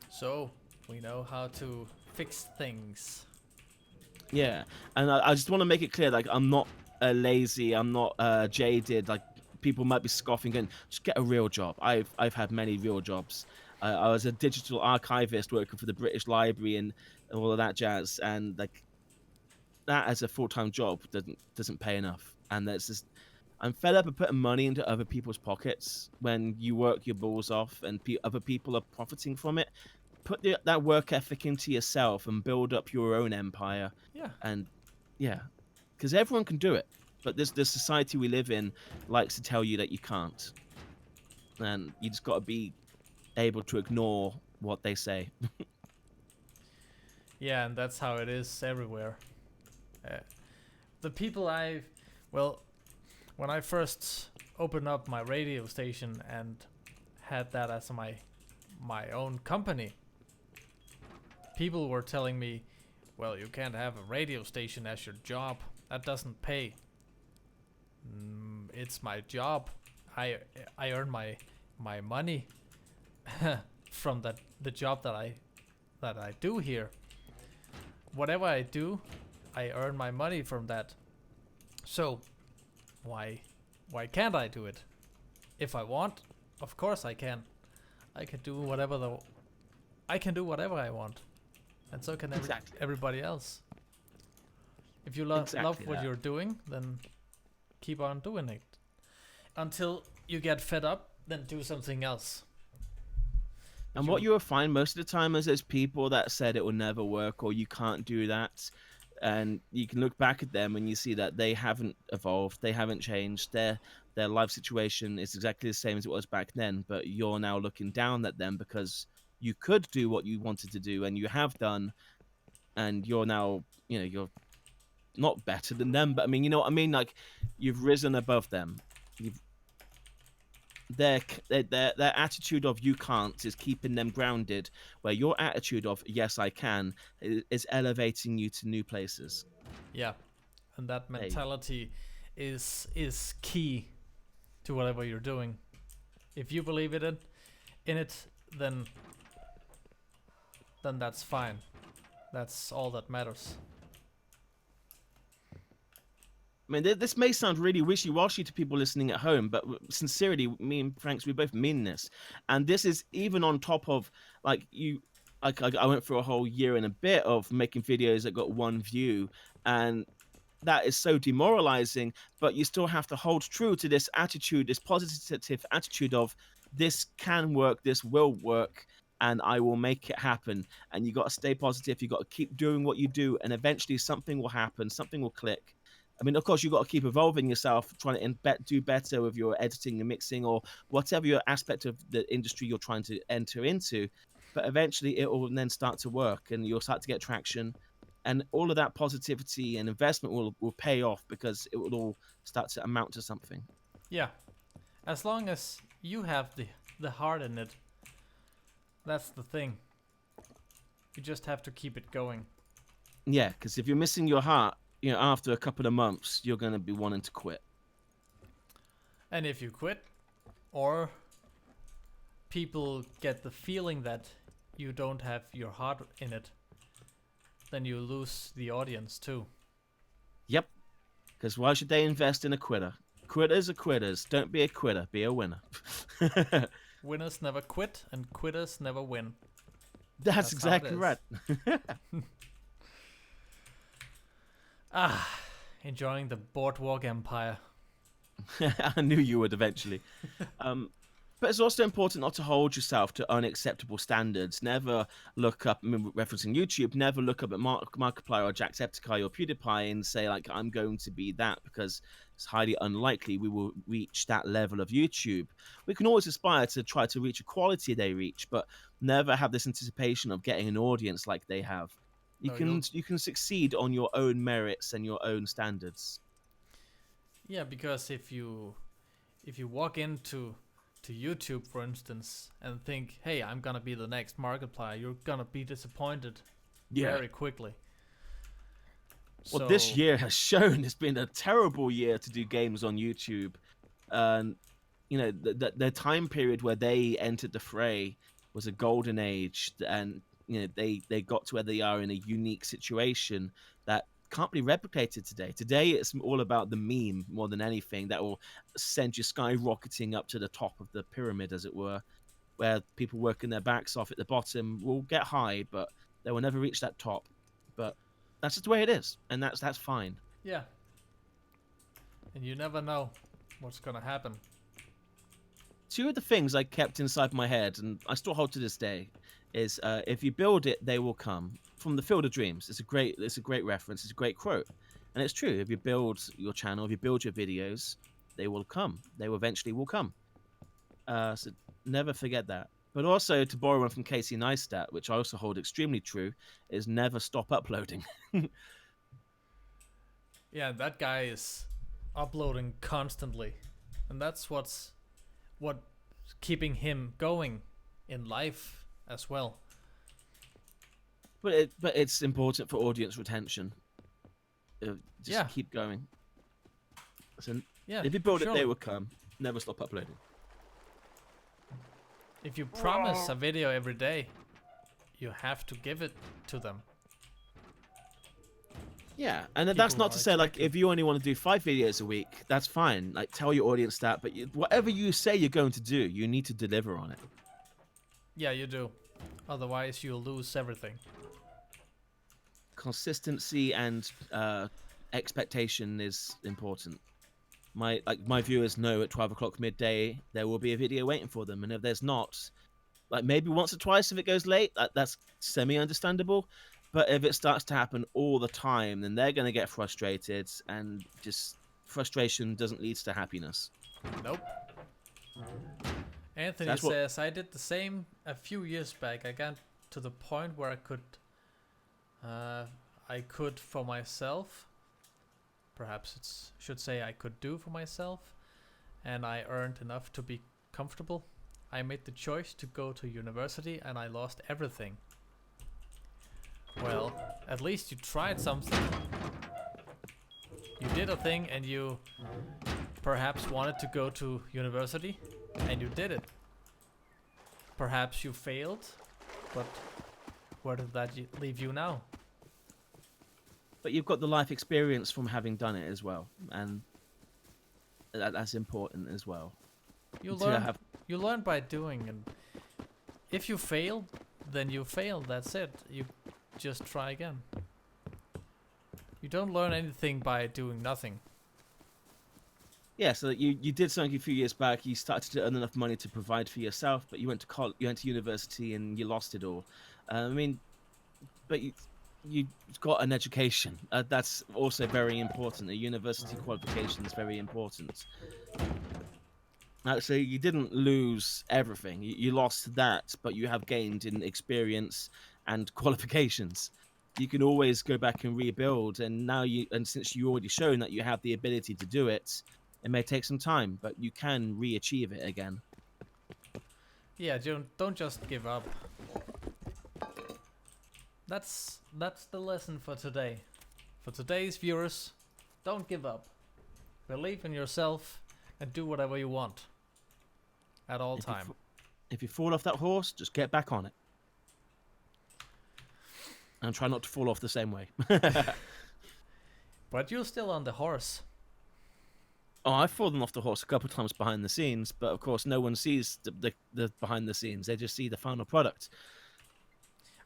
So we know how to fix things. Yeah, and I just want to make it clear, like I'm not lazy, I'm not jaded. Like people might be scoffing and just get a real job. I've had many real jobs. I was a digital archivist working for the British Library and all of that jazz, and like that as a full-time job doesn't pay enough. And that's just I'm fed up of putting money into other people's pockets when you work your balls off and other people are profiting from it. Put that work ethic into yourself and build up your own empire. Yeah. And yeah, because everyone can do it, but this society we live in likes to tell you that you can't, and you just got to be able to ignore what they say. Yeah, and that's how it is everywhere. The people when I first opened up my radio station and had that as my own company, people were telling me, well, you can't have a radio station as your job. That doesn't pay. It's my job. I earn my money from the job that I do here. Whatever I do, I earn my money from that. So why can't I do it? If I want, of course I can. I can do whatever I want. And so can everybody else. If you love what you're doing, then keep on doing it. Until you get fed up, then do something else. And what you will find most of the time is there's people that said it will never work or you can't do that. And you can look back at them and you see that they haven't evolved, they haven't changed. Their life situation is exactly the same as it was back then, but you're now looking down at them because you could do what you wanted to do and you have done, and you're now, you're not better than them, but I mean, you know what I mean? Like you've risen above them. Their attitude of you can't is keeping them grounded, where your attitude of yes I can is elevating you to new places. Yeah, and that mentality is key to whatever you're doing. If you believe in it, then that's fine. That's all that matters. I mean, this may sound really wishy-washy to people listening at home, but sincerely, me and Franks, we both mean this. And this is even on top of, like, I went through a whole year and a bit of making videos that got one view, and that is so demoralizing, but you still have to hold true to this attitude, this positive attitude of this can work, this will work, and I will make it happen. And you got to stay positive. You got to keep doing what you do, and eventually something will happen, something will click. I mean, of course, you've got to keep evolving yourself, trying to do better with your editing and mixing or whatever your aspect of the industry you're trying to enter into. But eventually it will then start to work and you'll start to get traction. And all of that positivity and investment will pay off because it will all start to amount to something. Yeah. As long as you have the heart in it, that's the thing. You just have to keep it going. Yeah, because if you're missing your heart, after a couple of months, you're going to be wanting to quit. And if you quit, or people get the feeling that you don't have your heart in it, then you lose the audience too. Yep. Because why should they invest in a quitter? Quitters are quitters. Don't be a quitter. Be a winner. Winners never quit, and quitters never win. That's exactly right. Enjoying the Boardwalk Empire. I knew you would eventually. But it's also important not to hold yourself to unacceptable standards. Never look up, I mean, referencing YouTube, never look up at Markiplier or Jacksepticeye or PewDiePie and say, like, I'm going to be that, because it's highly unlikely we will reach that level of YouTube. We can always aspire to try to reach a quality they reach, but never have this anticipation of getting an audience like they have. No, You can succeed on your own merits and your own standards. Yeah, because if you walk into YouTube, for instance, and think, hey, I'm gonna be the next Markiplier, you're gonna be disappointed very quickly. Well, this year has shown it's been a terrible year to do games on YouTube. And, you know, the time period where they entered the fray was a golden age. And, you know, they got to where they are in a unique situation that can't be replicated today. Today, it's all about the meme more than anything that will send you skyrocketing up to the top of the pyramid, as it were, where people working their backs off at the bottom will get high, but they will never reach that top. But that's just the way it is, and that's fine. Yeah. And you never know what's gonna happen. Two of the things I kept inside my head, and I still hold to this day, is if you build it, they will come. From the Field of Dreams, it's a great reference. It's a great quote, and it's true. If you build your channel, if you build your videos, they will come. They will eventually come. So never forget that. But also, to borrow one from Casey Neistat, which I also hold extremely true, is never stop uploading. Yeah, that guy is uploading constantly, and that's what's keeping him going in life as well. But it's important for audience retention. Just keep going. So Yeah, if you build it, surely. they will come. Never stop uploading. If you promise a video every day, you have to give it to them. Yeah, and that's People not to are say, like, expecting. if you only want to do 5 videos a week, that's fine. Like, tell your audience that. But whatever you say you're going to do, you need to deliver on it. Yeah, you do. Otherwise, you'll lose everything. Consistency and expectation is important. My viewers know at 12 o'clock midday there will be a video waiting for them, and if there's not, like, maybe once or twice if it goes late, that's semi-understandable. But if it starts to happen all the time, then they're going to get frustrated, and just frustration doesn't lead to happiness. Nope. Anthony says, I did the same a few years back. I got to the point where I could for myself. Perhaps it should say I could do for myself. And I earned enough to be comfortable. I made the choice to go to university and I lost everything. Well, at least you tried something. You did a thing and you perhaps wanted to go to university and you did it. Perhaps you failed, but where did that leave you now? But you've got the life experience from having done it as well, and that's important as well. You learn by doing, and if you fail, then you fail. That's it. You just try again. You don't learn anything by doing nothing. Yeah, so you did something a few years back. You started to earn enough money to provide for yourself, but you went to college, you went to university, and you lost it all. I mean, but you got an education. That's also very important. A university qualification is very important. So you didn't lose everything. You lost that, but you have gained in experience and qualifications. You can always go back and rebuild. And now since you already shown that you have the ability to do it, it may take some time, but you can re-achieve it again. Yeah, don't just give up. That's the lesson for today. For today's viewers, don't give up. Believe in yourself and do whatever you want. At all time. If you fall off that horse, just get back on it. And try not to fall off the same way. But you're still on the horse. Oh, I've fallen off the horse a couple of times behind the scenes, but of course no one sees the behind the scenes. They just see the final product.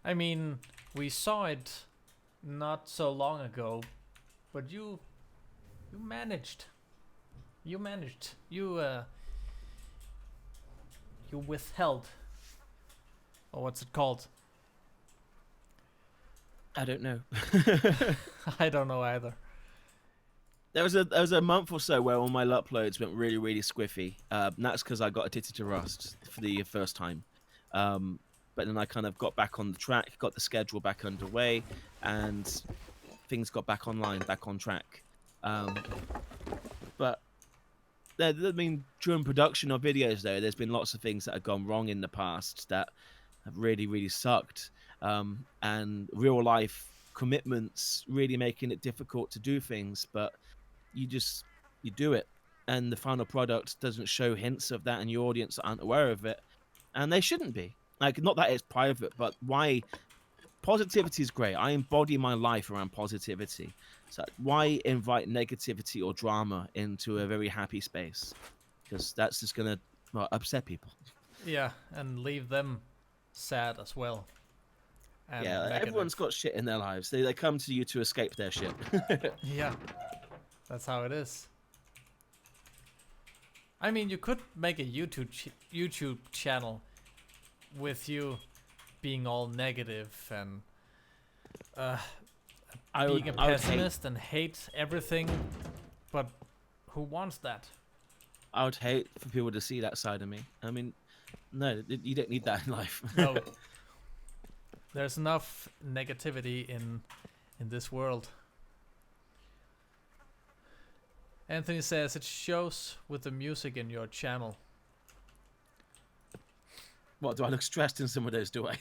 I mean, we saw it not so long ago, but you managed. You you withheld, or what's it called? I don't know. I don't know either. There was a month or so where all my uploads went really, really squiffy. And that's because I got addicted to Rust for the first time. But then I kind of got back on the track, got the schedule back underway, and things got back online, back on track. But I mean, during production of videos, though, there's been lots of things that have gone wrong in the past that have really, really sucked. And real life commitments really making it difficult to do things, but you do it, and the final product doesn't show hints of that, and your audience aren't aware of it, and they shouldn't be. Like, not that it's private, but why? Positivity is great. I embody my life around positivity. So why invite negativity or drama into a very happy space? Because that's just gonna upset people. Yeah, and leave them sad as well. And Yeah, negative. everyone's got shit in their lives. They come to you to escape their shit. Yeah, that's how it is. I mean, you could make a YouTube channel with you being all negative and being a pessimist and hate everything, but who wants that? I would hate for people to see that side of me. I mean, no, you don't need that in life. No, there's enough negativity in this world. Anthony says it shows with the music in your channel. What, do I look stressed in some of those, do I?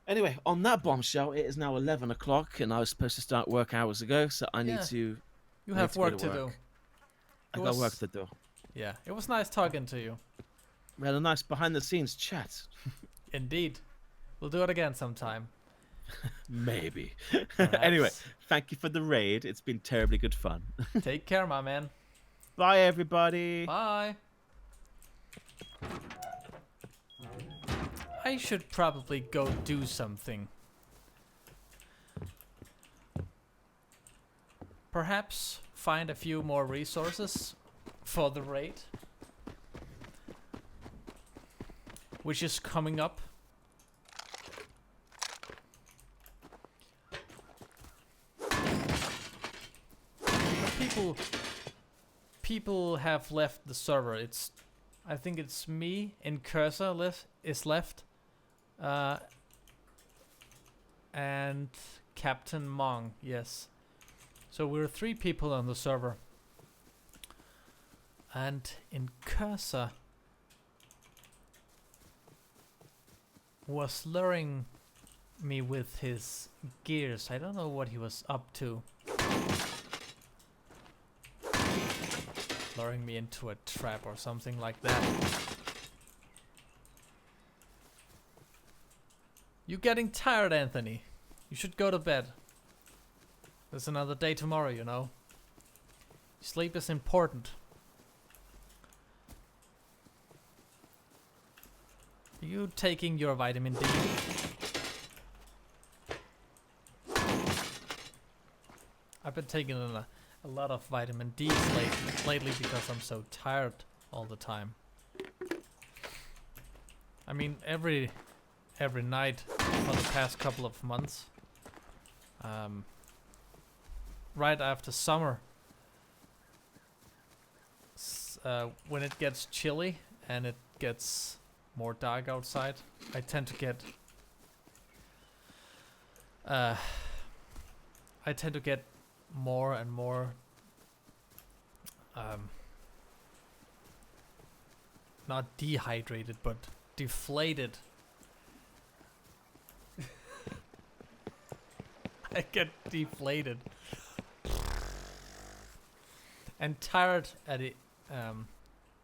Anyway, on that bombshell, it is now 11 o'clock, and I was supposed to start work hours ago, so I need to... You have work to do. I got work to do. Yeah, it was nice talking to you. We had a nice behind-the-scenes chat. Indeed. We'll do it again sometime. Maybe. Perhaps. Anyway, thank you for the raid. It's been terribly good fun. Take care, my man. Bye, everybody. Bye. I should probably go do something. Perhaps find a few more resources for the raid, which is coming up. People have left the server. I think it's me in cursor is left, and Captain Mong. Yes, so we're 3 people on the server, and in cursor was luring me with his gears. I don't know what he was up to. Luring me into a trap or something like that. You getting tired, Anthony? You should go to bed. There's another day tomorrow, you know. Sleep is important. Are you taking your vitamin D? I've been taking a lot of vitamin D lately because I'm so tired all the time. I mean, every night for the past couple of months. Right after summer, when it gets chilly and it gets more dark outside, I tend to get more and more not dehydrated but deflated. I get deflated and tired at it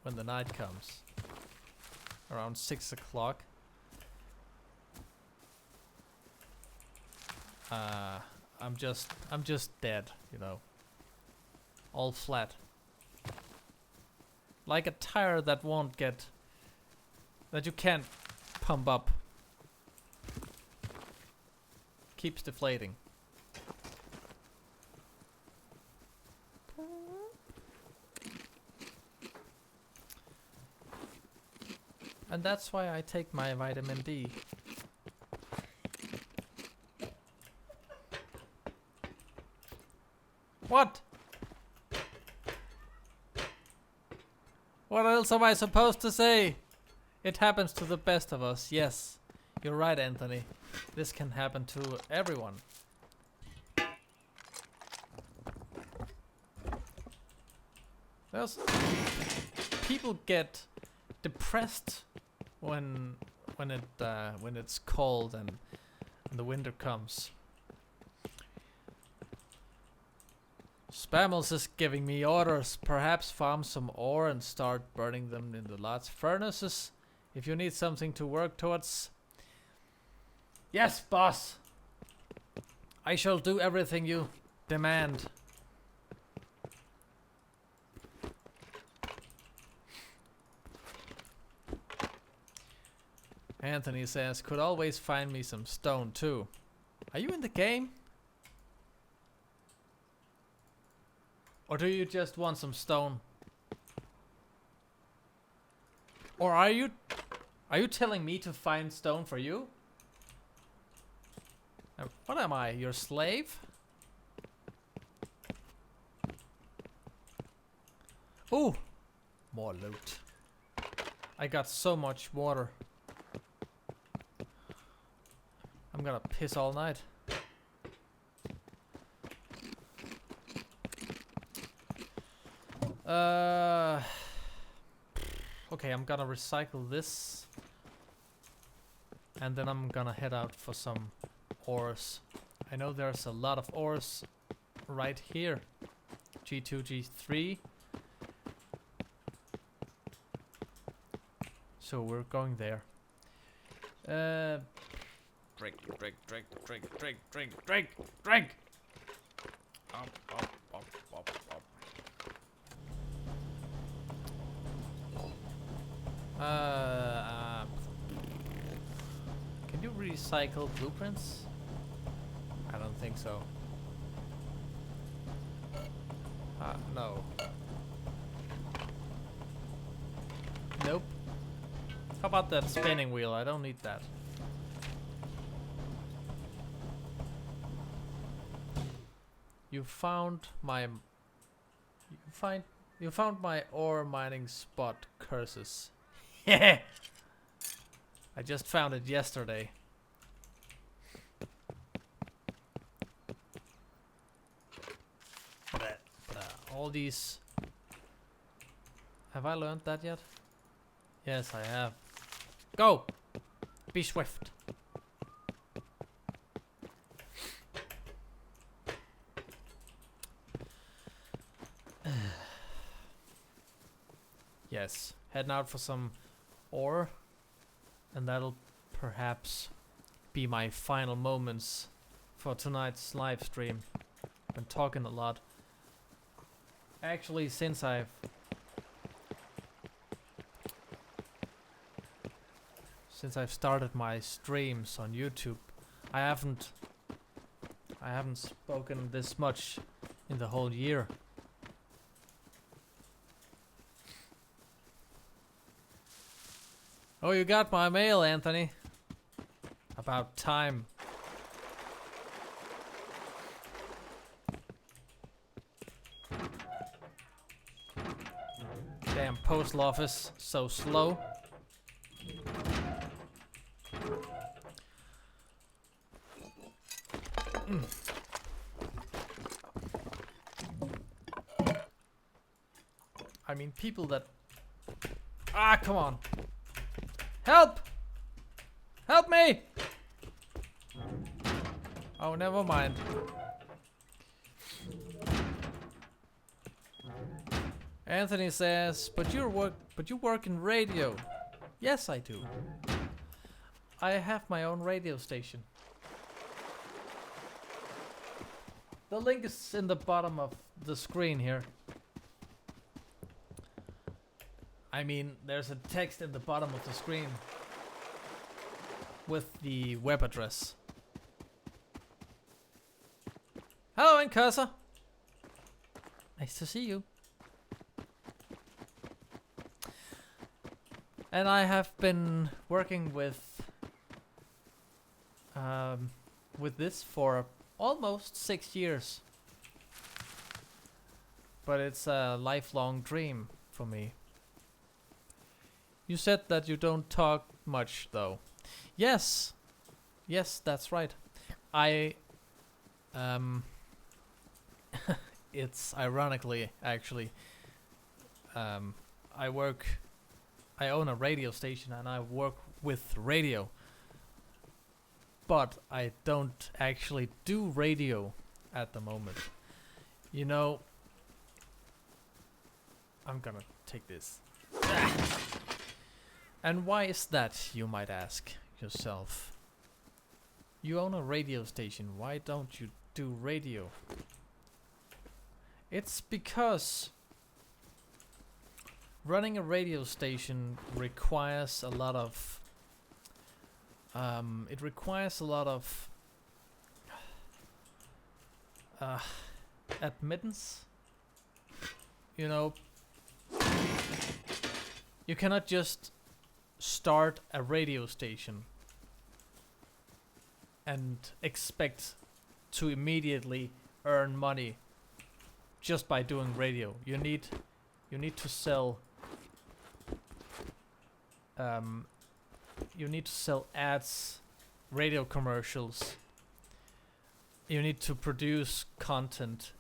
when the night comes around 6 o'clock. I'm just dead, you know. All flat. Like a tire that you can't pump up. Keeps deflating. And that's why I take my vitamin D. What? What else am I supposed to say? It happens to the best of us. Yes, you're right, Anthony. This can happen to everyone. There's people get depressed when it's cold and the winter comes. Spammals is giving me orders. Perhaps farm some ore and start burning them in the large furnaces. If you need something to work towards. Yes, boss. I shall do everything you demand. Anthony says, could always find me some stone too. Are you in the game? Or do you just want some stone? Or are you telling me to find stone for you? What am I, your slave? Ooh, more loot. I got so much water. I'm gonna piss all night. Okay, I'm gonna recycle this. And then I'm gonna head out for some ores. I know there's a lot of ores right here. G2, G3. So we're going there. Drink. Up. Can you recycle blueprints? I don't think so. No. Nope. How about that spinning wheel? I don't need that. You found my ore mining spot, curses. I just found it yesterday. All these. Have I learned that yet? Yes, I have. Go! Be swift. Yes, heading out for some ore, and that'll perhaps be my final moments for tonight's live stream. Been talking a lot. Actually, since I've started my streams on YouTube, I haven't spoken this much in the whole year. Oh, you got my mail, Anthony. About time. Damn postal office, so slow. I mean, people that... Ah, come on. Help! Help me! Oh, never mind. Anthony says, but you work in radio. Yes, I do. I have my own radio station. The link is in the bottom of the screen here. I mean, there's a text in the bottom of the screen with the web address. Hello, Incursor. Nice to see you. And I have been working with this for almost 6 years. But it's a lifelong dream for me. You said that you don't talk much though. Yes. Yes, that's right. It's ironically actually I own a radio station and I work with radio. But I don't actually do radio at the moment. You know, I'm gonna take this. And why is that, you might ask yourself? You own a radio station, why don't you do radio? It's because running a radio station requires a lot of admittance. You know, you cannot just start a radio station and expect to immediately earn money just by doing radio. You need to sell ads, radio commercials. You need to produce content.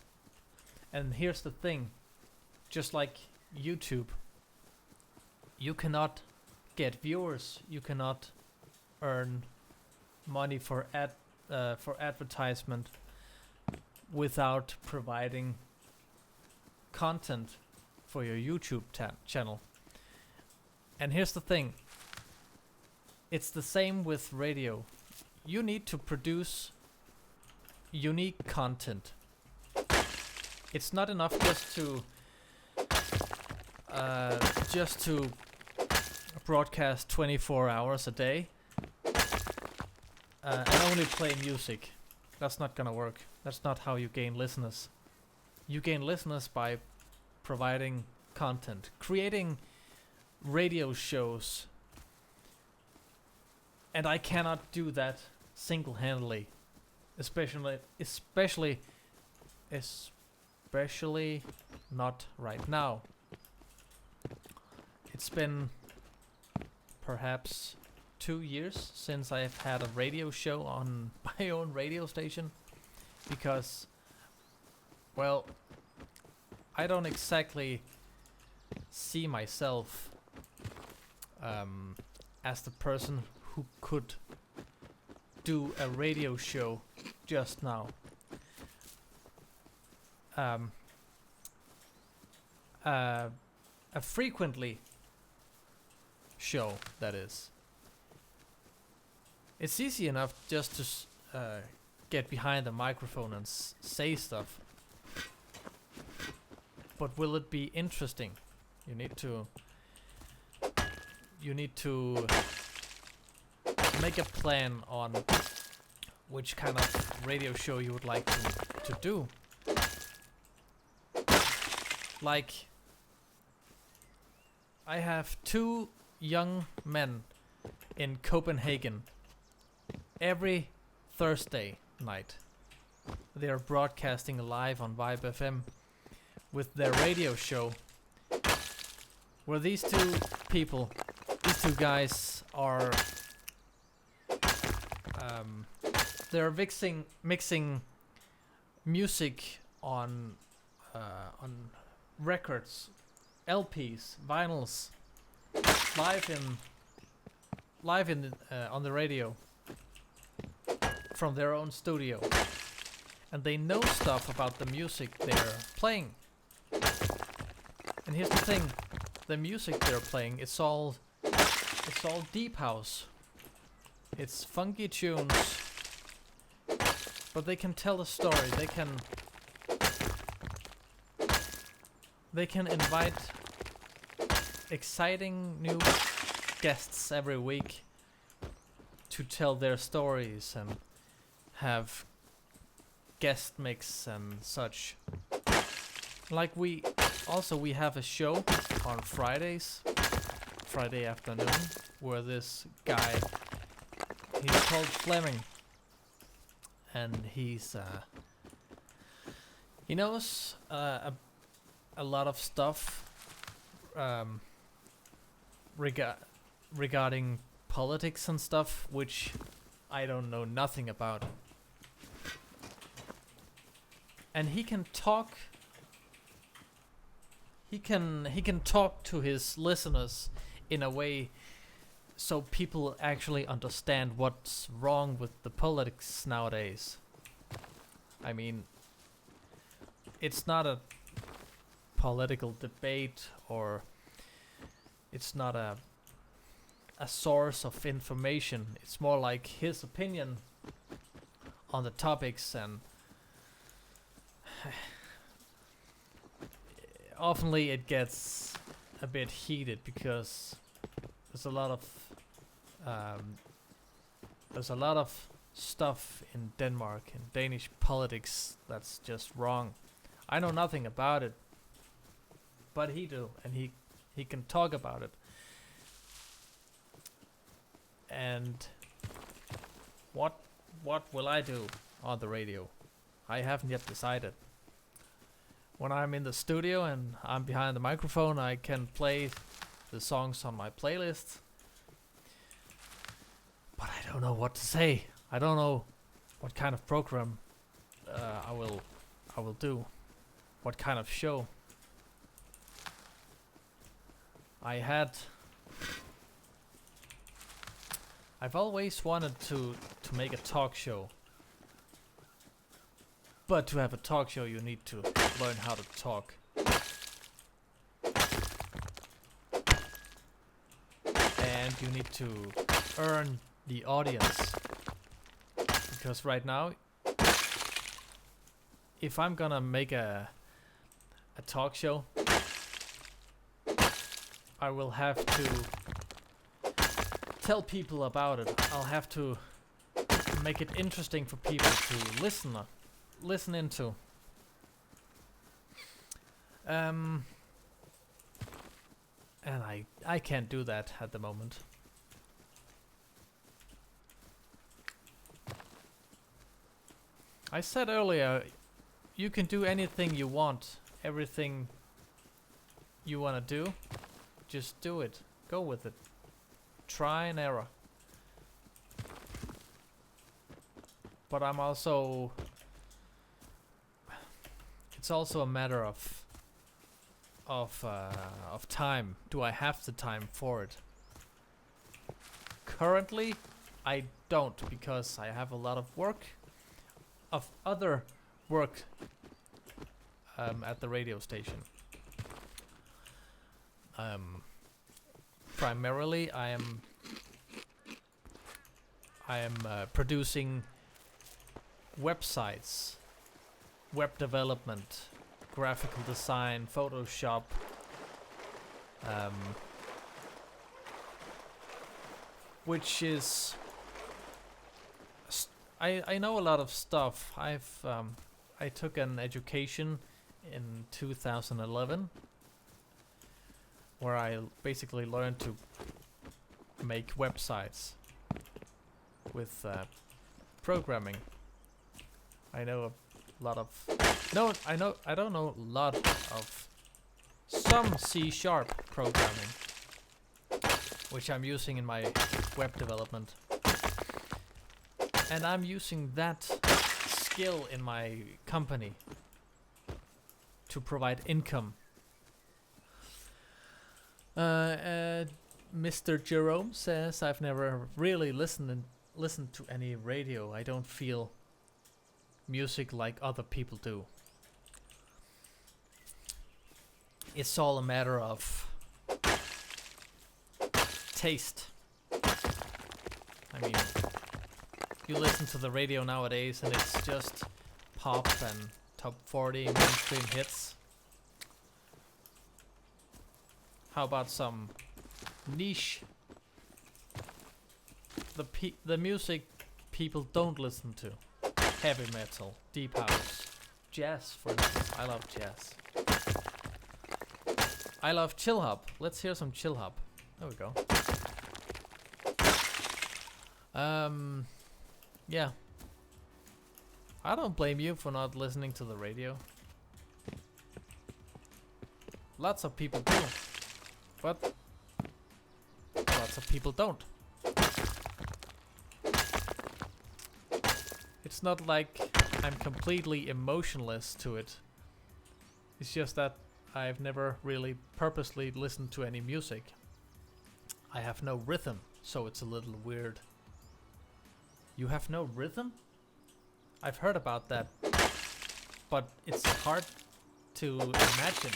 And here's the thing, just like YouTube, you cannot get viewers, you cannot earn money for advertisement without providing content for your YouTube channel. And here's the thing, it's the same with radio. You need to produce unique content. It's not enough just to broadcast 24 hours a day and only play music. That's not gonna work. That's not how you gain listeners. You gain listeners by providing content, creating radio shows. And I cannot do that single-handedly, especially not right now. It's been perhaps 2 years since I've had a radio show on my own radio station, because, well, I don't exactly see myself as the person who could do a radio show just now. A frequently show, that is. It's easy enough just to get behind the microphone and say stuff. But will it be interesting? You need to make a plan on which kind of radio show you would like to do. Like, I have 2 young men in Copenhagen every Thursday night. They are broadcasting live on Vibe FM with their radio show, where these 2 guys are they're mixing music on records, LPs, vinyls, live on the radio from their own studio, and they know stuff about the music they're playing. And here's the thing, the music they're playing, it's all deep house. It's funky tunes, but they can tell a story. They can invite exciting new guests every week to tell their stories and have guest mix and such. Like we have a show on Fridays Friday afternoon, where this guy, he's called Fleming, and he knows a lot of stuff regarding politics and stuff, which I don't know nothing about. And he can talk. He can talk to his listeners in a way so people actually understand what's wrong with the politics nowadays. I mean, it's not a political debate, or it's not a source of information. It's more like his opinion on the topics, and oftenly it gets a bit heated because there's a lot of stuff in Denmark and Danish politics that's just wrong. I know nothing about it, but he do, and he can talk about it. And what will I do on the radio? I haven't yet decided. When I'm in the studio and I'm behind the microphone, I can play the songs on my playlist. But I don't know what to say. I don't know what kind of program I will do. What kind of show. I've always wanted to make a talk show. But to have a talk show, you need to learn how to talk. And you need to earn the audience. Because right now, if I'm gonna make a talk show, I will have to tell people about it. I'll have to make it interesting for people to listen into. And I can't do that at the moment. I said earlier, you can do anything you want, everything you want to do, just do it, go with it, try and error. But I'm also, it's also a matter of time. Do I have the time for it? Currently, I don't, because I have a lot of work, of other work at the radio station. Primarily, I am producing websites, web development, graphical design, Photoshop, which is I know a lot of stuff. I took an education in 2011 where I basically learned to make websites with programming. I know a lot of I don't know a lot of some C# programming, which I'm using in my web development. And I'm using that skill in my company to provide income. Mr. Jerome says I've never really listened to any radio. I don't feel music like other people do. It's all a matter of taste. I mean, you listen to the radio nowadays and it's just pop and top 40 mainstream hits. How about some niche? The music people don't listen to. Heavy metal, deep house, jazz for instance. I love jazz. I love chill hop. Let's hear some chill hop. There we go. Yeah. I don't blame you for not listening to the radio. Lots of people do, but lots of people don't. It's not like I'm completely emotionless to it. It's just that I've never really purposely listened to any music. I have no rhythm, so it's a little weird. You have no rhythm? I've heard about that, but it's hard to imagine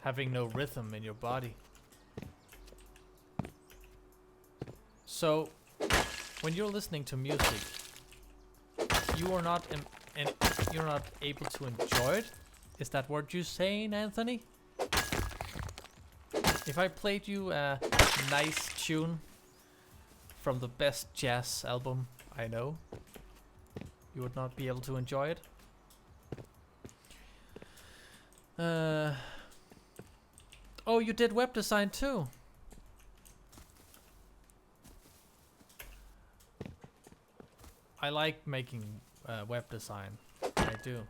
having no rhythm in your body. So, when you're listening to music, you are not you're not able to enjoy it? Is that what you're saying, Anthony? If I played you a nice tune from the best jazz album I know, you would not be able to enjoy it? Oh, you did web design too? I like making web design. I do.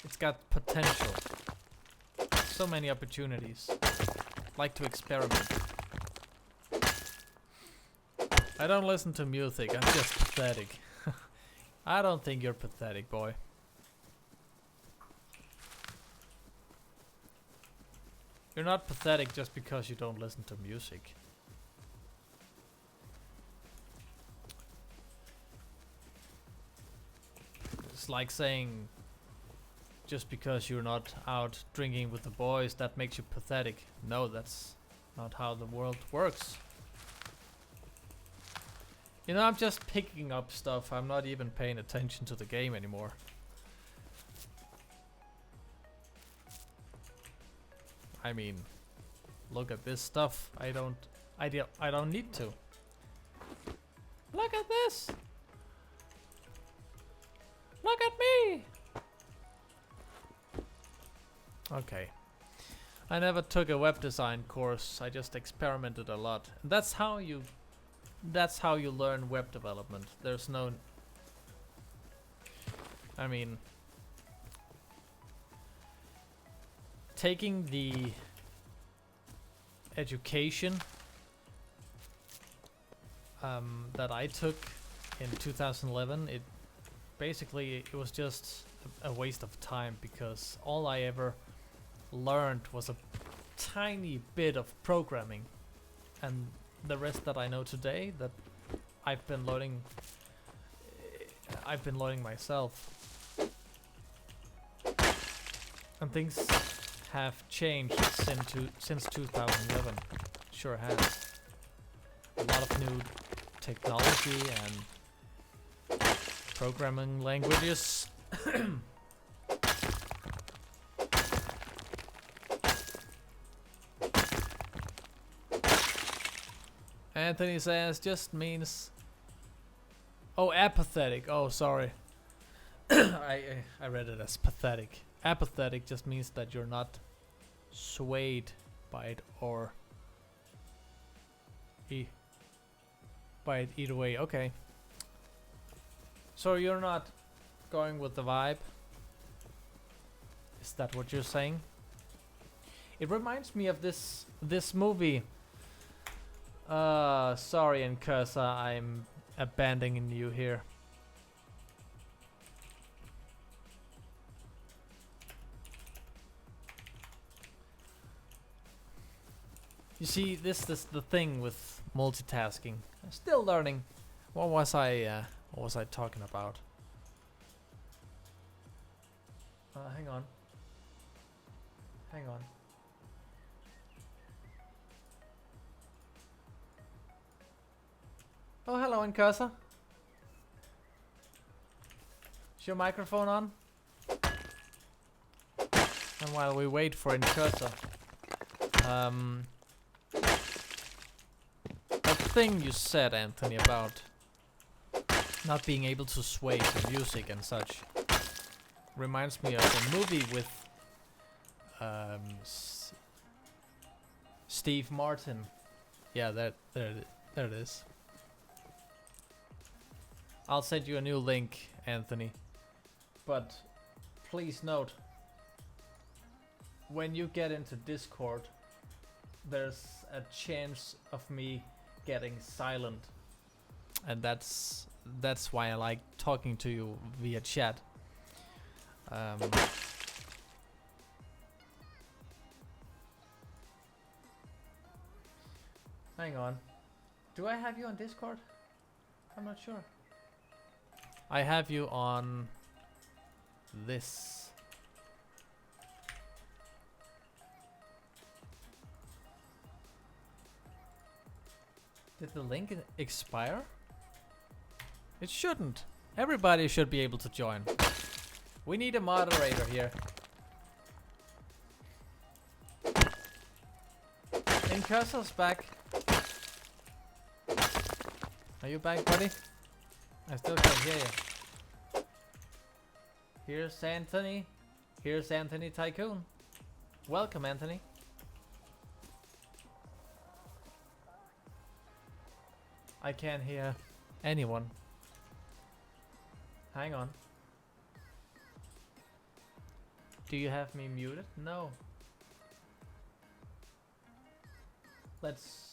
It's got potential. So many opportunities. Like to experiment. I don't listen to music, I'm just pathetic. I don't think you're pathetic, boy. You're not pathetic just because you don't listen to music. It's like saying just because you're not out drinking with the boys, that makes you pathetic. No, that's not how the world works. You know, I'm just picking up stuff. I'm not even paying attention to the game anymore. I mean, look at this stuff. I don't need to. Look at this. Look at me. Okay. I never took a web design course. I just experimented a lot. And that's how you learn web development. There's no, I mean, taking the education that I took in 2011, it was just a waste of time, because all I ever learned was a tiny bit of programming, and the rest that I know today, that I've been learning myself. And things have changed since 2011. Sure has. A lot of new technology and programming languages. Anthony says just means, oh, apathetic. Oh, sorry. I read it as pathetic. Apathetic just means that you're not swayed by it or by it either way. Okay. So you're not going with the vibe? Is that what you're saying? It reminds me of this movie. Sorry, Nkasa, I'm abandoning you here. You see, this is the thing with multitasking. I'm still learning. What was I talking about? Hang on. Oh, hello, Nkasa. Is your microphone on? And while we wait for Nkasa, that thing you said, Anthony, about not being able to sway to music and such, reminds me of a movie with Steve Martin. Yeah, there it is. I'll send you a new link, Anthony. But please note, when you get into Discord, there's a chance of me getting silent, and that's why I like talking to you via chat. Hang on, do I have you on Discord? I'm not sure. I have you on this. Did the link expire? It shouldn't. Everybody should be able to join. We need a moderator here. Incursor's back. Are you back, buddy? I still can't hear you. Here's Anthony. Here's Anthony Tycoon. Welcome, Anthony. I can't hear anyone. Hang on. Do you have me muted? No. Let's...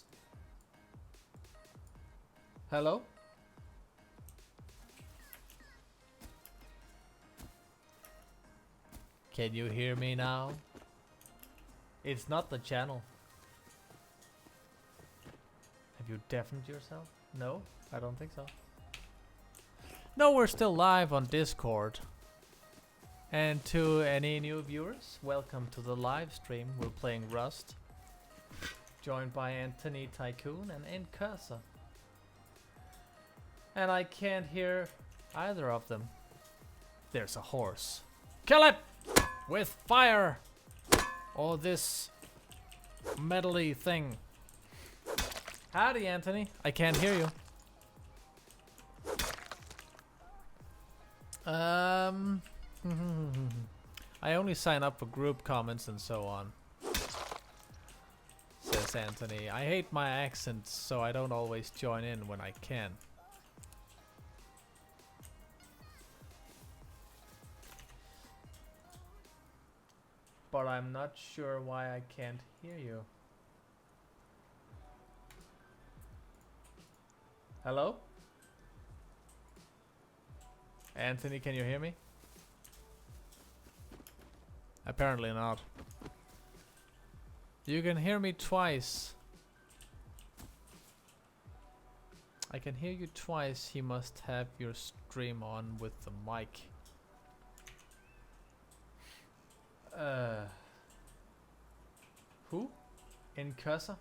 Hello? Can you hear me now? It's not the channel. Have you deafened yourself? No, I don't think so. No, we're still live on Discord. And to any new viewers, welcome to the live stream. We're playing Rust, joined by Anthony Tycoon and Incursor. And I can't hear either of them. There's a horse. Kill it with fire, or this metally thing. Howdy, Anthony. I can't hear you. I only sign up for group comments and so on, says Anthony. I hate my accent, so I don't always join in when I can. But I'm not sure why I can't hear you. Hello? Anthony, can you hear me? Apparently not. You can hear me twice. I can hear you twice. He must have your stream on with the mic. Who? Incursor?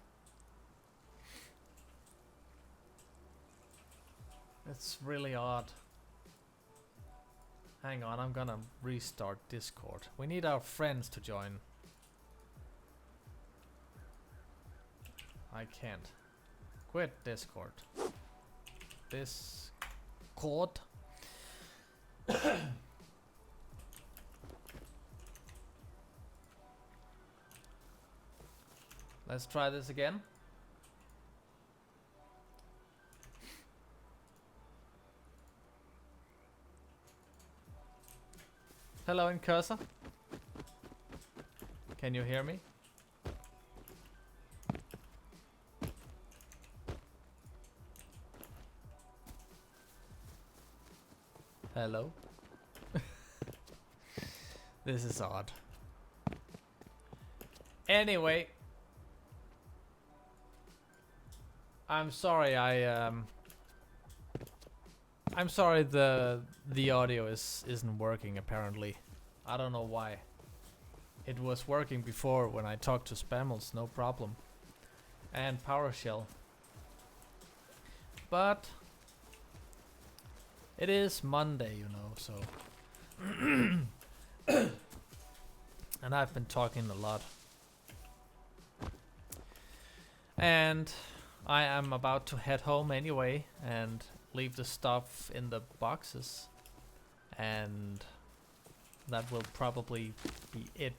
It's really odd. Hang on, I'm gonna restart Discord. We need our friends to join. I can't. Quit Discord. Discord. Let's try this again. Hello, Incursor. Can you hear me? Hello? This is odd. Anyway, I'm sorry. I'm sorry the audio isn't working apparently. I don't know why. It was working before when I talked to Spammals, no problem. And PowerShell. But it is Monday, you know, so and I've been talking a lot. And I am about to head home anyway and leave the stuff in the boxes, and that will probably be it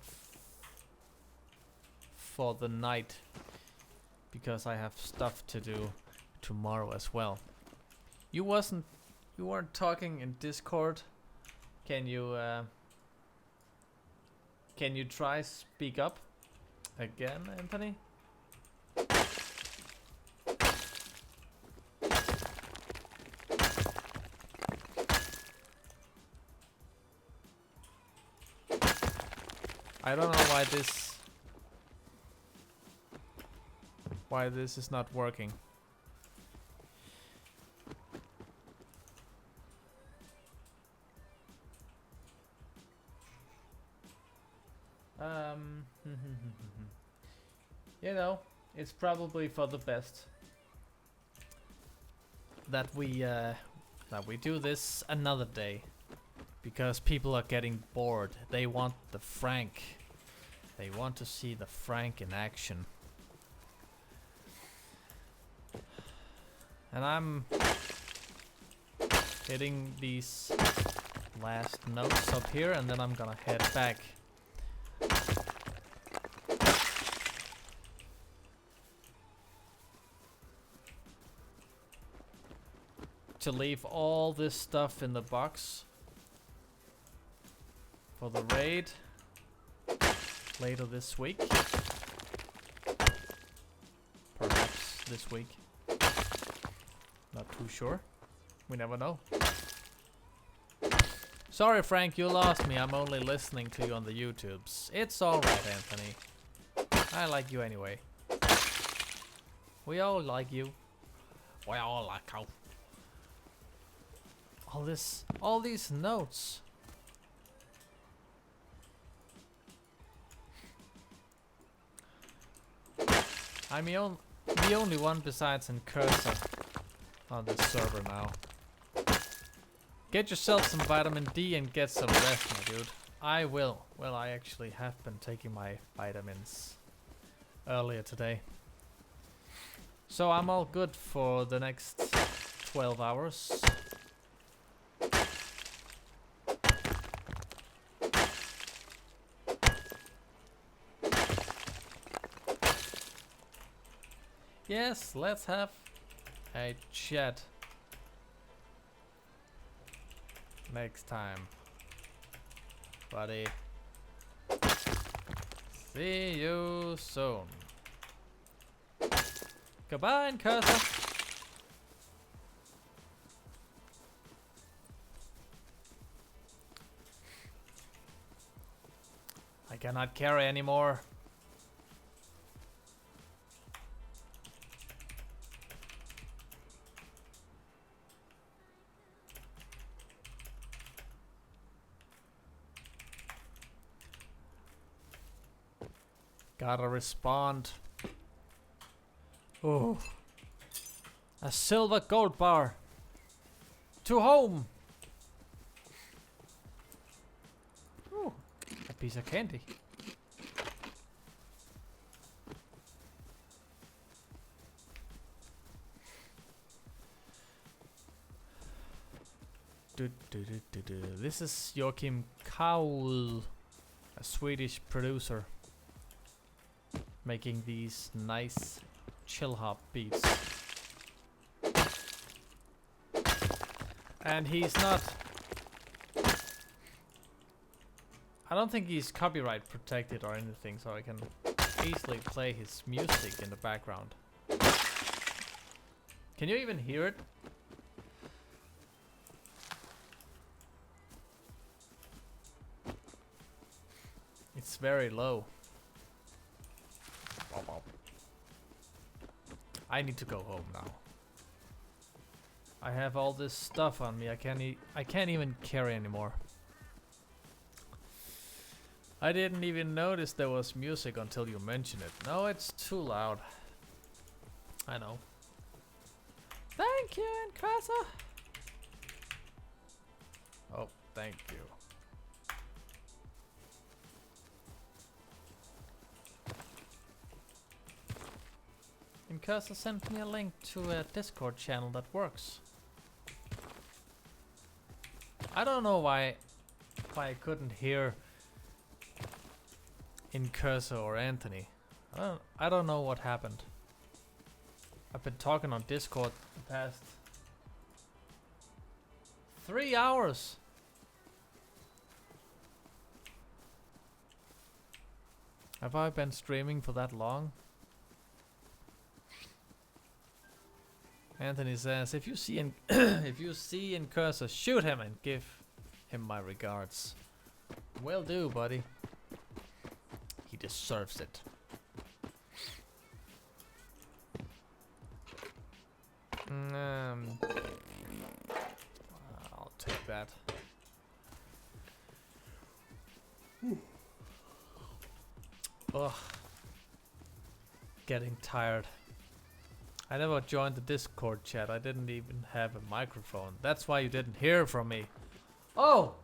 for the night. because I have stuff to do tomorrow as well. You weren't talking in Discord. Can you try speak up again, Anthony? I don't know why this is not working. You know, it's probably for the best that we do this another day, because people are getting bored. They want the Frank. They want to see the Frank in action. And I'm hitting these last notes up here, and then I'm gonna head back. To leave all this stuff in the box for the raid later this week. Perhaps this week. Not too sure. We never know. Sorry, Frank, you lost me. I'm only listening to you on the YouTubes. It's alright, Anthony. I like you anyway. We all like you. We all like you. All these notes. I'm the only one besides in Cursor on this server now. Get yourself some vitamin D and get some rest, my dude. I will. Well, I actually have been taking my vitamins earlier today. So I'm all good for the next 12 hours. Yes, let's have a chat next time, buddy. See you soon. Goodbye, Cursor. I cannot carry anymore. Gotta respond. Oh. A silver gold bar. To home. Ooh. A piece of candy. This is Joachim Kaul, a Swedish producer, making these nice chill hop beats. And he's not... I don't think he's copyright protected or anything, so I can easily play his music in the background. Can you even hear it? It's very low. I need to go home now. I have all this stuff on me. I can't even carry anymore. I didn't even notice there was music until you mentioned it. No, it's too loud. I know. Thank you, Encrasa. Oh, thank you. Encrasa sent me a link to a Discord channel that works. I don't know why I couldn't hear in Cursor or Anthony. I don't know what happened. I've been talking on Discord the past 3 hours. Have I been streaming for that long? Anthony says, if you see in if you see in cursor, shoot him and give him my regards. Will do, buddy. He deserves it. I'll take that. Ugh. Getting tired. I never joined the Discord chat. I didn't even have a microphone. That's why you didn't hear from me. Oh!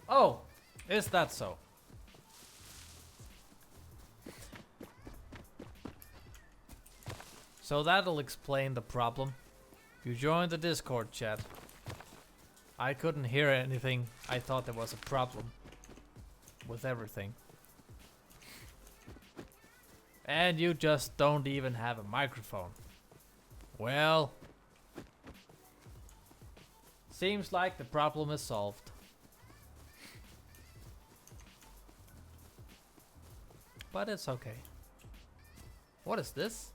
Oh! Is that so? So that'll explain the problem. You joined the Discord chat. I couldn't hear anything. I thought there was a problem with everything. And you just don't even have a microphone. Well, seems like the problem is solved. But it's okay. What is this?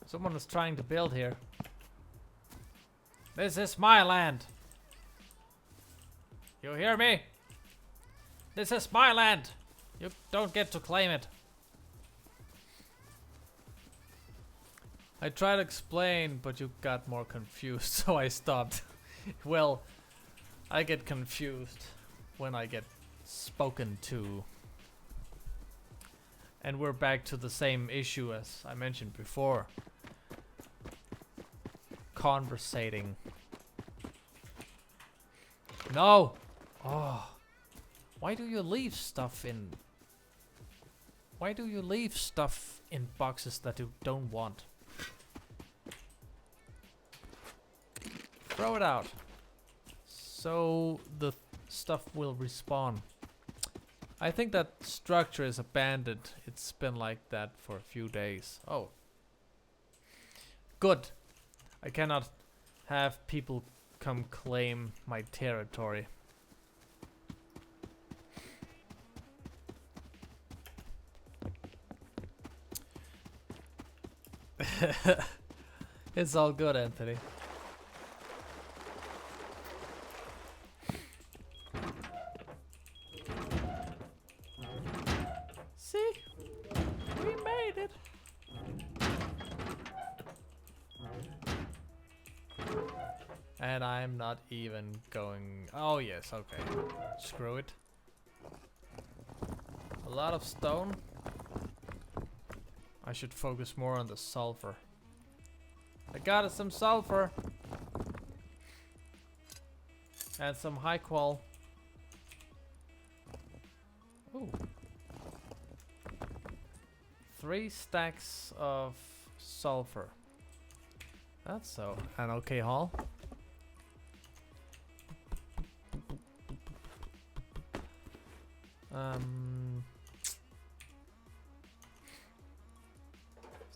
Someone is trying to build here. This is my land. You hear me? This is my land. You don't get to claim it. I tried to explain, but you got more confused, so I stopped. Well, I get confused when I get spoken to. And we're back to the same issue as I mentioned before. Conversating. No! Oh. Why do you leave stuff in... Why do you leave stuff in boxes that you don't want? Throw it out. So the stuff will respawn. I think that structure is abandoned. It's been like that for a few days. Oh. Good. I cannot have people come claim my territory. It's all good, Anthony. See? We made it. And I'm not even going... Oh yes, okay. Screw it. A lot of stone. I should focus more on the sulfur. I got us some sulfur. And some high qual. Ooh. 3 stacks of sulfur. That's so an okay haul.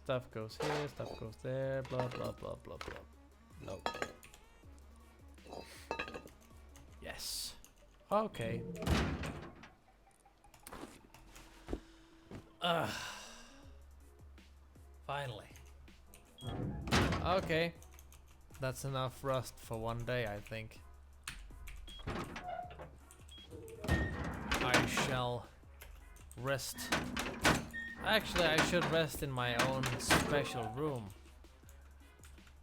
Stuff goes here, stuff goes there, blah blah blah blah blah. No. Yes. Okay. Finally. Okay. That's enough rust for one day, I think. I shall rest. Actually, I should rest in my own special room,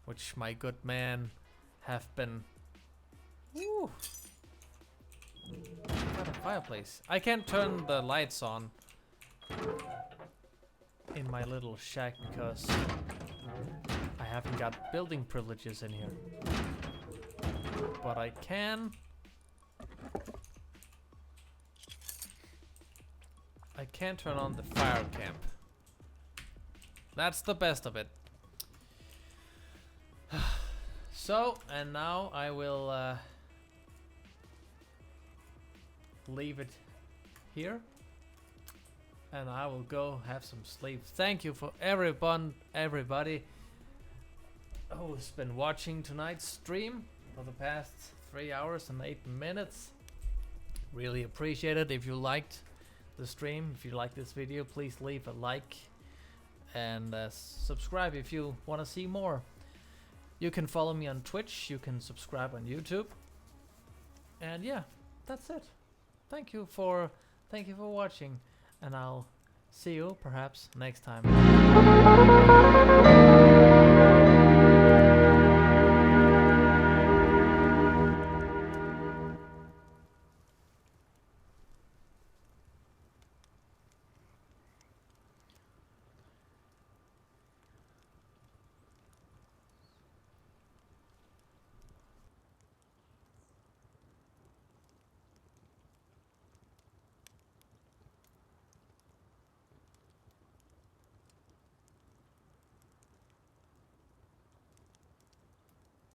which my good man have been. Woo! Got a fireplace. I can't turn the lights on in my little shack because I haven't got building privileges in here. But I can. I can turn on the fire camp. That's the best of it. So, and now I will leave it here. and I will go have some sleep. Thank you for everybody who's been watching tonight's stream for the past 3 hours and 8 minutes. Really appreciate it. If you liked the stream, if you like this video, please leave a like and subscribe if you want to see more. You can follow me on Twitch, you can subscribe on YouTube, and yeah, that's it. Thank you for watching, and I'll see you perhaps next time.